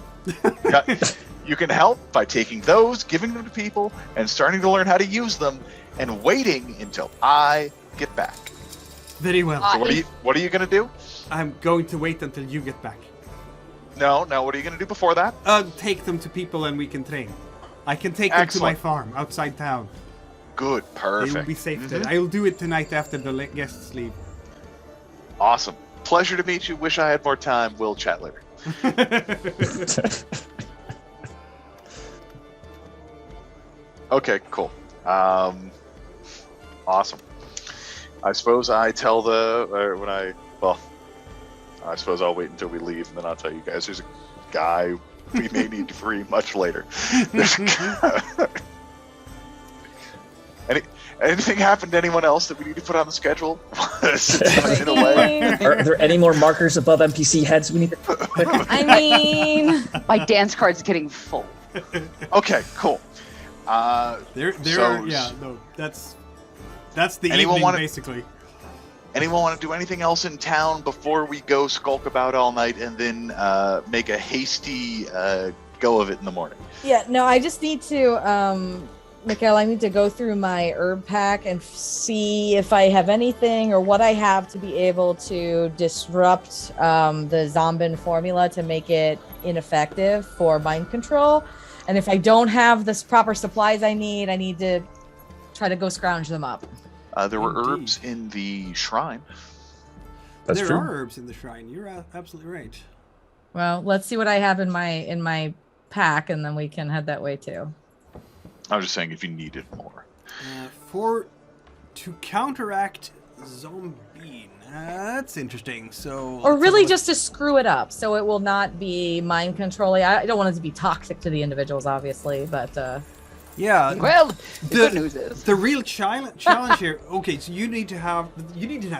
You can help by taking those, giving them to people, and starting to learn how to use them, and waiting until I get back. Very well. So what are you gonna do? I'm going to wait until you get back. No, what are you gonna do before that? Take them to people and we can train. I can take them to my Excellent. farm outside town. Good, perfect. They will be safe there. I will do it tonight after the guests leave. Awesome. Pleasure to meet you. Wish I had more time. We'll chat later. Okay, cool. Awesome. I suppose I tell I suppose I'll wait until we leave, and then I'll tell you guys there's a guy we may need to free much later. Anything happened to anyone else that we need to put on the schedule? Since I'm in a way. Are there any more markers above NPC heads we need to I mean, My dance card's getting full. Okay, cool. That's the Anyone evening, basically. Anyone want to do anything else in town before we go skulk about all night and then make a hasty go of it in the morning? Yeah, no, I just need to, Mikhail, I need to go through my herb pack and see if I have anything or what I have to be able to disrupt the Zombin formula to make it ineffective for mind control. And if I don't have the proper supplies I need to try to go scrounge them up. There were herbs in the shrine. That's there true. are herbs in the shrine. You're absolutely right. Well, let's see what I have in my pack, and then we can head that way too. I was just saying if you needed more. To counteract zombie. That's interesting. So, Or really just to screw it up, so it will not be mind controlling. I don't want it to be toxic to the individuals, obviously, but yeah. Well, the good news is the real challenge here. Okay, so you need to have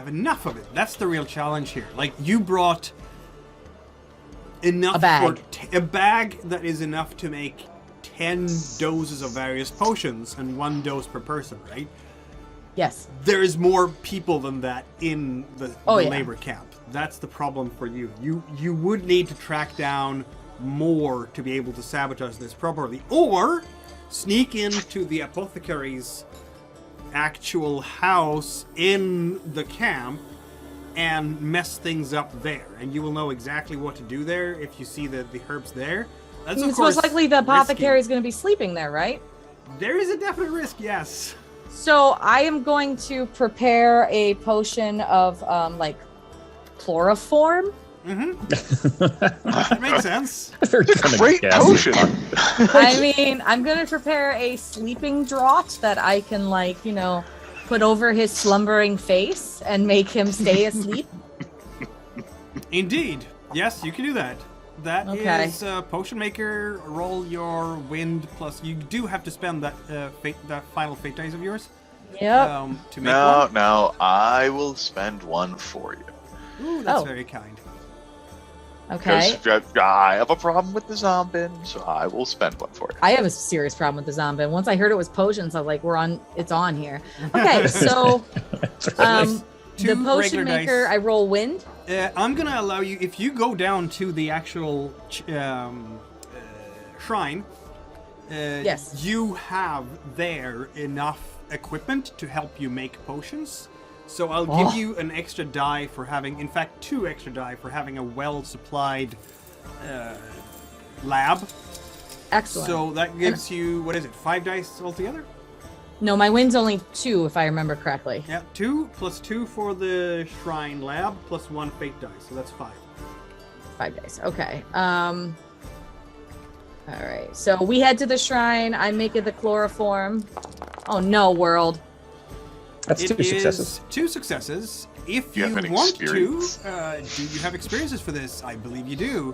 enough of it. That's the real challenge here. Like, you brought enough A bag. for a bag that is enough to make 10 doses of various potions and 1 dose per person, right? yes. There is more people than that in the Yeah. labor camp. That's the problem for you. You would need to track down more to be able to sabotage this properly, or sneak into the apothecary's actual house in the camp and mess things up there, and you will know exactly what to do there if you see the herbs there. That's of It's course most likely the apothecary is risky. going to be sleeping there, right? There is a definite risk, yes. So I am going to prepare a potion of like chloroform. That makes sense. Great potion. I mean, I'm going to prepare a sleeping draught that I can, like, put over his slumbering face and make him stay asleep. Indeed. Yes, you can do that. That Okay. is potion maker. Roll your wind plus. You do have to spend that that final fate dice of yours. Yep. To make one. No, I will spend one for you. Ooh, that's Oh. very kind. Okay. Because I have a problem with the zombin, so I will spend one for you. I have a serious problem with the zombie. Once I heard it was potions, I was like, it's on here. Okay, so the Two potion regular maker, dice. I roll wind. I'm gonna allow you, if you go down to the actual shrine. Yes. You have there enough equipment to help you make potions. So I'll give you an extra die for having, in fact, 2 extra die for having a well-supplied lab. Excellent. So that gives you, 5 dice altogether? No, my wind's only 2, if I remember correctly. Yeah, 2 plus 2 for the shrine lab plus 1 fate dice, so that's 5. 5 dice. Okay. All right. So we head to the shrine. I make it the chloroform. Oh no, world. That's It 2 successes. is 2 successes. If Do you you have any want experience? to, do you have experiences for this? I believe you do.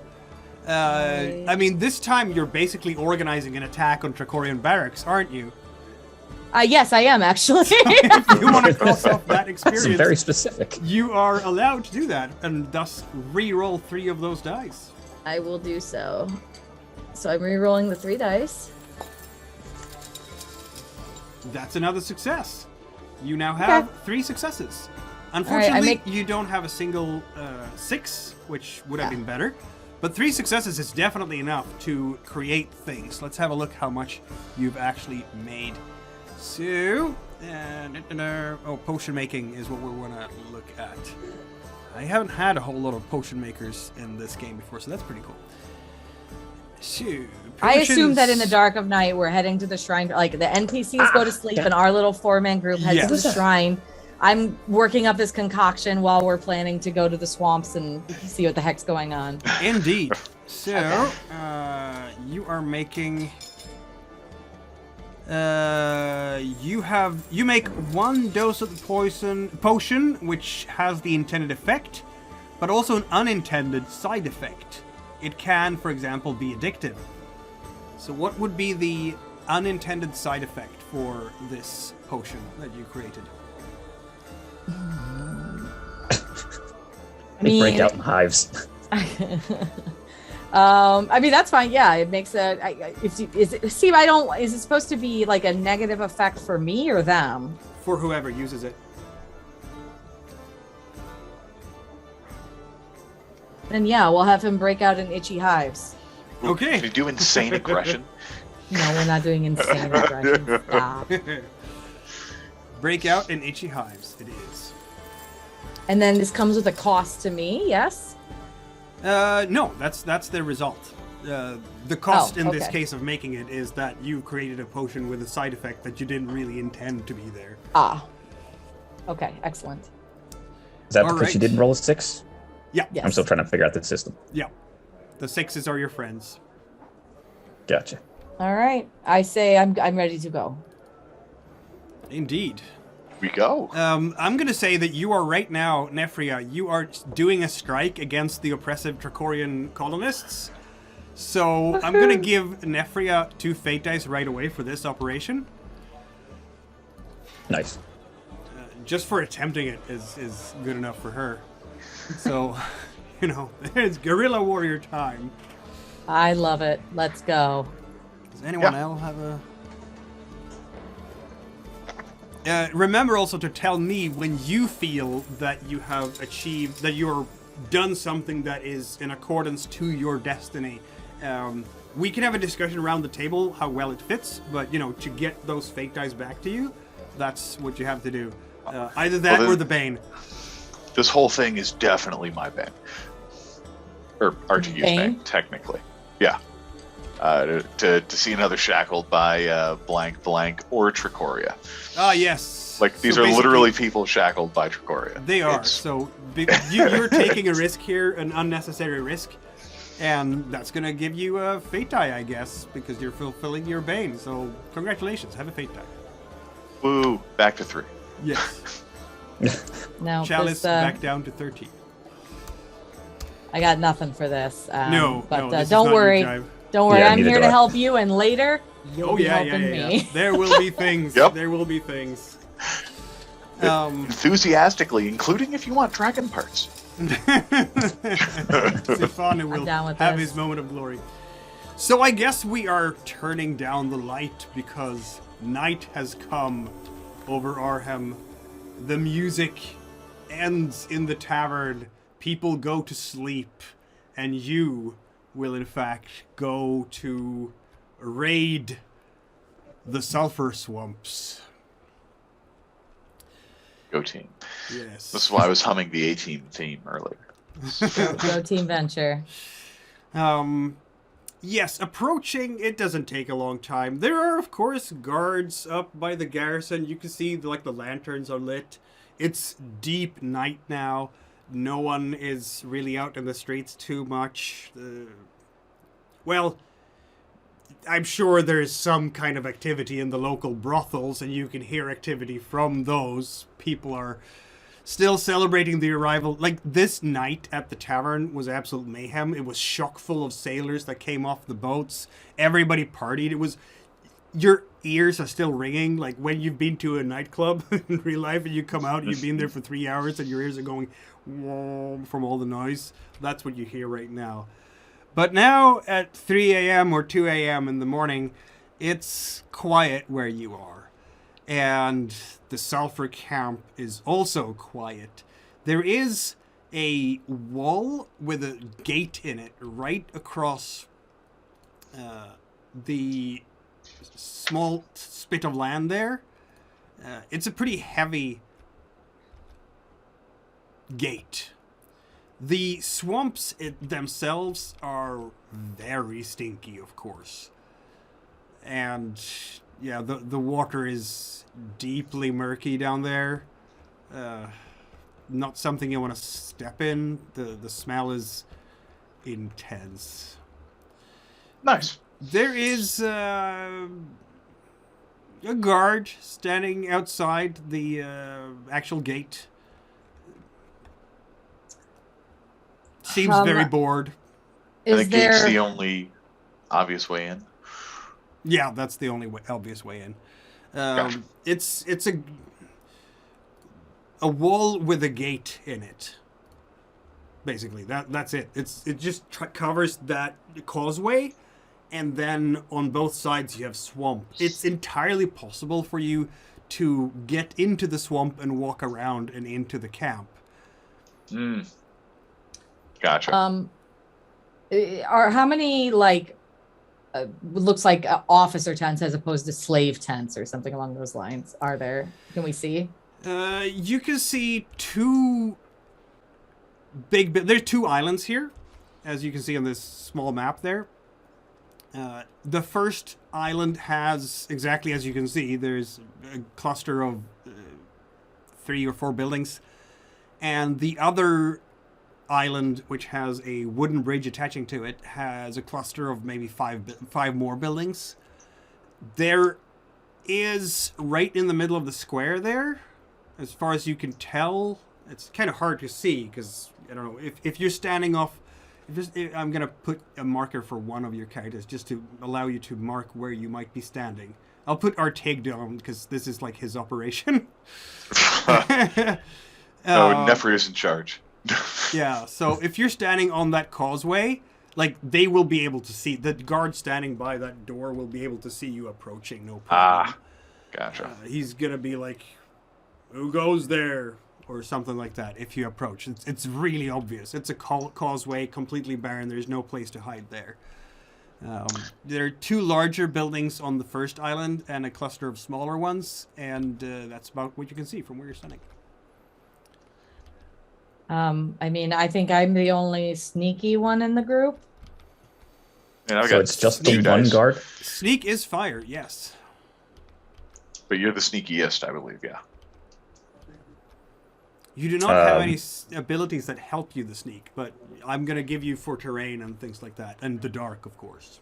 I mean, this time you're basically organizing an attack on Tracorian barracks, aren't you? Yes, I am actually. If you want to cross off that That's experience, very specific. you are allowed to do that, and thus re-roll 3 of those dice. I will do so. So I'm re-rolling the 3 dice. That's another success. You now have 3 successes. Unfortunately, make- you don't have a single 6, which would have been better. But 3 successes is definitely enough to create things. Let's have a look how much you've actually made. So, potion making is what we want to look at. I haven't had a whole lot of potion makers in this game before, so that's pretty cool. So, I assume that in the potions- dark of night, we're heading to the shrine. Like the NPCs go to sleep, and our little 4-man group heads to the Yes. shrine. I'm working up this concoction while we're planning to go to the swamps and see what the heck's going on. Indeed. So, you are making. You make 1 dose of the potion, which has the intended effect, but also an unintended side effect. It can, for example, be addictive. So, what would be the unintended side effect for this potion that you created? They break out in hives. I mean, that's fine. Yeah, it makes is it supposed to be like a negative effect for me or them? For whoever uses it. Then yeah, we'll have him break out in itchy hives. Okay. Can you do insane aggression? No, we're not doing insane aggression. Stop. Break out in itchy hives, it is. And then this comes with a cost to me, yes? No, that's the result. The cost in this okay. case of making it is that you created a potion with a side effect that you didn't really intend to be there. Ah. Okay, excellent. Is that All because right. you didn't roll a 6? Yeah. Yes. I'm still trying to figure out the system. Yeah. The 6s are your friends. Gotcha. All right. I say I'm ready to go. Indeed. We go. I'm going to say that you are right now, Nefria, you are doing a strike against the oppressive Tricorian colonists. So I'm going to give Nefria 2 fate dice right away for this operation. Nice. Just for attempting it is good enough for her. So, it's guerrilla warrior time. I love it. Let's go. Does anyone else have a... remember also to tell me when you feel that you have achieved, that you're done something that is in accordance to your destiny. We can have a discussion around the table how well it fits, but, to get those fate dice back to you, that's what you have to do. Either that or the Bane. This whole thing is definitely my bane. Or Artegu's bane, technically. Yeah. To see another shackled by blank blank or Tricoria. Ah, yes. Like, these So are basically, literally people shackled by Tricoria. They are. It's- So you're taking a risk here, an unnecessary risk. And that's going to give you a fate die, I guess, because you're fulfilling your Bane. So congratulations. Have a fate die. Woo, back to 3. Yes. Now, Chalice back down to 13. I got nothing for this. No, but this is don't not your worry. jive. Don't worry. Yeah, I'm neither here do to I. help you, and later you'll be yeah. helping me. There will be things. Yep. There will be things. Enthusiastically, including if you want dragon parts. Sifanu will down with have this. his moment of glory. So I guess we are turning down the light because night has come over Arhem. The music ends in the tavern. People go to sleep. And you will, in fact, go to raid the Sulfur Swamps. Go team. Yes. This is why I was humming the A-Team theme earlier. Go Team Venture. Yes, approaching, it doesn't take a long time. There are, of course, guards up by the garrison. You can see, the lanterns are lit. It's deep night now. No one is really out in the streets too much. Well, I'm sure there's some kind of activity in the local brothels, and you can hear activity from those. People are still celebrating the arrival. Like, this night at the tavern was absolute mayhem. It was chock full of sailors that came off the boats. Everybody partied. It was... Your ears are still ringing. Like, when you've been to a nightclub in real life and you come out and you've been there for 3 hours and your ears are going... from all the noise. That's what you hear right now. But now at 3 a.m. or 2 a.m. in the morning, it's quiet where you are. And the Sulfur camp is also quiet. There is a wall with a gate in it right across the small spit of land there. It's a pretty heavy gate. The swamps themselves are very stinky, of course. And yeah, the water is deeply murky down there. Not something you want to step in. The smell is intense. Nice. There is a guard standing outside the actual gate. Seems very bored. And the Is gate's there? the only obvious way in. Yeah, that's the only obvious way in. Gotcha. It's a wall with a gate in it. basically. That's it. It just covers that causeway, and then on both sides you have swamp. It's entirely possible for you to get into the swamp and walk around and into the camp. Gotcha. Are how many like looks like officer tents as opposed to slave tents or something along those lines are there? Can we see? You can see two there's two islands here, as you can see on this small map there. The first island has, exactly as you can see, there's a cluster of 3 or 4 buildings. And the other island, which has a wooden bridge attaching to it, has a cluster of maybe 5 more buildings. There is, right in the middle of the square there, as far as you can tell, it's kind of hard to see because, I don't know, if you're standing off, I'm going to put a marker for one of your characters just to allow you to mark where you might be standing. I'll put Artegue down because this is like his operation. Nefria's in charge. Yeah, so if you're standing on that causeway, like, they will be able to see, the guard standing by that door will be able to see you approaching, no problem. Gotcha. He's going to be like, who goes there? Or something like that if you approach. It's really obvious. It's a causeway, completely barren. There's no place to hide there. There are 2 larger buildings on the first island and a cluster of smaller ones, and that's about what you can see from where you're standing. I mean, I think I'm the only sneaky one in the group. And So it's just the one guard? Sneak is fire, yes. But you're the sneakiest, I believe, yeah. You do not have any abilities that help you the sneak, but I'm going to give you for terrain and things like that, and the dark, of course.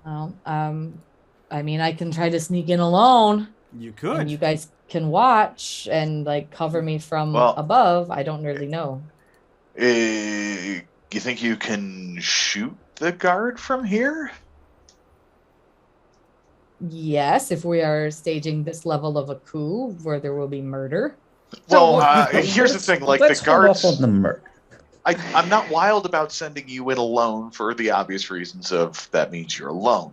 Well, I mean, I can try to sneak in alone. You could. And you guys can watch and like cover me from above. I don't really know. You think you can shoot the guard from here? Yes, if we are staging this level of a coup where there will be murder. Well, here's the thing: like the guards. I'm not wild about sending you in alone for the obvious reasons of that means you're alone.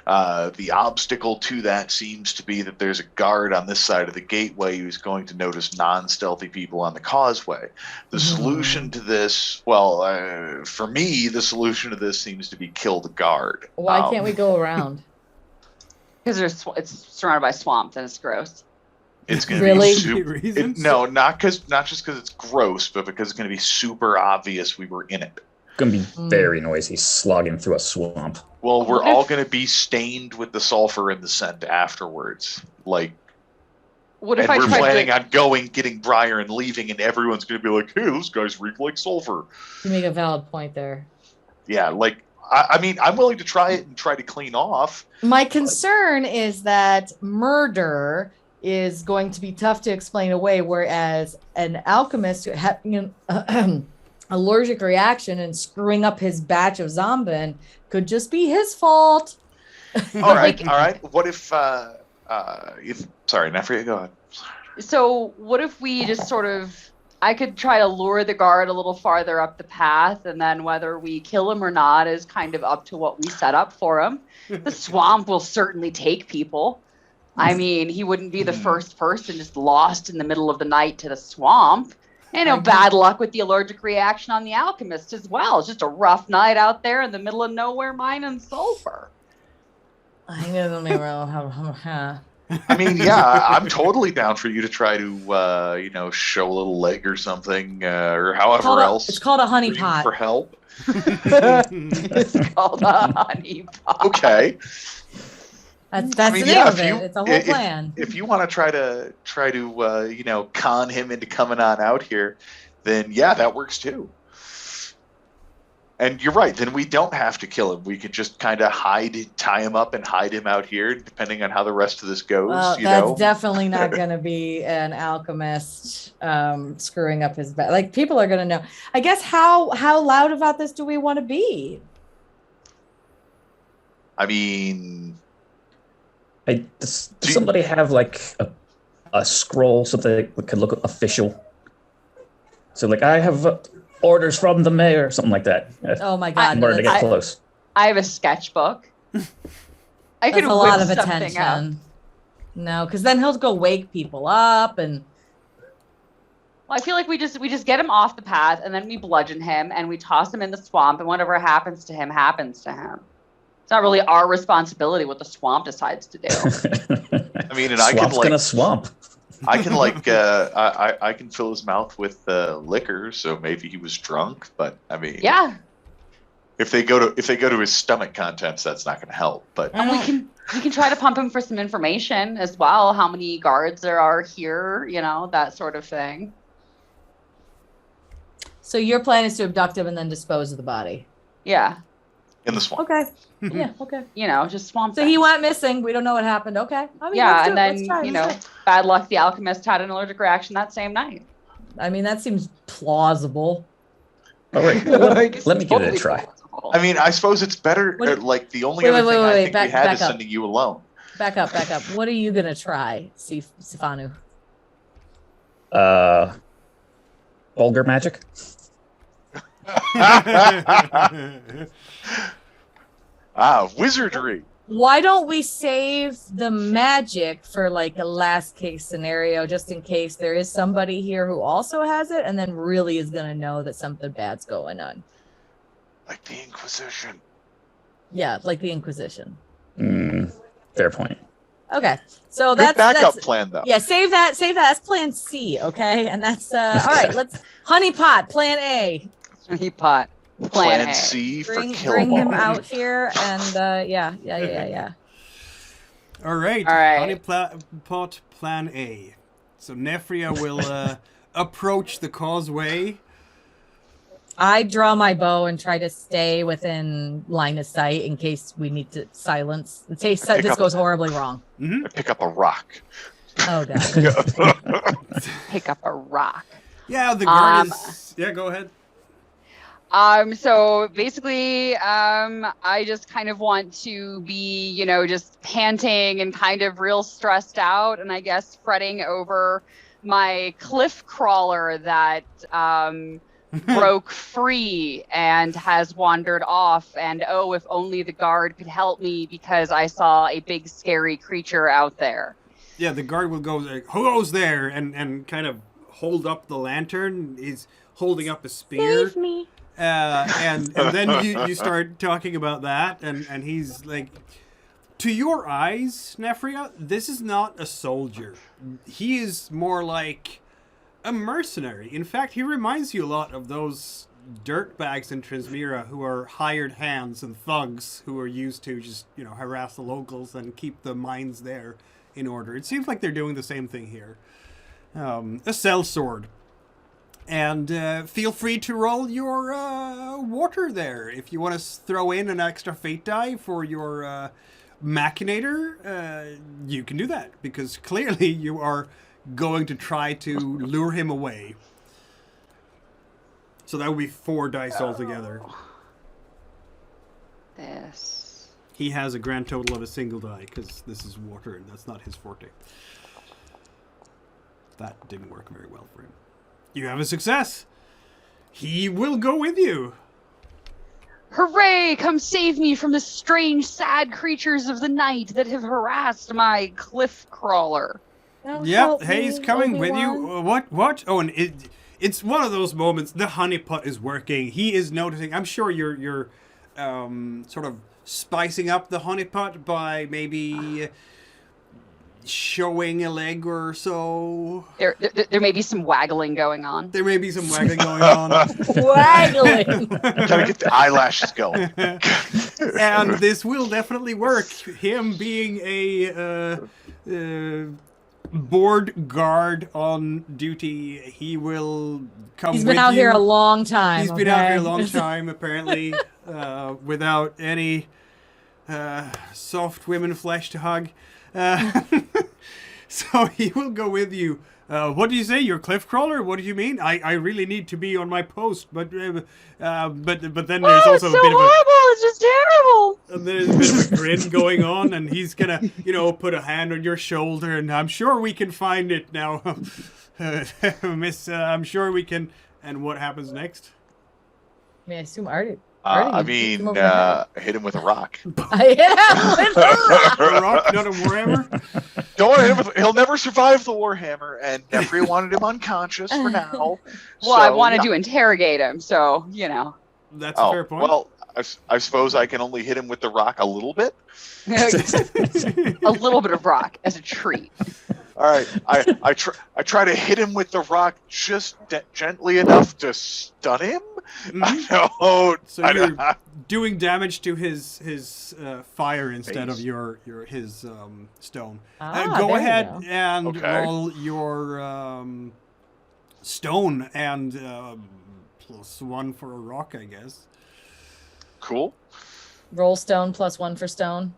The obstacle to that seems to be that there's a guard on this side of the gateway who's going to notice non-stealthy people on the causeway. The solution to this, for me, the solution to this seems to be kill the guard. Why can't we go around? Because it's surrounded by swamp and it's gross. It's going to Really? be super. Not just because it's gross, but because it's going to be super obvious we were in it. It's going to be very noisy, slogging through a swamp. Well, we're all going to be stained with the sulfur and the scent afterwards. Like, what if and we're planning on on going, getting Briar, and leaving, and everyone's going to be like, "Hey, those guys reek like sulfur." You make a valid point there. Yeah, like. I mean, I'm willing to try it and try to clean off. My concern is that murder is going to be tough to explain away, whereas an alchemist having an allergic reaction and screwing up his batch of zombin could just be his fault. All right. What if sorry, Nefria, go ahead. So what if we just sort of, I could try to lure the guard a little farther up the path, and then whether we kill him or not is kind of up to what we set up for him. The swamp will certainly take people. I mean, he wouldn't be the first person just lost in the middle of the night to the swamp. And bad luck with the allergic reaction on the alchemist as well. It's just a rough night out there in the middle of nowhere mining sulfur. I don't know how. I mean, yeah, I'm totally down for you to try to, show a little leg or something, or however else. It's called a honeypot. For help. It's called a honeypot. Okay. That's the name of it. It's a whole plan. If you want to try to con him into coming on out here, then yeah, that works too. And you're right. Then we don't have to kill him. We could just kind of tie him up and hide him out here, depending on how the rest of this goes. Well, that's definitely not going to be an alchemist screwing up his back. Like, people are going to know. I guess how loud about this do we want to be? I mean, does somebody have like a scroll, something that could look official? So like, I have orders from the mayor, something like that. Oh my God. In order to get that's close. I have a sketchbook. I could a lot of whip something up. attention. No, because then he'll go wake people up and. Well, I feel like we just get him off the path, and then we bludgeon him, and we toss him in the swamp, and whatever happens to him happens to him. It's not really our responsibility what the swamp decides to do. I mean, and Swamp's gonna swamp. I can like I can fill his mouth with liquor, so maybe he was drunk. But I mean, Yeah, if they go to his stomach contents, that's not going to help. But and we can try to pump him for some information as well. How many guards there are here, that sort of thing. So your plan is to abduct him and then dispose of the body. Yeah, in the swamp. Okay. Yeah. Okay. Just swamp. So things. he went missing. We don't know what happened. Okay. I mean, Yeah, let's do and it. then Let's try. Let's try. bad luck. The alchemist had an allergic reaction that same night. I mean, that seems plausible. All right. Let me give it a try. Plausible. I mean, I suppose it's better. What- Like the only Wait, other wait, thing wait, I wait, think back- we had back is up. sending you alone. Back up. What are you gonna try, Sifanu? Vulgar magic. Wizardry. Why don't we save the magic for like a last case scenario, just in case there is somebody here who also has it, and then really is gonna know that something bad's going on. Like the Inquisition. Yeah, like the Inquisition. Fair point. Okay, so Good that's backup plan, though. Yeah, save that. That's Plan C. Okay, and that's all right. Let's honeypot Plan A. He pot. Plan A. C for Bring kill him 'em all. out here, and yeah. All right. All right. Honeypot Plan A. So Nefria will approach the causeway. I draw my bow and try to stay within line of sight in case we need to silence. In case this goes horribly wrong. I pick up a rock. Oh god. Pick up a rock. Yeah, the guard is. Yeah, go ahead. So basically, I just kind of want to be, just panting and kind of real stressed out, and I guess fretting over my cliff crawler that broke free and has wandered off. And oh, if only the guard could help me because I saw a big scary creature out there. Yeah, the guard will go like, "Who goes there?" and kind of hold up the lantern. He's holding up a spear. Save me. And then you start talking about that, and he's like, to your eyes, Nefria, this is not a soldier. He is more like a mercenary. In fact, he reminds you a lot of those dirtbags in Trinsmyran who are hired hands and thugs who are used to just, harass the locals and keep the mines there in order. It seems like they're doing the same thing here. A sellsword. And feel free to roll your water there. If you want to throw in an extra fate die for your machinator, you can do that. Because clearly you are going to try to lure him away. So that would be 4 dice altogether. This. He has a grand total of a single die, because this is water, and that's not his forte. That didn't work very well for him. You have a success. He will go with you. Hooray! Come save me from the strange, sad creatures of the night that have harassed my cliff crawler. Yep, he's coming with you. What? Oh, and it's one of those moments. The honeypot is working. He is noticing. I'm sure you're sort of spicing up the honeypot by maybe showing a leg or so. There may be some waggling going on. There may be some waggling going on. Waggling. Gotta get the eyelashes going. And this will definitely work. Him being a board guard on duty, he will come with you. He's been out here a long time. He's been out here a long time, apparently, without any soft women flesh to hug. So he will go with you. What do you say? You're cliff crawler? What do you mean? I really need to be on my post, but then there's also a bit of a It's just terrible. and there's a bit of a grin going on, and he's gonna put a hand on your shoulder, and I'm sure we can find it now, Miss. I'm sure we can. And what happens next? I mean, I assume Artie. Hit him with a rock. I hit him with A rock, not a warhammer? Don't worry, he'll never survive the warhammer, and Nefria wanted him unconscious for now. Well, I wanted to interrogate him, so, you know. That's a fair point. Well, I suppose I can only hit him with the rock a little bit. A little bit of rock as a treat. All right, I try to hit him with the rock just gently enough to stun him. Mm-hmm. So you're doing damage to his fire instead of his stone. Go ahead and roll your stone and +1 for a rock, I guess. Cool. Roll stone +1 for stone.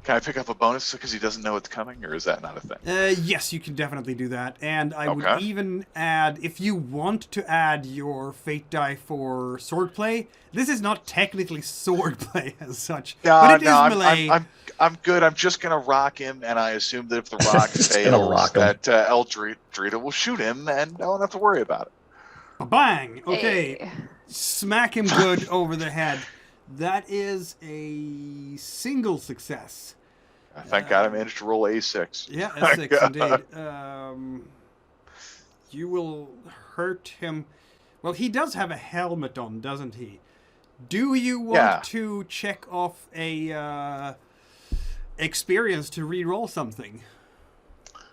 Can I pick up a bonus because he doesn't know it's coming, or is that not a thing? Yes, you can definitely do that. And I would even add, if you want to add your fate die for swordplay, this is not technically swordplay as such, but it is melee. I'm good. I'm just going to rock him, and I assume that if the rock fails, that Eldrida will shoot him, and I won't have to worry about it. Bang! Okay. Smack him good over the head. That is a single success. Thank God I managed to roll A6. Yeah, A6 indeed. You will hurt him. Well, he does have a helmet on, doesn't he? Do you want to check off a experience to re-roll something?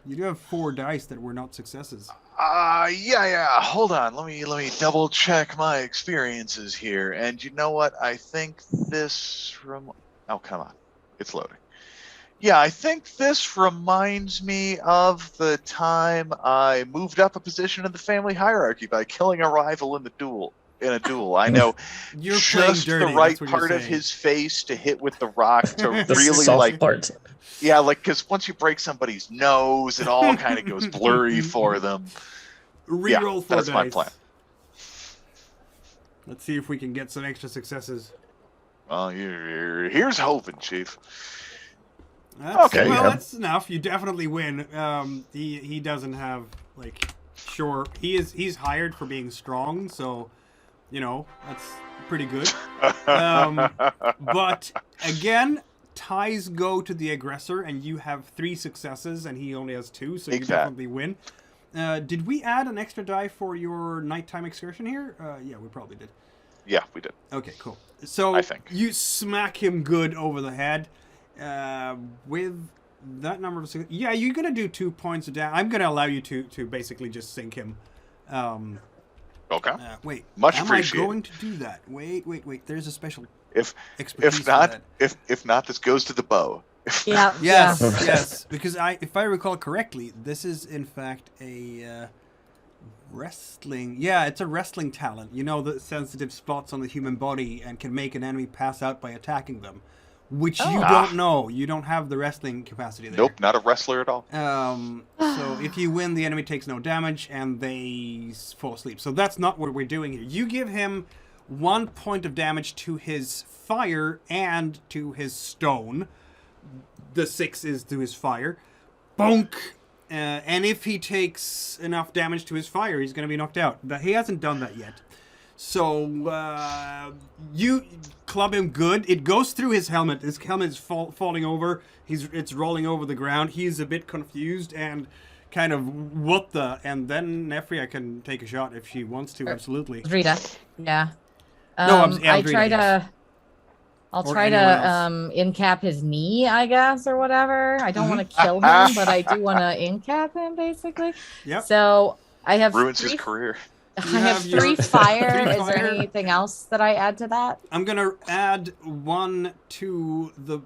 You do have 4 dice that were not successes. Yeah. Hold on. Let me double check my experiences here. And you know what? I think this oh, come on. It's loading. Yeah, I think this reminds me of the time I moved up a position in the family hierarchy by killing a rival in a duel. I know You're just dirty, the right part of his face to hit with the rock to really soft part. Yeah, because once you break somebody's nose, it all kind of goes blurry for them. Reroll 4 that's dice. my plan. Let's see if we can get some extra successes. Well, here's hoping, Chief. That's enough. You definitely win. He doesn't have he's hired for being strong, so that's pretty good. But again, ties go to the aggressor, and you have 3 successes, and he only has 2, so you definitely win. Did we add an extra die for your nighttime excursion here? Yeah, we probably did. Yeah, we did. Okay, cool. So I think you smack him good over the head with that number of... Yeah, you're going to do 2 points of damage. I'm going to allow you to basically just sink him. Okay. Wait. Much am appreciated. I going to do that? Wait. There's a special If not, this goes to the bow. Yeah. Yes. Because if I recall correctly, this is in fact a wrestling. Yeah, it's a wrestling talent. You know, the sensitive spots on the human body and can make an enemy pass out by attacking them, which you don't know. You don't have the wrestling capacity there. Nope, not a wrestler at all. So if you win, the enemy takes no damage and they fall asleep. So that's not what we're doing here. You give him 1 point of damage to his fire and to his stone. The 6 is to his fire. Bonk! And if he takes enough damage to his fire, he's going to be knocked out. But he hasn't done that yet. So you club him good. It goes through his helmet. His helmet is falling over. It's rolling over the ground. He's a bit confused and kind of and then Nefria can take a shot if she wants to. Absolutely. Eldrida. Yeah. Eldrida, I'll try to incap his knee, I guess, or whatever. I don't want to kill him, but I do want to incap him, basically. Yep. So I have ruins his career. I have 3 fire. Is there anything else that I add to that? I'm gonna add 1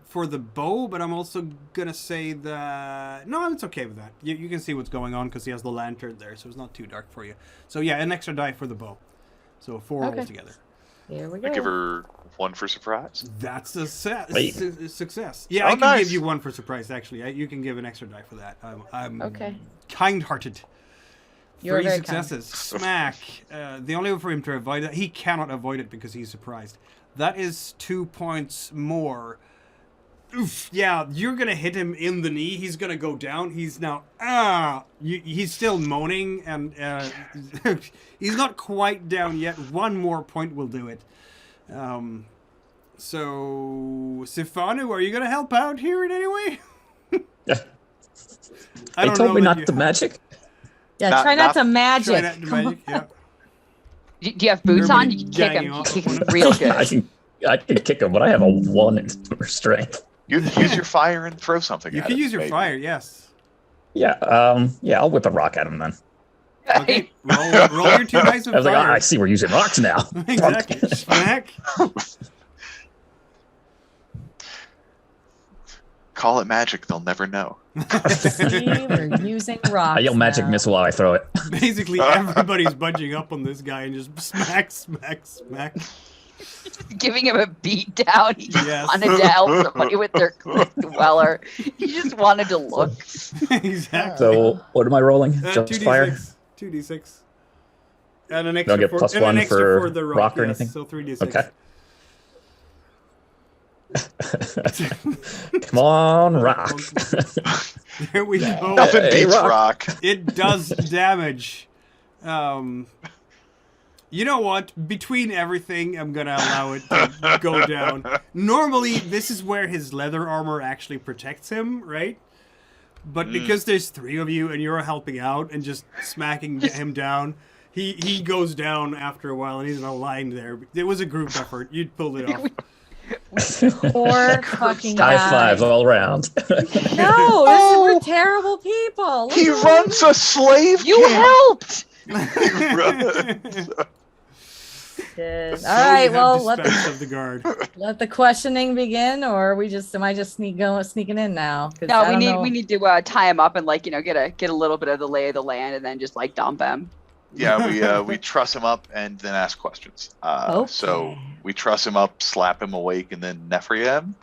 for the bow, but I'm also gonna say that no, it's okay with that. You can see what's going on because he has the lantern there, so it's not too dark for you. So yeah, an extra die for the bow. So 4 altogether. Here we go. I give her 1 for surprise. That's a success. Yeah, I can give you 1 for surprise. Actually, you can give an extra die for that. I'm kind-hearted. You're 3 very successes. Smack. The only way for him to avoid it, he cannot avoid it because he's surprised. That is 2 points more. Oof, yeah, you're gonna hit him in the knee. He's gonna go down. He's now he's still moaning, and he's not quite down yet. One more point will do it. So Sifanu, are you gonna help out here in any way? They told me not to magic. Yeah, try not to magic. Try not to magic. Yeah. Do you have boots on? You can kick him. You can kick him real good. I can kick him, but I have a 1 in strength. You use your fire and throw something. You at can him, use your maybe. fire. Yes. Yeah, I'll whip a rock at him then. Okay. Roll your 2 dice of I was like, fire. I see we're using rocks now. Exactly. Smack. Call it magic; they'll never know. See, we're using rocks. I yell magic now. missile while I throw it. Basically, everybody's bunching up on this guy and just smack, smack, smack. Giving him a beat down. He just Yes. wanted to help somebody with their dweller. He just wanted to look. Exactly. So, what am I rolling? Just 2d6. fire? 2d6. And an Do I extra get for, plus and an 1 extra for the rock or yes, anything? So 3d6. Okay. Come on, rock. There we go. Nothing Hey, beats rock. rock. It does damage. You know what? Between everything, I'm gonna allow it to go down. Normally, this is where his leather armor actually protects him, right? But because there's 3 of you and you're helping out and just smacking him down, he goes down after a while and he's not lying there. It was a group effort. You pulled it off. Poor fucking High guy. fives all around. No, we're terrible people. Look He at runs a slave You camp. helped. He runs. this. So All right, you have well, dispense of the guard. let the questioning begin, or am I just sneaking in now? 'Cause No, I don't know. we need to tie him up and get a little bit of the lay of the land and then just dump him. Yeah, we truss him up and then ask questions. So we truss him up, slap him awake, and then Nefria him.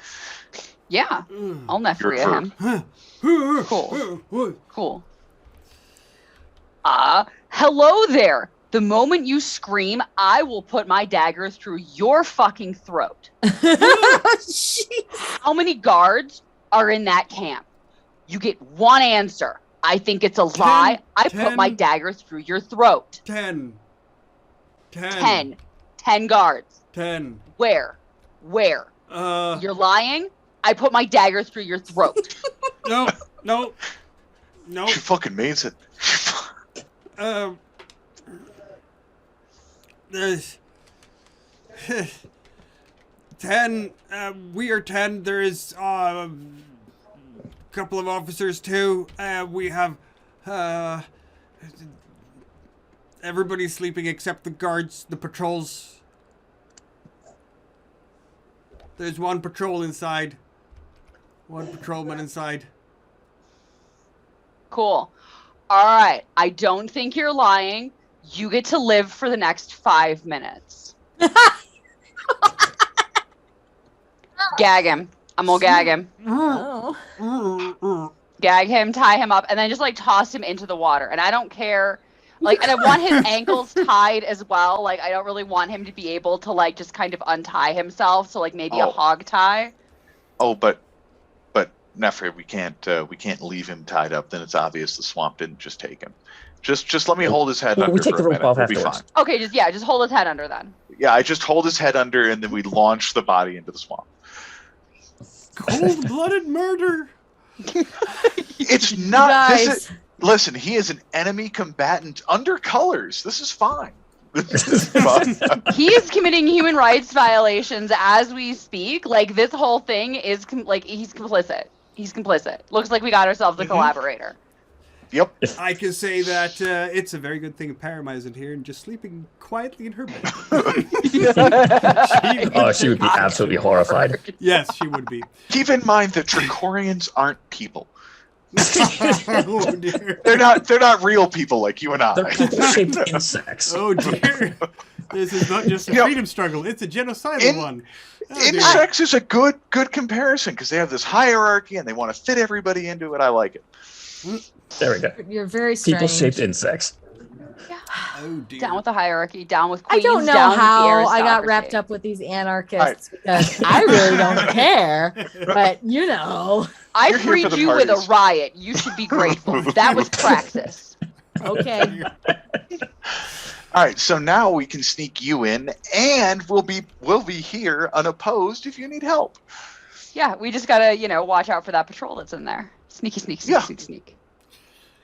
Yeah, I'll Nefria Your him. Cool. Cool. Hello there. The moment you scream, I will put my dagger through your fucking throat. How many guards are in that camp? You get 1 answer. I think it's a lie. I put my dagger through your throat. 10. 10 guards. 10. Where? You're lying? I put my dagger through your throat. No. She fucking means it. There's 10. We are 10. There is a couple of officers too. We have everybody's sleeping except the guards, the patrols. There's 1 patrol inside. 1 patrolman inside. Cool. All right. I don't think you're lying. You get to live for the next 5 minutes. Gag him. I'm gonna gag him. Oh. Gag him, tie him up, and then just toss him into the water. And I don't care. And I want his ankles tied as well. I don't really want him to be able to just kind of untie himself. So maybe a hog tie. Oh, but Nefria, we can't leave him tied up. Then it's obvious the swamp didn't just take him. Just let me hold his head under. We take for the a rope minute. off We'll be afterwards. fine. Okay, just hold his head under then. Yeah, I just hold his head under, and then we launch the body into the swamp. Cold-blooded murder. It's not. Guys. Listen, he is an enemy combatant under colors. This is fine. This is fine. He is committing human rights violations as we speak. This whole thing is he's complicit. He's complicit. Looks like we got ourselves a collaborator. Yep. I can say that it's a very good thing Parama isn't here and just sleeping quietly in her bed. She would be absolutely horrified. Yes, she would be. Keep in mind that Tricorians aren't people. Oh dear. They're not real people like you and I. They're people-shaped insects. Oh dear. This is not just a freedom struggle; it's a genocidal one. Oh, dear. Insects is a good comparison because they have this hierarchy and they want to fit everybody into it. I like it. There we go. You're very strange. People-shaped insects. Oh dear. Down with the hierarchy, down with I queens, don't know down with the how I got aristocracy. wrapped up with these anarchists because I really don't care. But you know, I You're here for freed the you with a parties. riot. You should be grateful. That was praxis. okay. All right, so now we can sneak you in, and we'll be here unopposed if you need help. Yeah, we just gotta, watch out for that patrol that's in there. Sneaky, sneak, sneak, Yeah. sneak, sneak.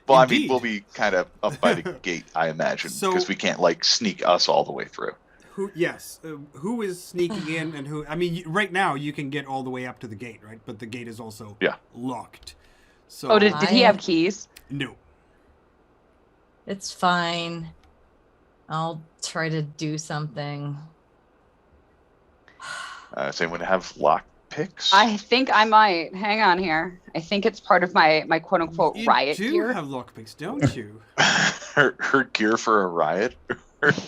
Well, I Indeed. mean, we'll be kind of up by the gate, I imagine, So- because we can't sneak us all the way through. Who? Yes. Who is sneaking in and who? I mean, right now you can get all the way up to the gate, right? But the gate is also locked. So Oh, did he I- have keys? no. It's fine. I'll try to do something. Does anyone have lock picks? I think I might. Hang on here. I think it's part of my quote unquote You riot do gear. have lockpicks, don't you? her gear for a riot.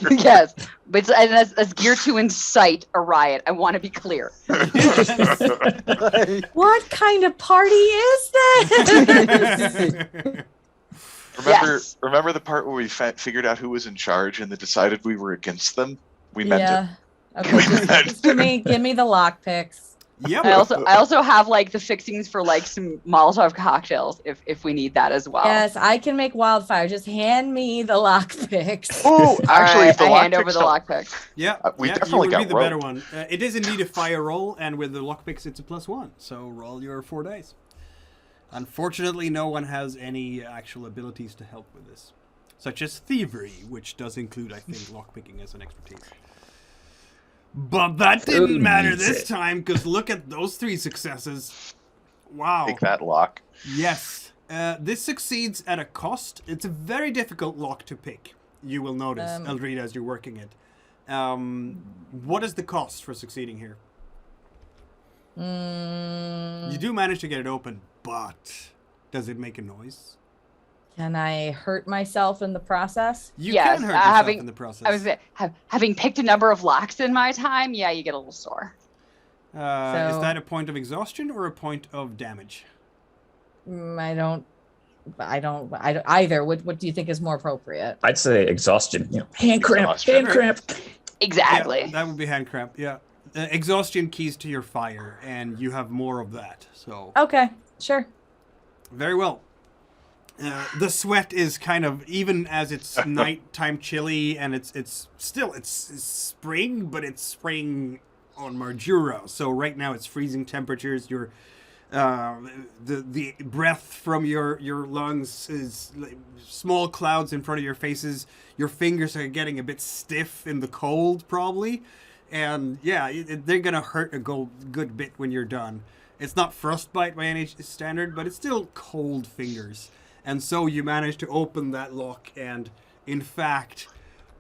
Yes, but it's gear to incite a riot. I want to be clear. What kind of party is this? Yes. Remember the part where we figured out who was in charge and then decided we were against them? We meant it. Okay, just give me the lockpicks. Yep. I also have the fixings for some Molotov cocktails if we need that as well. Yes, I can make wildfire. Just hand me the lockpicks. Oh, actually, All if the right, I hand lockpicks over the don't- lockpick. Yeah, we yeah, definitely you would got be the better roped. one. It is indeed a fire roll, and with the lockpicks, it's a +1. So roll your 4 dice. Unfortunately, no one has any actual abilities to help with this, such as thievery, which does include, I think, lockpicking as an expertise. But that didn't matter this time, because look at those 3 successes. Wow. Take that lock. Yes. This succeeds at a cost. It's a very difficult lock to pick. You will notice, Eldrida, as you're working it. What is the cost for succeeding here? You do manage to get it open, but does it make a noise? Can I hurt myself in the process? You Yes, can hurt yourself having- in the process. I was having picked a number of locks in my time. Yeah, you get a little sore. Is So- that a point of exhaustion or a point of damage? I don't either. What do you think is more appropriate? I'd say exhaustion. Hand cramp. Exhaustion. Hand cramp. Exactly. Yeah, that would be hand cramp, yeah. Exhaustion keys to your fire, and you have more of that, so... Okay, sure. Very well. The sweat is kind of, even as it's nighttime chilly, and it's spring, but it's spring on Marjura. So right now it's freezing temperatures. Your the breath from your lungs is like small clouds in front of your faces. Your fingers are getting a bit stiff in the cold, probably, and yeah, they're gonna hurt a good bit when you're done. It's not frostbite by any standard, but it's still cold fingers. And so you manage to open that lock and, in fact,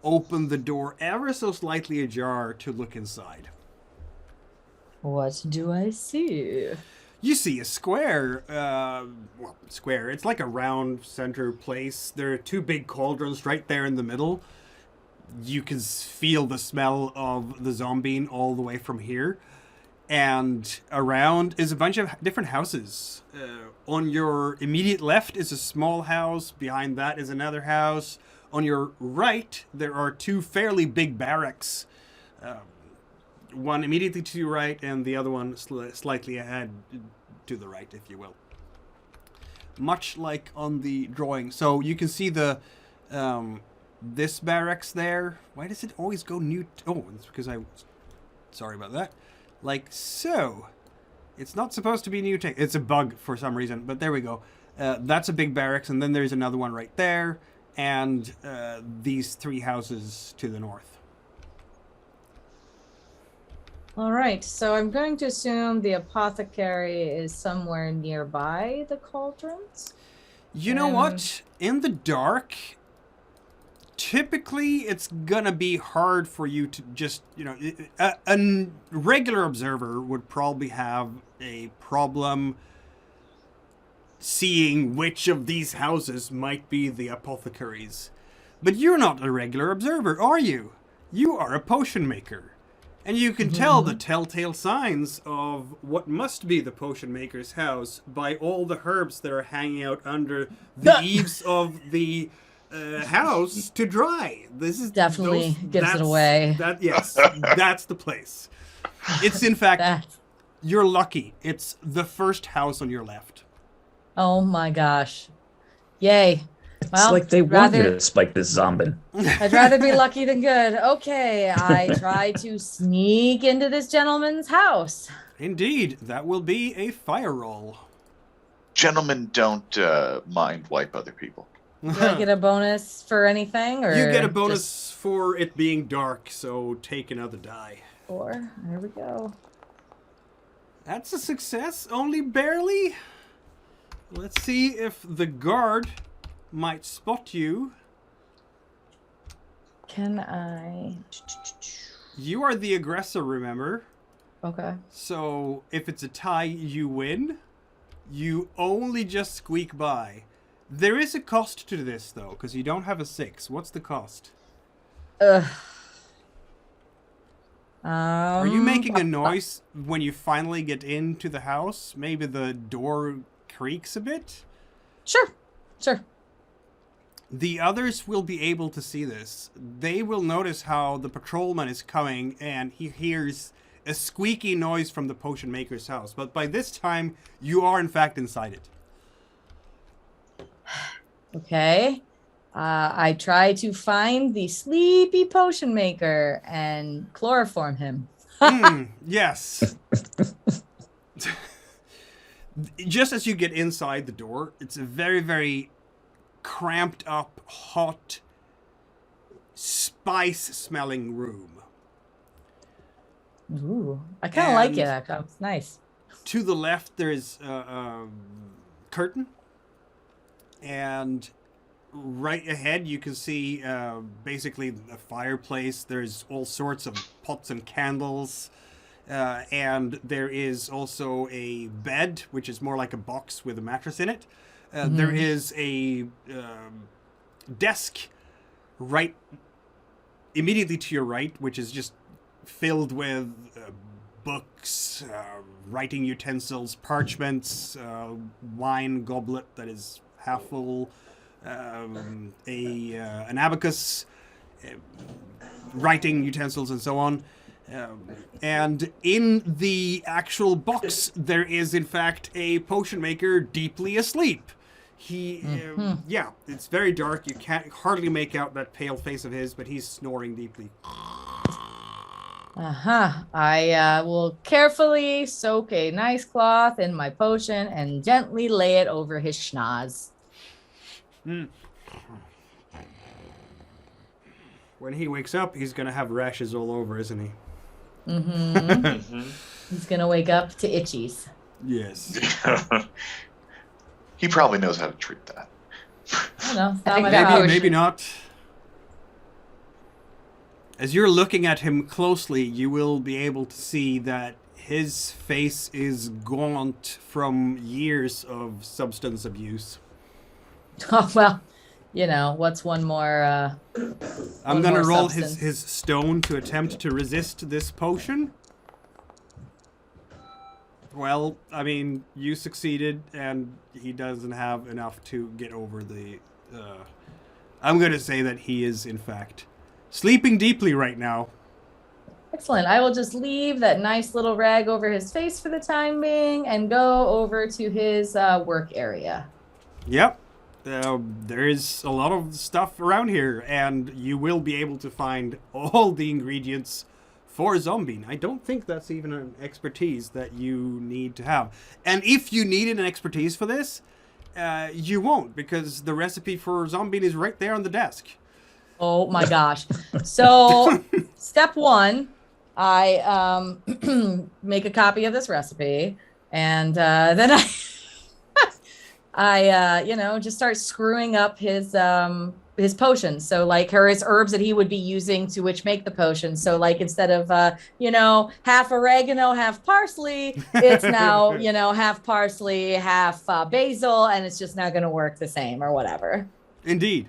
open the door ever so slightly ajar to look inside. What do I see? You see a square, square. It's like a round center place. There are 2 big cauldrons right there in the middle. You can feel the smell of the zombie all the way from here. And around is a bunch of different houses. On your immediate left is a small house. Behind that is another house. On your right, there are 2 fairly big barracks. One immediately to your right, and the other one slightly ahead to the right, if you will. Much like on the drawing. So you can see the this barracks there. Why does it always go new? Oh, it's because sorry about that. Like so. It's not supposed to be new tech. It's a bug for some reason, but there we go. That's a big barracks, and then there's another one right there, and these 3 houses to the north. All right, so I'm going to assume the apothecary is somewhere nearby the cauldrons. You know what? In the dark, typically it's gonna be hard for you to just, a regular observer would probably have a problem seeing which of these houses might be the apothecaries. But you're not a regular observer, are you? You are a potion maker. And you can tell the telltale signs of what must be the potion maker's house by all the herbs that are hanging out under the eaves of the house to dry. This is Definitely gives it that's- away. Yes, that's the place. It's in fact, That. you're lucky. It's the first house on your left. Oh my gosh. Yay. It's Well, like they want you rather- to spike this zombie. I'd rather be lucky than good. Okay, I try to sneak into this gentleman's house. Indeed, that will be a fire roll. Gentlemen don't mind wipe other people. Do I get a bonus for anything, or You get a just bonus for it being dark, so take another die. 4? There we go. That's a success, only barely. Let's see if the guard might spot you. Can I? You are the aggressor, remember? Okay. So if it's a tie, you win. You only just squeak by. There is a cost to this, though, because you don't have a 6. What's the cost? Ugh. Are you making a noise when you finally get into the house? Maybe the door creaks a bit? Sure. Sure. The others will be able to see this. They will notice how the patrolman is coming and he hears a squeaky noise from the potion maker's house. But by this time, you are in fact inside it. Okay. I try to find the sleepy potion maker and chloroform him. Yes. Just as you get inside the door, it's a very, very cramped up, hot, spice-smelling room. Ooh, I kind of like And- it. Actually. It's nice. To the left, there's a curtain. And right ahead, you can see basically a fireplace. There's all sorts of pots and candles. And there is also a bed, which is more like a box with a mattress in it. There is a desk right immediately to your right, which is just filled with books, writing utensils, parchments, wine goblet that is half full, an abacus, writing utensils, and so on. And in the actual box, there is in fact a potion maker deeply asleep. He, yeah, it's very dark. You can't hardly make out that pale face of his, but he's snoring deeply. I will carefully soak a nice cloth in my potion and gently lay it over his schnoz. When he wakes up, he's gonna have rashes all over, isn't he? He's gonna wake up to itchies. Yes. He probably knows how to treat that. I don't know. It's I not think my that potion. Maybe, maybe not. As you're looking at him closely, you will be able to see that his face is gaunt from years of substance abuse. Oh, well, you know, what's one more? I'm One gonna more roll substance. his stone to attempt to resist this potion. Well, I mean, you succeeded, and he doesn't have enough to get over the... I'm gonna say that he is, in fact, sleeping deeply right now. Excellent. I will just leave that nice little rag over his face for the time being and go over to his work area. Yep. There is a lot of stuff around here, and you will be able to find all the ingredients for zombie. I don't think that's even an expertise that you need to have. And if you needed an expertise for this, you won't, because the recipe for zombie is right there on the desk. Oh my gosh. So step one, I make a copy of this recipe, and then I just start screwing up his potions. So like his herbs that he would be using to which make the potion. So like instead of half oregano, half parsley, it's now half parsley, half basil, and it's just not going to work the same or whatever. Indeed.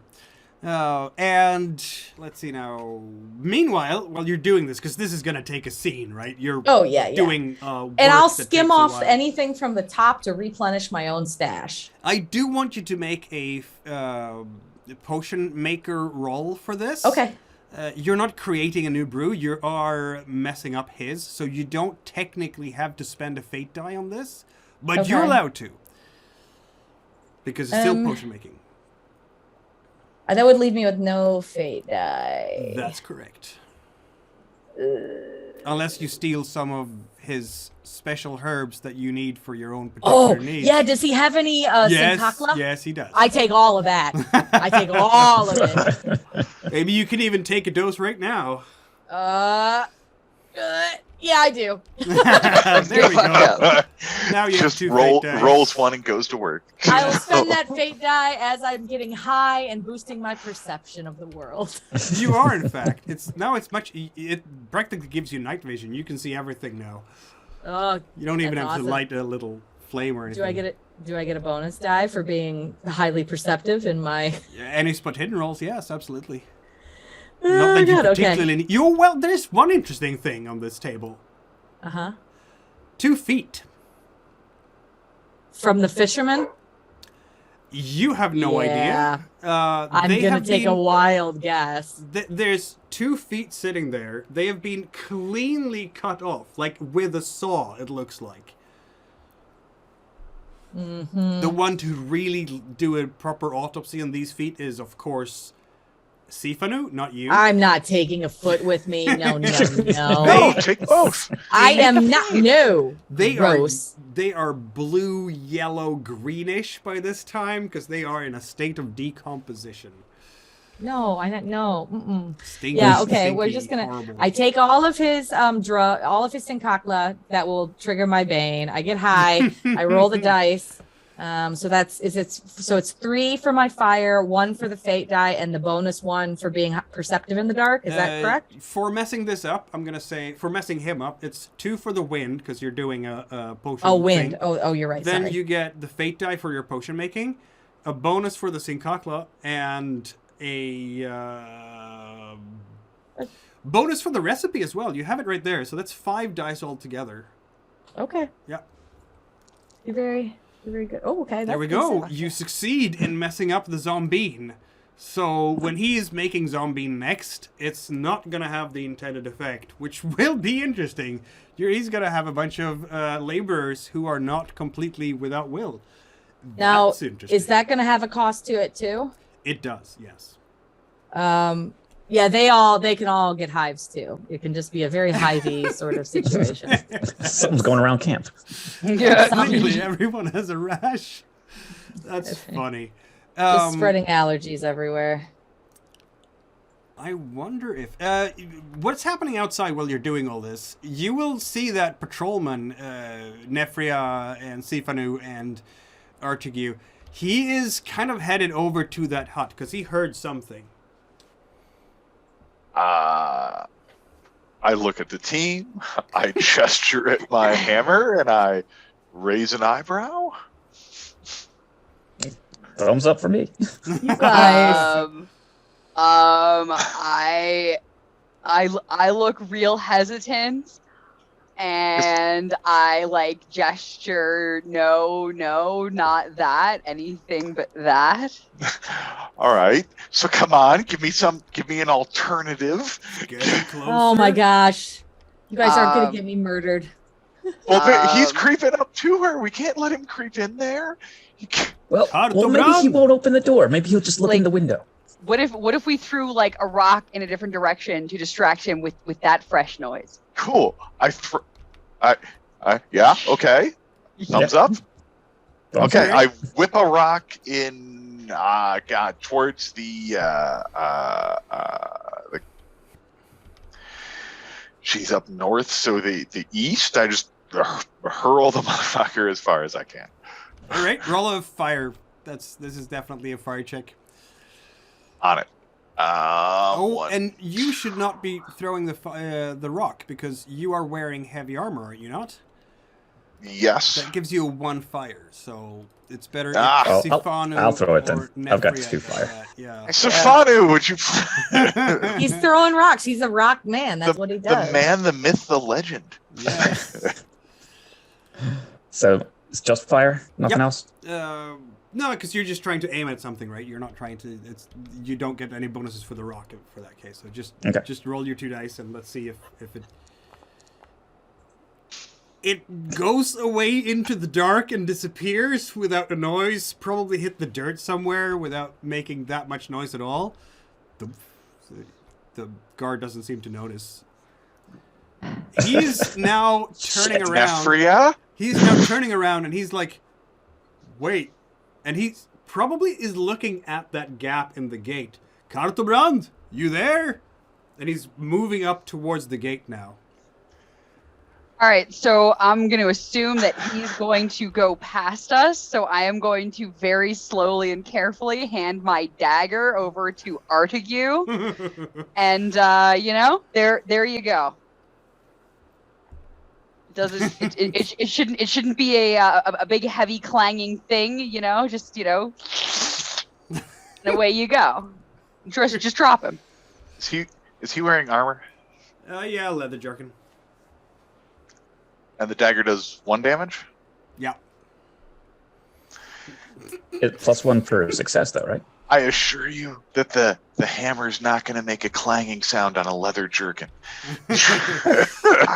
And let's see now. Meanwhile, while you're doing this, because this is going to take a scene, right? You're doing work And I'll that skim takes a off while. anything from the top to replenish my own stash. I do want you to make a potion maker roll for this. Okay. You're not creating a new brew. You are messing up his, so you don't technically have to spend a fate die on this, but you're allowed to because it's still potion making. That would leave me with no fate die. That's correct. Unless you steal some of his special herbs that you need for your own particular needs. Yeah. Does he have any Sinkakla? Yes, he does. I take all of that. I take all of it. Maybe you can even take a dose right now. Yeah, I do. There we go. Now you just have 2 fate dice. rolls one and goes to work. I will spend that fate die as I'm getting high and boosting my perception of the world. You are, in fact. It's much. It practically gives you night vision. You can see everything now. Oh, You don't even that's have to awesome. light a little flame or anything. Do I get a bonus die for being highly perceptive in my? Any spot hidden rolls? Yes, absolutely. Oh, Not that you God, particularly need. Well, there's one interesting thing on this table. 2 feet. From the fisherman? You have no Yeah. idea. I'm they gonna have take a been- wild guess. There's 2 feet sitting there. They have been cleanly cut off, like with a saw, it looks like. The one to really do a proper autopsy on these feet is, of course, Sifanu, not you. I'm not taking a foot with me. No, no, no. No, take both. I am not. No. They Gross. are blue, yellow, greenish by this time because they are in a state of decomposition. No, I don't know. Mm-mm. Stinky, Yeah, okay. We're stinky, just gonna. horrible. I take all of his all of his Sinkakla that will trigger my bane. I get high. I roll the dice. So it's 3 for my fire, 1 for the fate die, and the bonus 1 for being perceptive in the dark. Is that correct? For messing this up, I'm gonna say for messing him up, it's 2 for the wind because you're doing a potion. Oh, wind. thing. Oh, you're right. Then Sorry. you get the fate die for your potion making, a bonus for the Sinkakla, and a bonus for the recipe as well. You have it right there, so that's 5 dice altogether. Okay. Yeah. You're very good. Oh, okay. There we go. You succeed in messing up the zombie. So when he is making zombie next, it's not going to have the intended effect, which will be interesting. He's going to have a bunch of laborers who are not completely without will. Now, That's interesting. is that going to have a cost to it too? It does, yes. Yeah, they can all get hives too. It can just be a very hivey sort of situation. Something's going around camp. Literally, everyone has a rash. That's funny. Just spreading allergies everywhere. I wonder if what's happening outside while you're doing all this. You will see that patrolman, Nefria and Sifanu and Artegue. He is kind of headed over to that hut because he heard something. I look at the team, I gesture at my hammer, and I raise an eyebrow. Thumbs up for me. You guys. I look real hesitant, and I like gesture, no, not that, anything but that. All right, so come on, give me an alternative. Getting closer. Oh my gosh. You guys aren't going to get me murdered. Well, he's creeping up to her. We can't let him creep in there. Well, maybe he won't open the door. Maybe he'll just look in the window. What if we threw like a rock in a different direction to distract him with that fresh noise? Cool. Yeah. Okay. Thumbs up. Okay. I whip a rock in. Towards the. She's up north, so the east. I just hurl the motherfucker as far as I can. All right, roll a fire. This is definitely a fire check. On it. Oh, and you should not be throwing the rock because you are wearing heavy armor, are you not? Yes. That gives you a 1 fire, so it's better if I'll Sifanu throw it then. or I've got Nefria 2 do fire. that, yeah. Sifanu, would you? He's throwing rocks. He's a rock man. That's what he does. The man, the myth, the legend. Yes. So it's just fire, nothing else. Yeah, No, because you're just trying to aim at something, right? You're not trying to. You don't get any bonuses for the rocket for that case. So just roll your 2 dice and let's see if it goes away into the dark and disappears without a noise. Probably hit the dirt somewhere without making that much noise at all. The guard doesn't seem to notice. He's now turning around. Nefria? He's now turning around and he's like, wait. And he probably is looking at that gap in the gate. Kartobrand, you there? And he's moving up towards the gate now. All right, so I'm going to assume that he's going to go past us. So I am going to very slowly and carefully hand my dagger over to Artegue. And, there you go. It shouldn't be a big heavy clanging thing, just and away you go. Just drop him. Is he wearing armor? Yeah, leather jerkin. And the dagger does 1 damage? Yeah. It's +1 for success, though, right? I assure you that the hammer's not going to make a clanging sound on a leather jerkin. All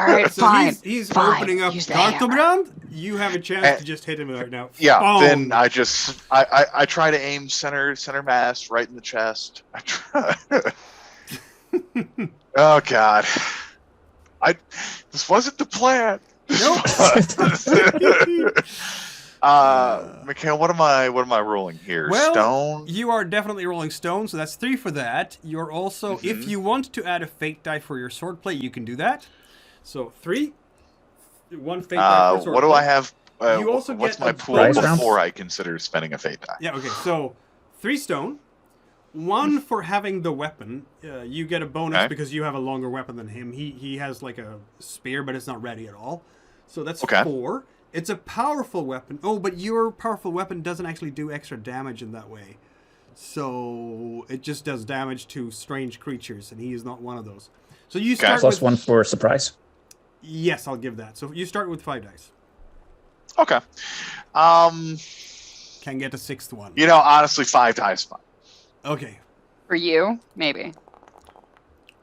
right, So fine. he's fine. opening up Use the hammer. Kartobrand. You have a chance to just hit him right now. Yeah, Boom. then I try to aim center mass right in the chest. I try. Oh God, this wasn't the plan. Nope. Mikhail, what am I rolling here? Well, Stone? You are definitely rolling stone, so that's 3 for that. You're also, if you want to add a fate die for your swordplay, you can do that. So 3, 1 fate die for swordplay. What do I have? You also what's get my a pool bonus before round? I consider spending a fate die? Yeah, okay, so 3 stone. 1 for having the weapon. You get a bonus because you have a longer weapon than him. He has like a spear, but it's not ready at all. So that's 4. It's a powerful weapon. Oh, but your powerful weapon doesn't actually do extra damage in that way. So it just does damage to strange creatures, and he is not one of those. So you start with... +1 for surprise. Yes, I'll give that. So you start with 5 dice. Okay. Can get a 6th one. Honestly, 5 dice fine. Okay. For you, maybe.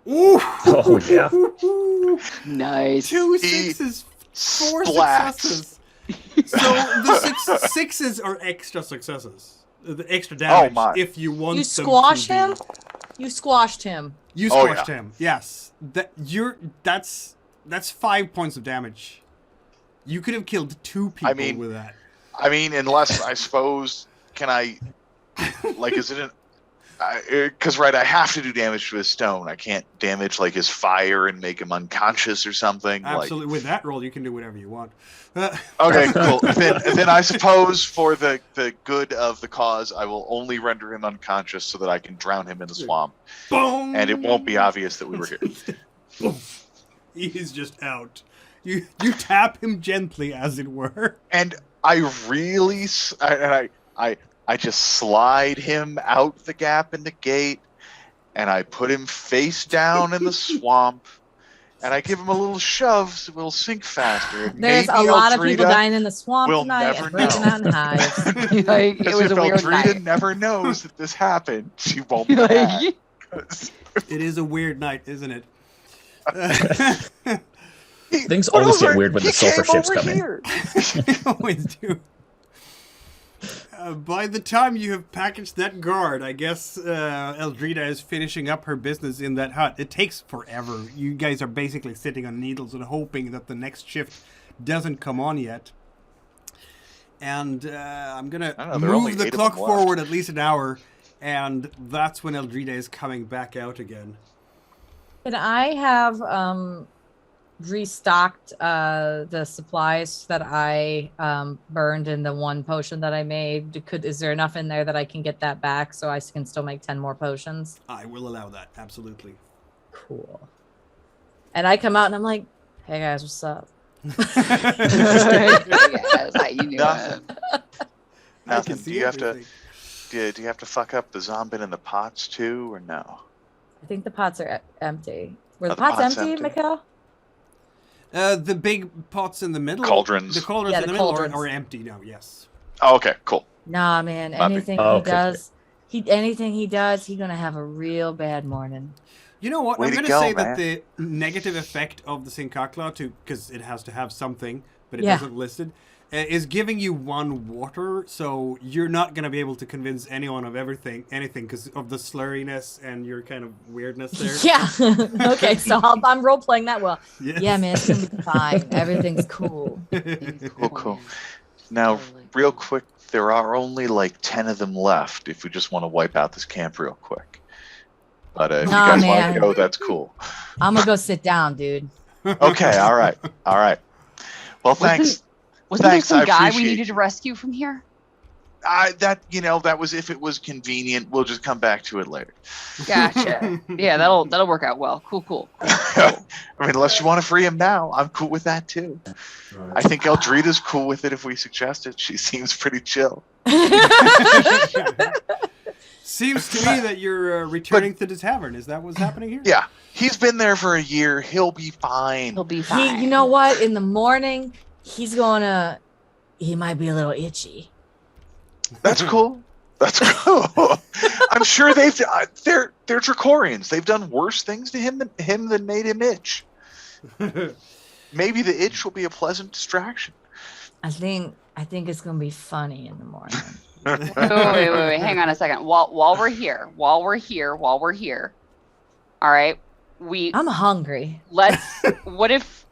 Ooh! Oh, yeah. Nice. 2 6s, 4 Splat. successes. So the 6s are extra successes. The extra damage my. if you want You them squash to him? be. You squashed him. You Oh, squashed yeah. him. Yes. That's 5 points of damage. You could have killed 2 people with that. I mean, unless I suppose, can I? Is it an? Because I have to do damage to his stone. I can't damage his fire and make him unconscious or something. Absolutely. With that roll, you can do whatever you want. Okay, cool. Then I suppose for the good of the cause, I will only render him unconscious so that I can drown him in the swamp. Boom! And it won't be obvious that we were here. Boom. He's just out. You tap him gently, as it were. And I really, I just slide him out the gap in the gate, and I put him face down in the swamp, and I give him a little shove so we'll sink faster. There's Maybe a lot of Eldrida people dying in the swamp will tonight never and breaking know. out in hives. It Because was if a weird Eldrida night. never knows that this happened, she won't be mad. It is a weird night, isn't it? Things always get weird when the sulfur ships come in. They always do. By the time you have packaged that guard, I guess Eldrida is finishing up her business in that hut. It takes forever. You guys are basically sitting on needles and hoping that the next shift doesn't come on yet. And I'm going to move the clock forward at least an hour, and that's when Eldrida is coming back out again. Can I have restocked the supplies that I burned in the 1 potion that I made? Is there enough in there that I can get that back so I can still make 10 more potions? I will allow that, absolutely. Cool. And I come out and I'm like, hey guys, what's up? Yes, you knew Nothing. it. Nothing. Do you have everything. do you have to fuck up the zombie in the pots too, or no? I think the pots are empty. Were the the pots pots empty, empty? Mikhail? The big pots in the middle. Cauldrons. The cauldrons Yeah, in the the middle cauldrons. are empty now, yes. Oh, okay, cool. Nah, man. Happy. Anything Oh, he okay. does, he's gonna have a real bad morning. You know what? Way I'm to going to go, say man. that the negative effect of the Sinkakla, because it has to have something, but it Yeah. isn't listed, is giving you 1 water, so you're not going to be able to convince anyone of anything because of the slurriness and your kind of weirdness there. Yeah. Okay, so I'm role playing that well. Yes. Yeah, man, it's gonna be fine. Everything's cool. Cool. Now, Totally. real quick, there are only like 10 of them left if we just want to wipe out this camp real quick. But if Nah, you guys want man. to go, that's cool. I'm gonna go sit down, dude. Okay, all right. Well, thanks. Wasn't there Thanks, some I guy we appreciate needed to you. rescue from here? That was if it was convenient. We'll just come back to it later. Gotcha. Yeah, that'll work out well. Cool. I mean, unless you want to free him now, I'm cool with that too. I think Eldrida's cool with it if we suggest it. She seems pretty chill. Seems to me that you're returning to the tavern. Is that what's happening here? Yeah, he's been there for a year. He'll be fine. He'll be fine. You know what? In the morning, he might be a little itchy. That's cool. That's cool. I'm sure they're Dracorians. They've done worse things to him than made him itch. Maybe the itch will be a pleasant distraction. I think it's gonna be funny in the morning. Wait. Hang on a second. While we're here. All right. I'm hungry. What if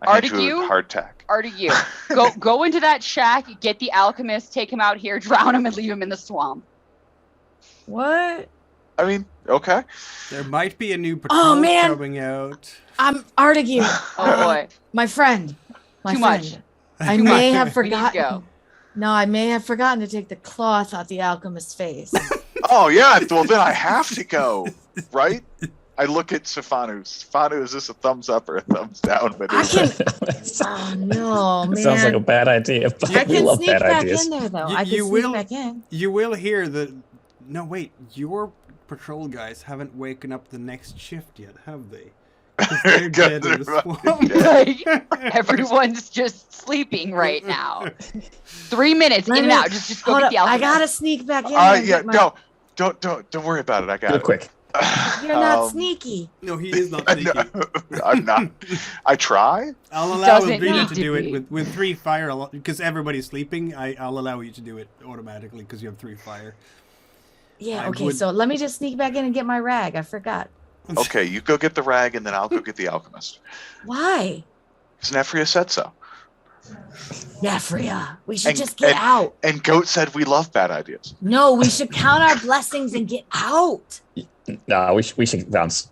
I hand you Artegue? a hardtack. Artegue, go into that shack, get the alchemist, take him out here, drown him, and leave him in the swamp. What? I mean, okay. There might be a new patrol man. coming out. I'm Artegue, Oh boy. my friend. My Too friend. much. I Too may much. have We need to forgotten. go. No, I may have forgotten to take the cloth out the alchemist's face. Oh yeah. Well, then I have to go, right? I look at Sifanu. Sifanu, is this a thumbs up or a thumbs down? But I can. Oh no, man! Sounds like a bad idea, but I we can love sneak bad back ideas. in there though. You- I can you sneak will- back in. You will hear the... No, wait. Your patrol guys haven't waken up the next shift yet, have they? 'Cause they're dead in the swamp. Like, everyone's just sleeping right now. 3 minutes in and out. Just go Hold get up. the I alchemist. gotta sneak back in. there and yeah. get my- No, don't worry about it. I got Real it. quick. You're not sneaky. No, he is not sneaky. I'm not. I try. I'll allow Doesn't Eldrida need to to do be. it with 3 fire, because everybody's sleeping. I'll allow you to do it automatically because you have 3 fire. Yeah. I Okay. would- So let me just sneak back in and get my rag. I forgot. Okay, you go get the rag, and then I'll go get the alchemist. Why? Because Nefria said so. Nefria, we should And- just get and- out. And Goat said we love bad ideas. No, we should count our blessings and get out. Nah, we should bounce.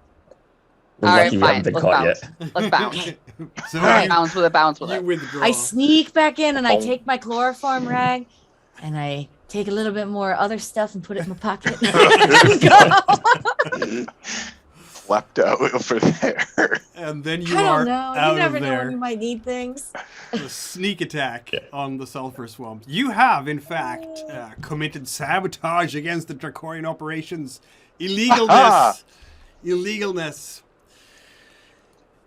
We're All right, lucky we fine. haven't been Let's caught bounce. yet. Let's bounce. So All right. Bounce with it. Bounce with you it. withdraw. I sneak back in and I Oh. take my chloroform rag and I take a little bit more other stuff and put it in my pocket. Klepto over there. And then you I are don't know. out You never of know when you there. might need things. A sneak attack Yeah. on the Sulfur Swamp. You have, in fact, committed sabotage against the Dracorian operations. Illegalness. Illegalness.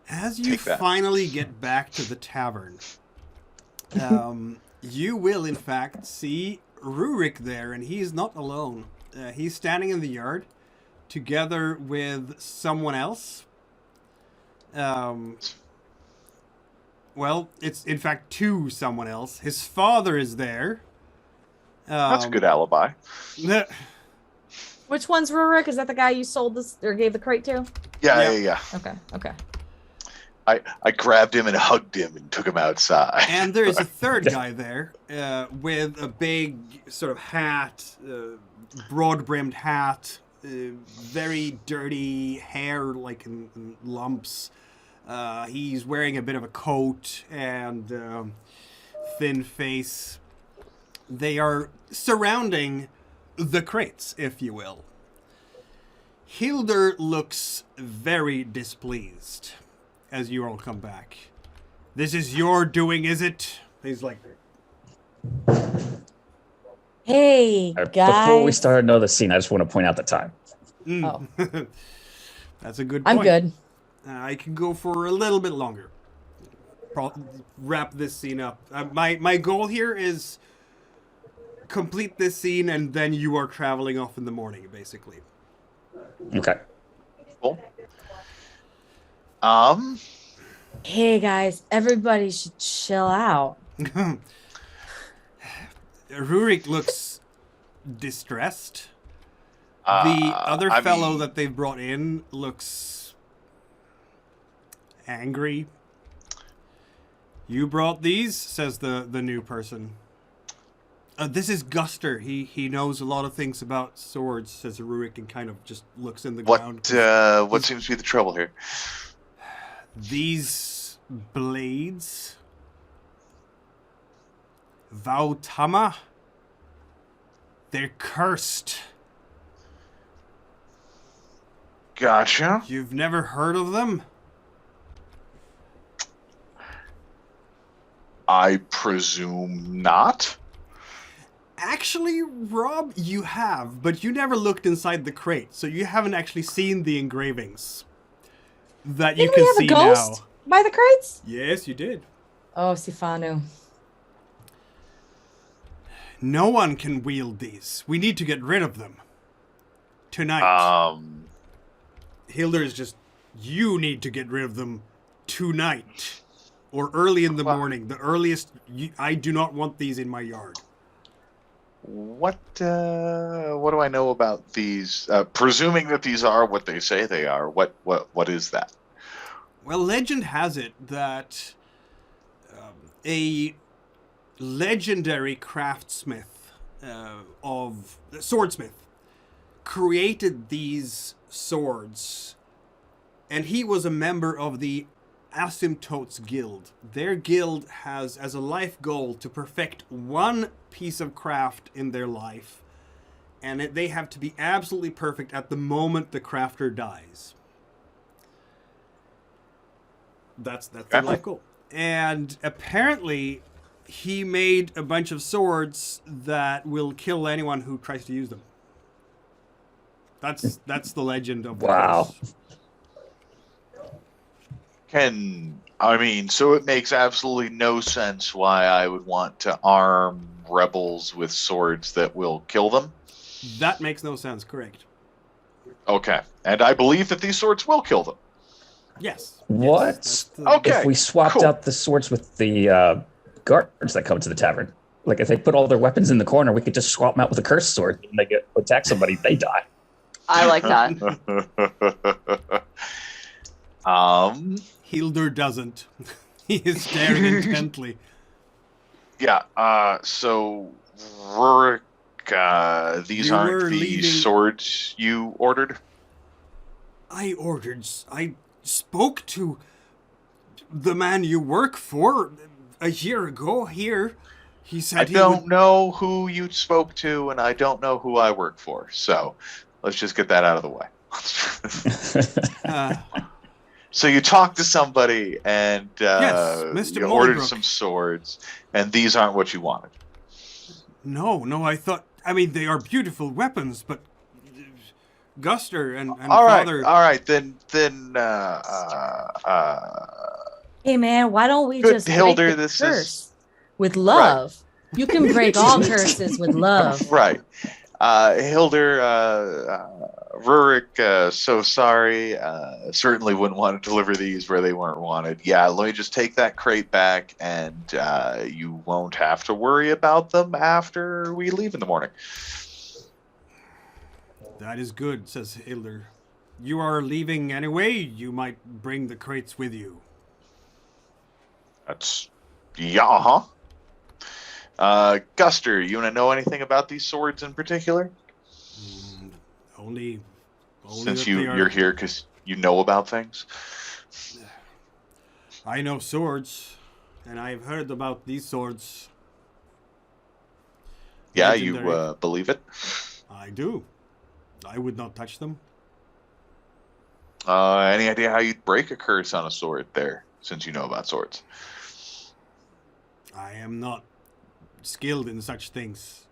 As you Take that. finally get back to the tavern, you will, in fact, see Rurik there, and he's not alone. He's standing in the yard together with someone else. Well, it's in fact to someone else. His father is there. That's a good alibi. Which one's Rurik? Is that the guy you sold this or gave the crate to? Yeah. Okay. I grabbed him and hugged him and took him outside. And there is a third guy there with a big sort of hat, broad-brimmed hat, very dirty hair, like in lumps. He's wearing a bit of a coat and thin face. They are surrounding the crates, if you will. Hildur looks very displeased as you all come back. This is your doing, is it? He's like, Hey, All right, guys. before we start another scene, I just want to point out the time. Oh. That's a good I'm point. good. I can go for a little bit longer. Wrap this scene up. My goal here is complete this scene, and then you are traveling off in the morning, basically. Okay. Cool. Hey guys, everybody should chill out. Rurik looks distressed. The other fellow that they've brought in looks angry. You brought these, says the new person. This is Guster. He knows a lot of things about swords, says Rurik, and kind of just looks in the ground. What seems to be the trouble here? These blades, Vautama, they're cursed. Gotcha. You've never heard of them? I presume not. Actually, Rob, you have, but you never looked inside the crate, so you haven't actually seen the engravings that you Didn't can we have see a ghost now. by the crates? Yes, you did. Oh, Sifanu. No one can wield these. We need to get rid of them. Tonight. Hildur is just, you need to get rid of them tonight. Or early in the morning. The earliest, I do not want these in my yard. What do I know about these? Presuming that these are what they say they are, what is that? Well, legend has it that a legendary craftsmith swordsmith created these swords, and he was a member of the Asymptotes Guild. Their guild has as a life goal to perfect one piece of craft in their life, and they have to be absolutely perfect at the moment the crafter dies. That's their life goal. And apparently he made a bunch of swords that will kill anyone who tries to use them. That's the legend of the Wow. curse. So it makes absolutely no sense why I would want to arm rebels with swords that will kill them. That makes no sense, correct. Okay. And I believe that these swords will kill them. Yes. What? Yes, that's the- Okay. If we swapped cool. out the swords with the guards that come to the tavern, like if they put all their weapons in the corner, we could just swap them out with a cursed sword. When they attack somebody, they die. I like that. Hildur doesn't. He is staring intently. Yeah, so Rurik, these You aren't were the leading- swords you ordered? I spoke to the man you work for a year ago here. He said I don't know who you spoke to, and I don't know who I work for. So let's just get that out of the way. So you talked to somebody, and Yes, Mr. you ordered Mollybrook. some swords, and these aren't what you wanted. No, I thought, they are beautiful weapons, but Guster and All Father... right, then. Hey man, why don't we Good just Hildur, break the this curse is- with love? You can break all curses with love. Right. Hildur, Rurik, so sorry. Certainly wouldn't want to deliver these where they weren't wanted. Yeah, let me just take that crate back, and you won't have to worry about them after we leave in the morning. That is good, says Hildur. You are leaving anyway. You might bring the crates with you. Guster, you want to know anything about these swords in particular? Only Since that they are- you're here because you know about things? I know swords, and I've heard about these swords. Yeah, Legendary. you believe it? I do. I would not touch them. Any idea how you'd break a curse on a sword there, since you know about swords? I am not skilled in such things.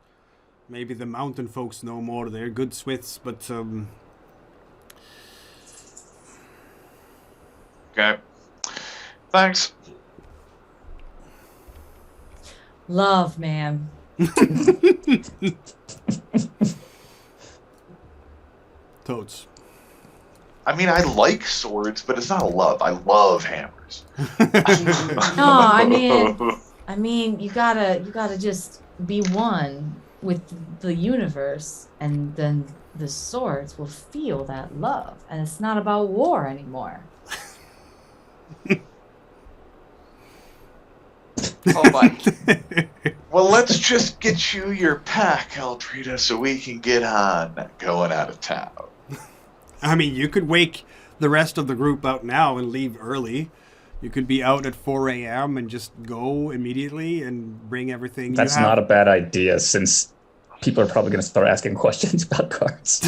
Maybe the mountain folks know more. They're good smiths, but Okay. Thanks. Love, man. Toads. I mean, I like swords, but it's not a love. I love hammers. No, I mean, you gotta just be one with the universe, and then the swords will feel that love, and it's not about war anymore. Oh boy. Well, let's just get you your pack, Eldrida, so we can get on going out of town. I mean, you could wake the rest of the group out now and leave early. You could be out at 4 a.m. and just go immediately and bring everything. That's not a bad idea, since people are probably going to start asking questions about cards.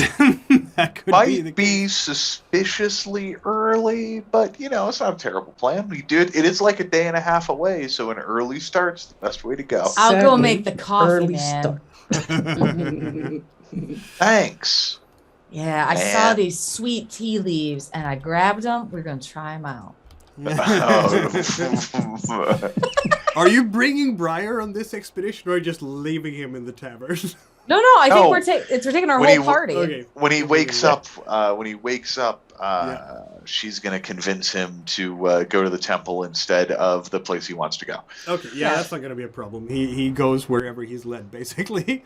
That could Might be suspiciously early, but it's not a terrible plan. We do it. It is like a day and a half away, so an early start's the best way to go. I'll go make the coffee, Early man. Thanks. Yeah, I saw these sweet tea leaves, and I grabbed them. We're gonna try them out. Are you bringing Briar on this expedition, or just leaving him in the tavern? No, I think No. we're taking our When whole party. Okay. When he wakes up, she's gonna convince him to go to the temple instead of the place he wants to go. Okay, yeah, that's not going to be a problem. He goes wherever he's led, basically.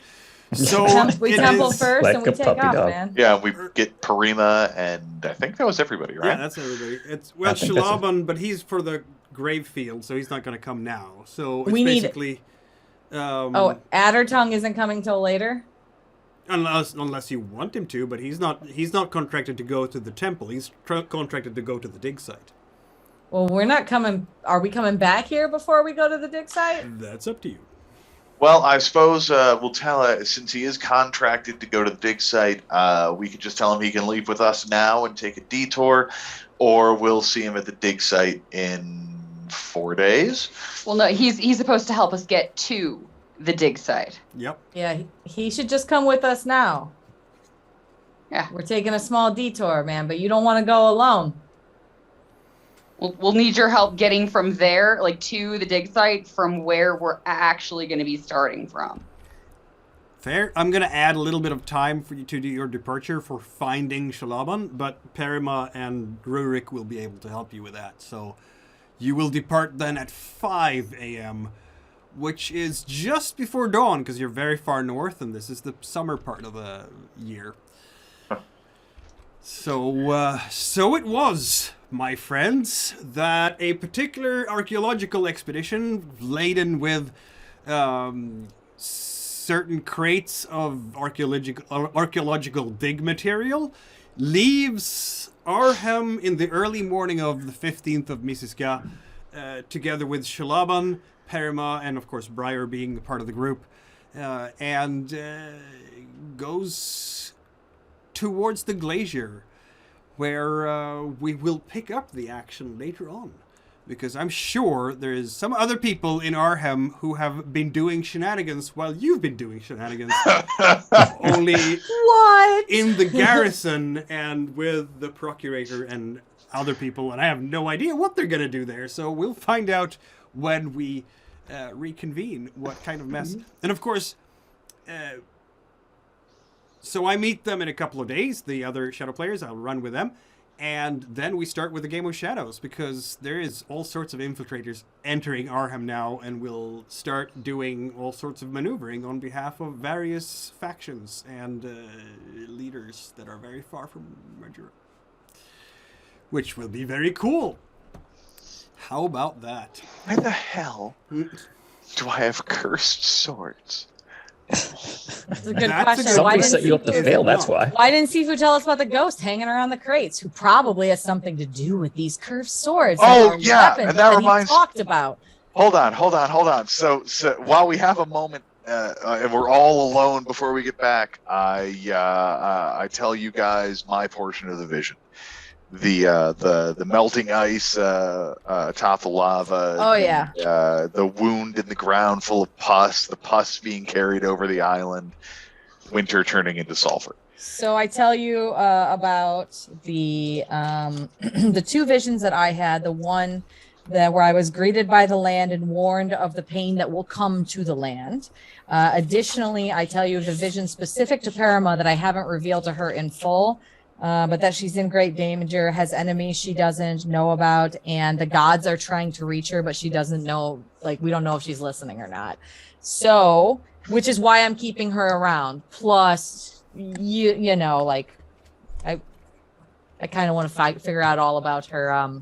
So We it temple is- first, like and we a take puppy off, dog. man. Yeah, we get Parima, and I think that was everybody, right? Yeah, that's everybody. It's I think that's it. Shalaban, but he's for the grave field, so he's not going to come now. So it's We need- basically, Oh, Addertongue isn't coming till later. unless you want him to, but he's not contracted to go to the temple. He's contracted to go to the dig site. Well, we're not coming. Are we coming back here before we go to the dig site? That's up to you. Well, I suppose we'll tell since he is contracted to go to the dig site, we could just tell him he can leave with us now and take a detour, or we'll see him at the dig site in 4 days. Well, no, he's supposed to help us get to the dig site. Yep. Yeah, he should just come with us now. Yeah. We're taking a small detour, man, but you don't want to go alone. We'll need your help getting from there, like, to the dig site from where we're actually going to be starting from. Fair. I'm going to add a little bit of time for you to do your departure for finding Shalaban, but Perima and Rurik will be able to help you with that. So you will depart then at 5 a.m., which is just before dawn, because you're very far north, and this is the summer part of the year. So it was, my friends, that a particular archaeological expedition laden with certain crates of archaeological dig material leaves Arhem in the early morning of the 15th of Misiska, together with Shalaban, Perima, and of course Briar being part of the group, and goes towards the glacier, where we will pick up the action later on. Because I'm sure there is some other people in Arhem who have been doing shenanigans while you've been doing shenanigans. Only What? in the garrison and with the procurator and other people. And I have no idea what they're going to do there. So we'll find out when we reconvene what kind of mess. And of course... So I meet them in a couple of days, the other Shadow players. I'll run with them. And then we start with a game of Shadows, because there is all sorts of infiltrators entering Arhem now, and we'll start doing all sorts of maneuvering on behalf of various factions and leaders that are very far from Marjura. Which will be very cool. How about that? Why the hell do I have cursed swords? That's a good That's a question. good Why Something question. set you up to Is it fail, that's not? why. Why didn't Sifu tell us about the ghost hanging around the crates, who probably has something to do with these curved swords? Oh, and yeah, weapons and that he reminds- talked about. Hold on. So while we have a moment and we're all alone before we get back, I tell you guys my portion of the vision. The melting ice atop the lava. Oh, yeah. The wound in the ground full of pus. The pus being carried over the island. Winter turning into sulfur. So I tell you about the the two visions that I had. The one where I was greeted by the land and warned of the pain that will come to the land. Additionally, I tell you the vision specific to Parama that I haven't revealed to her in full, but that she's in great danger, has enemies she doesn't know about, and the gods are trying to reach her, but she doesn't know, like, we don't know if she's listening or not. So, which is why I'm keeping her around. Plus, you know, like, I kind of want to figure out all about her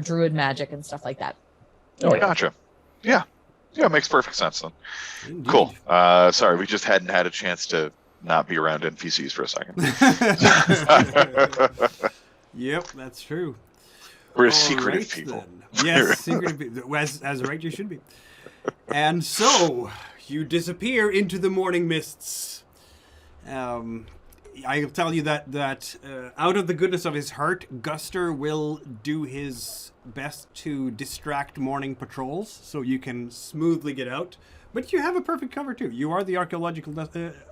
druid magic and stuff like that. Oh, yeah. Gotcha. Yeah. Yeah, it makes perfect sense then. Indeed. Cool. Sorry, we just hadn't had a chance to not be around NPCs for a second. Yep, that's true. We're a All secretive right, people. then. Yes, secretive people. As right you should be. And so, you disappear into the morning mists. I'll tell you that out of the goodness of his heart, Guster will do his best to distract morning patrols so you can smoothly get out. But you have a perfect cover too. You are the archaeological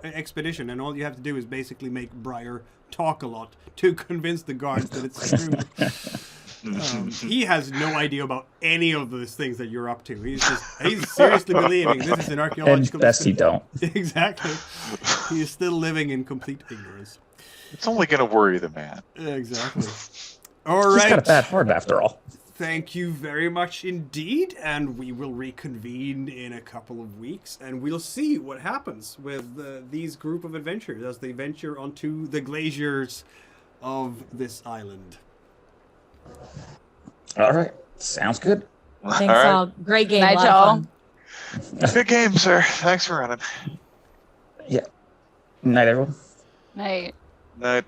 expedition, and all you have to do is basically make Briar talk a lot to convince the guards that it's true. He has no idea about any of those things that you're up to. He's seriously believing this is an archaeological And best he don't. Exactly. He is still living in complete ignorance. It's only going to worry the man. Exactly. All He's right. got a bad heart after all. Thank you very much indeed, and we will reconvene in a couple of weeks, and we'll see what happens with these group of adventurers as they venture onto the glaciers of this island. All right. Sounds good. Thanks, All right. all. Great game. Night, lot of y'all. fun. Good game, sir. Thanks for running. Yeah. Night, everyone. Night. Night.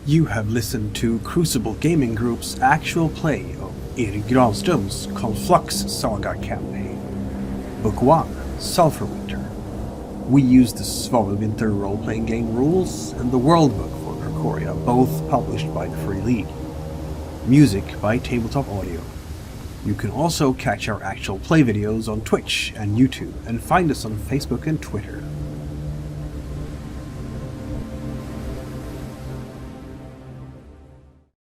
You have listened to Crucible Gaming Group's actual play of Erik Granström's Conflux Saga campaign. Book 1, Sulfur Winter. We used the Svavelwinter role-playing game rules and the world book for Krakoria, both published by the Free League. Music by Tabletop Audio. You can also catch our actual play videos on Twitch and YouTube, and find us on Facebook and Twitter.